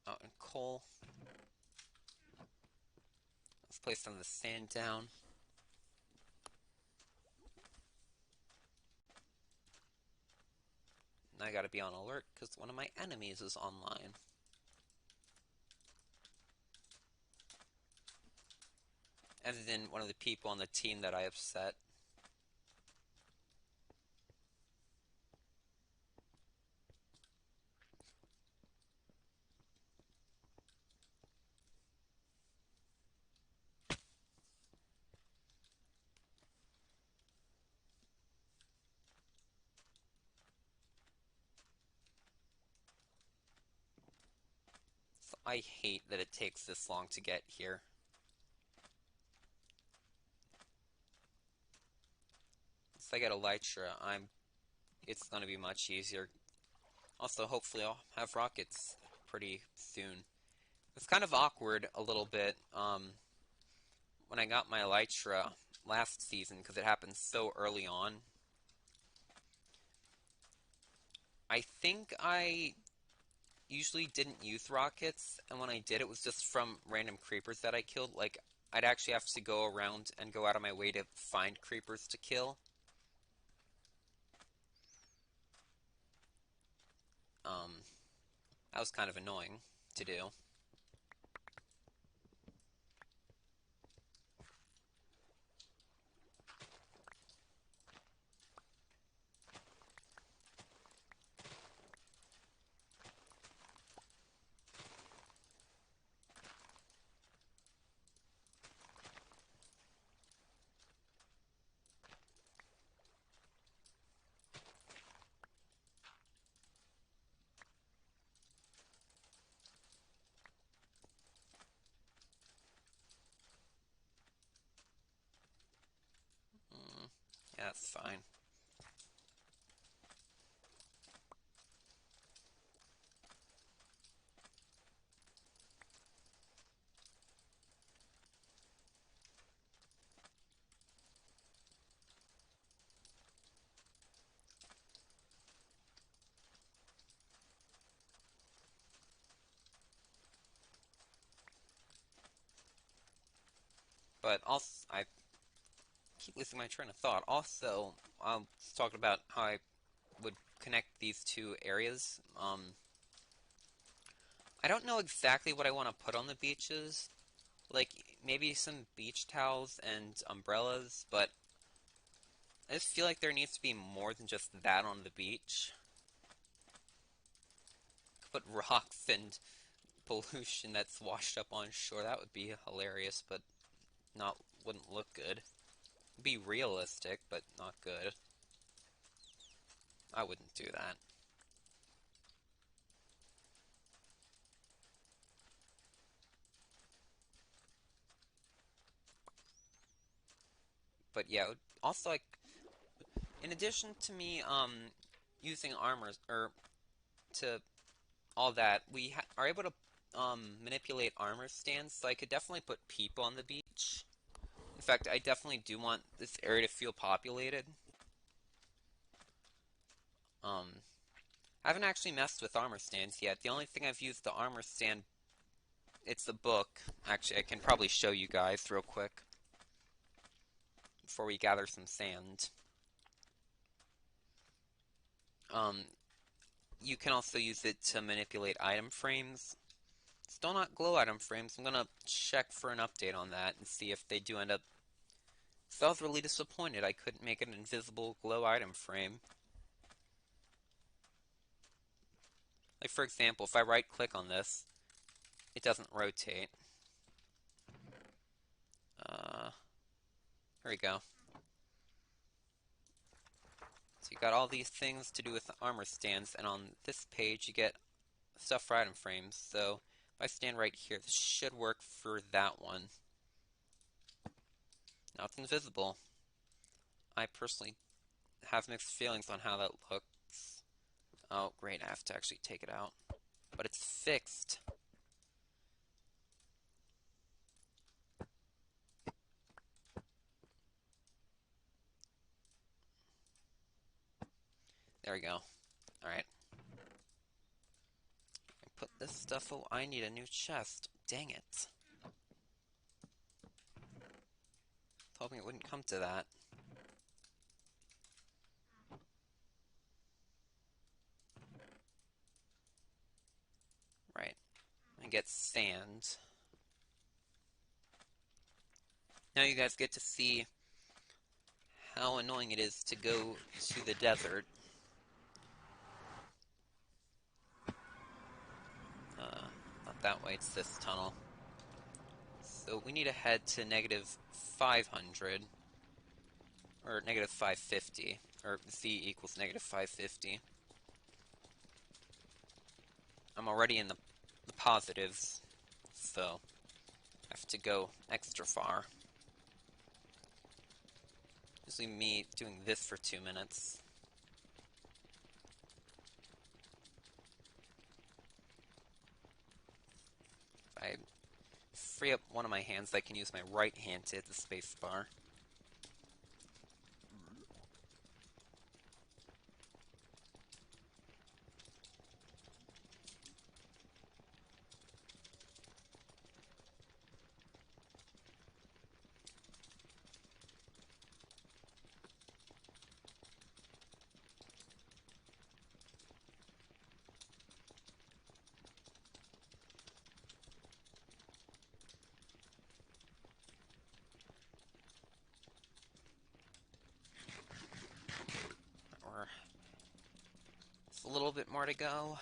Oh, and coal. Let's place some of the sand down. And I gotta be on alert because one of my enemies is online. As in one of the people on the team that I upset. So I hate that it takes this long to get here. Once I get Elytra, it's gonna be much easier. Also, hopefully I'll have rockets pretty soon. It's kind of awkward a little bit when I got my Elytra last season because it happened so early on. I think I usually didn't use rockets, and when I did, it was just from random creepers that I killed. Like, I'd actually have to go around and go out of my way to find creepers to kill. That was kind of annoying to do. that's fine. But also, I keep losing my train of thought. Also, I was talking about how I would connect these two areas. I don't know exactly what I want to put on the beaches. Like, maybe some beach towels and umbrellas, but I just feel like there needs to be more than just that on the beach. Put rocks and pollution that's washed up on shore. That would be hilarious, but not wouldn't look good. Be realistic, but not good. I wouldn't do that. But yeah, also like in addition to me using armors or to all that, we are able to manipulate armor stands, so I could definitely put people on the beach. In fact, I definitely do want this area to feel populated. Um, I haven't actually messed with armor stands yet. The only thing I've used the armor stand, it's the book. Actually, I can probably show you guys real quick before we gather some sand. Um, you can also use it to manipulate item frames. Still not glow item frames. I'm gonna check for an update on that and see if they do end up. So I was really disappointed I couldn't make an invisible glow item frame. Like for example, if I right click on this, it doesn't rotate. Uh, here we go. So you got all these things to do with the armor stands, and on this page you get stuff for item frames. So if I stand right here, this should work for that one. Now it's invisible. I personally have mixed feelings on how that looks. Oh, great, I have to actually take it out. But it's fixed. There we go. Alright. Put this stuff. Oh, I need a new chest. Dang it. Told me it wouldn't come to that. Right. And get sand. Now you guys get to see how annoying it is to go to the desert. Not that way, it's this tunnel. So we need to head to negative 500, or negative 550, or Z equals negative 550. I'm already in the positives, so I have to go extra far. Usually me doing this for 2 minutes. If I free up one of my hands, I can use my right hand to hit the space bar. Or just a little bit more to go.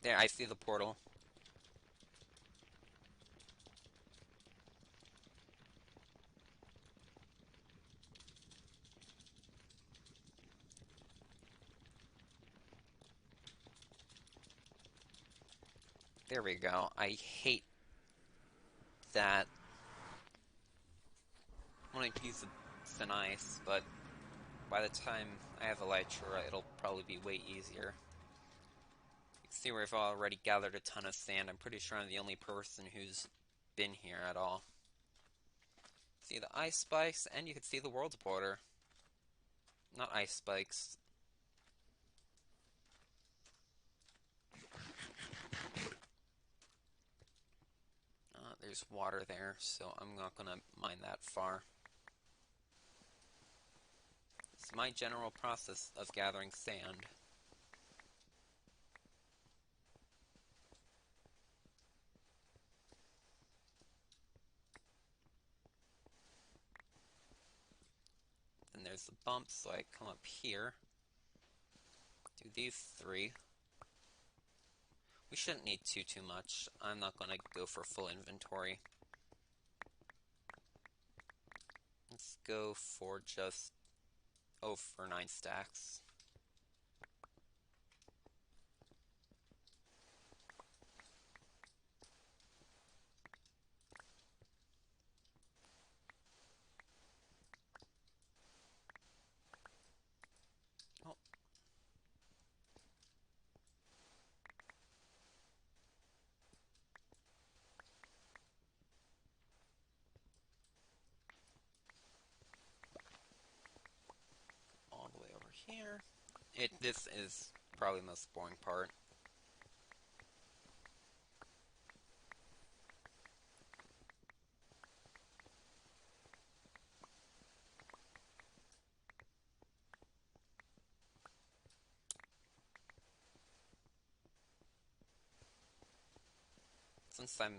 There, I see the portal. There we go. I hate that. I want to use the ice, but by the time I have elytra, it'll probably be way easier. You can see where I've already gathered a ton of sand. I'm pretty sure I'm the only person who's been here at all. See the ice spikes, and you can see the world border. Not ice spikes. There's water there, so I'm not gonna mine that far. It's my general process of gathering sand. Then there's the bump, so I come up here, do these three. We shouldn't need too much. I'm not gonna go for full inventory. Let's go for just, oh, for 9 stacks. Oh, all the way over here. This is probably the most boring part. Since I'm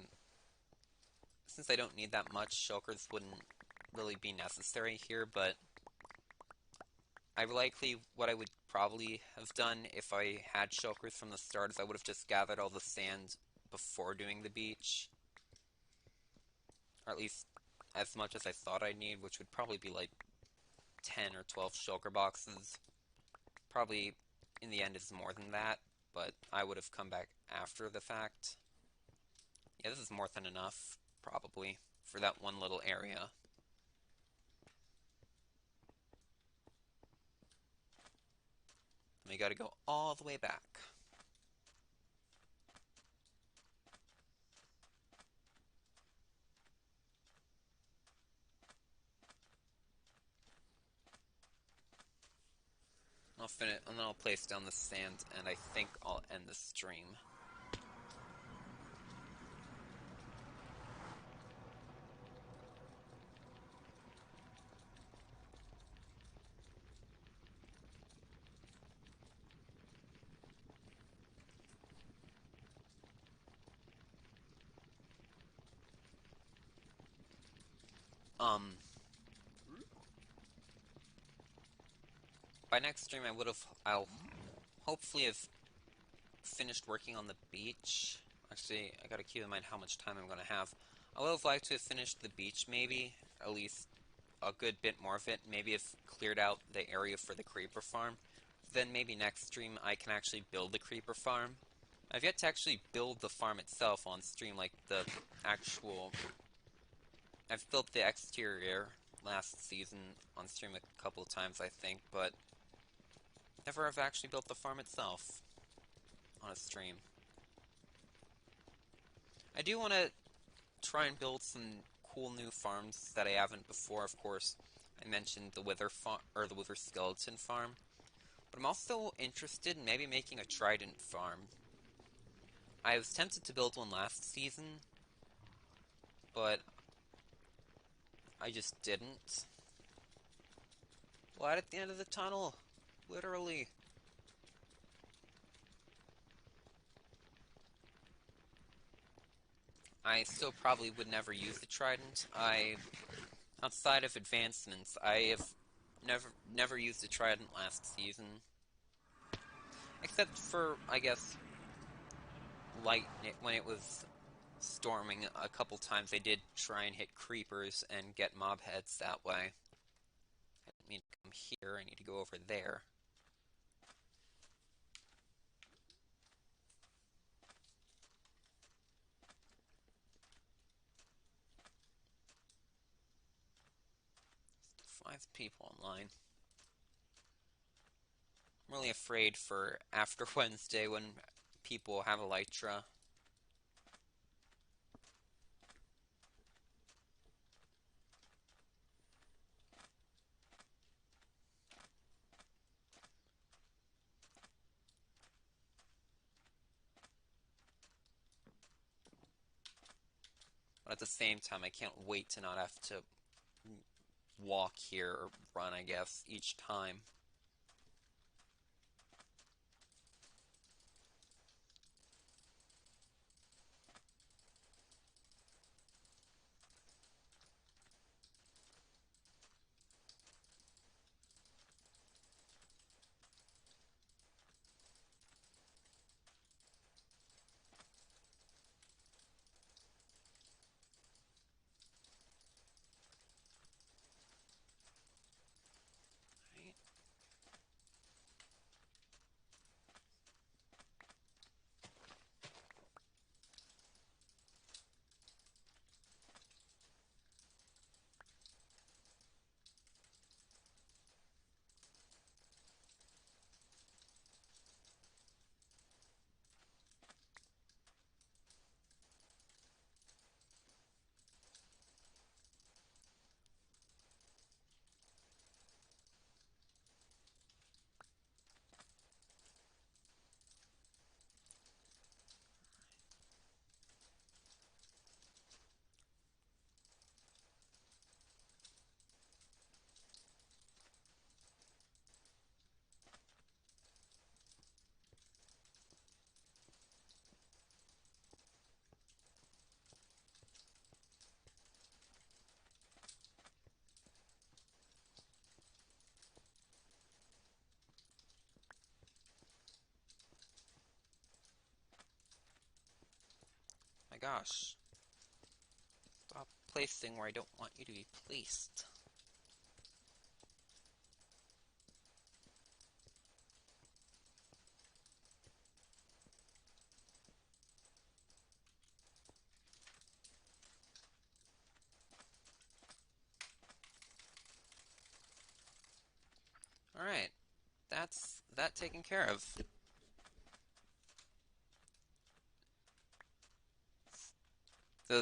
since I don't need that much, shulkers wouldn't really be necessary here, but what I would probably have done if I had shulkers from the start is I would have just gathered all the sand before doing the beach. Or at least as much as I thought I'd need, which would probably be like 10 or 12 shulker boxes. Probably in the end it's more than that, but I would have come back after the fact. Yeah, this is more than enough, probably, for that one little area. And we gotta go all the way back. I'll finish, and then I'll place down the sand, and I think I'll end the stream. Um, by next stream I'll hopefully have finished working on the beach. Actually, I gotta keep in mind how much time I'm gonna have. I would have liked to have finished the beach maybe, at least a good bit more of it. Maybe have cleared out the area for the creeper farm. Then maybe next stream I can actually build the creeper farm. I've yet to actually build the farm itself on stream, like the actual... I've built the exterior last season on stream a couple of times, I think, but never have actually built the farm itself on a stream. I do want to try and build some cool new farms that I haven't before. Of course, I mentioned the Wither farm or the Wither Skeleton farm, but I'm also interested in maybe making a Trident farm. I was tempted to build one last season, but I just didn't. Light at the end of the tunnel, literally. I still probably would never use the Trident. Outside of advancements, I have never used the Trident last season. Except for, I guess, light when it was storming a couple times. I did try and hit creepers and get mob heads that way. I didn't mean to come here, I need to go over there. Five people online. really afraid for after Wednesday when people have elytra. But at the same time, I can't wait to not have to walk here or run, I guess, each time. Right? My gosh. Stop placing where I don't want you to be placed. Alright, that's that taken care of. So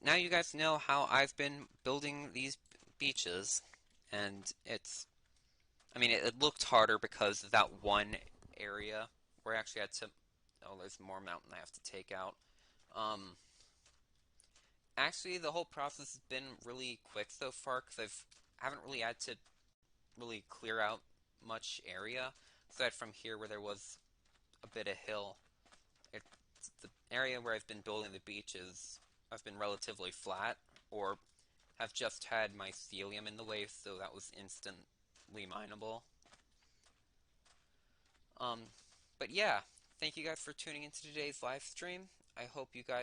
now you guys know how I've been building these beaches, and I mean, it looked harder because of that one area where I actually had to, oh, there's more mountain I have to take out. Um, Actually, the whole process has been really quick so far because haven't really had to really clear out much area aside from here where there was a bit of hill. The area where I've been building the beaches, I've been relatively flat or have just had mycelium in the way, so that was instantly mineable. Um, but yeah, thank you guys for tuning into today's live stream. I hope you guys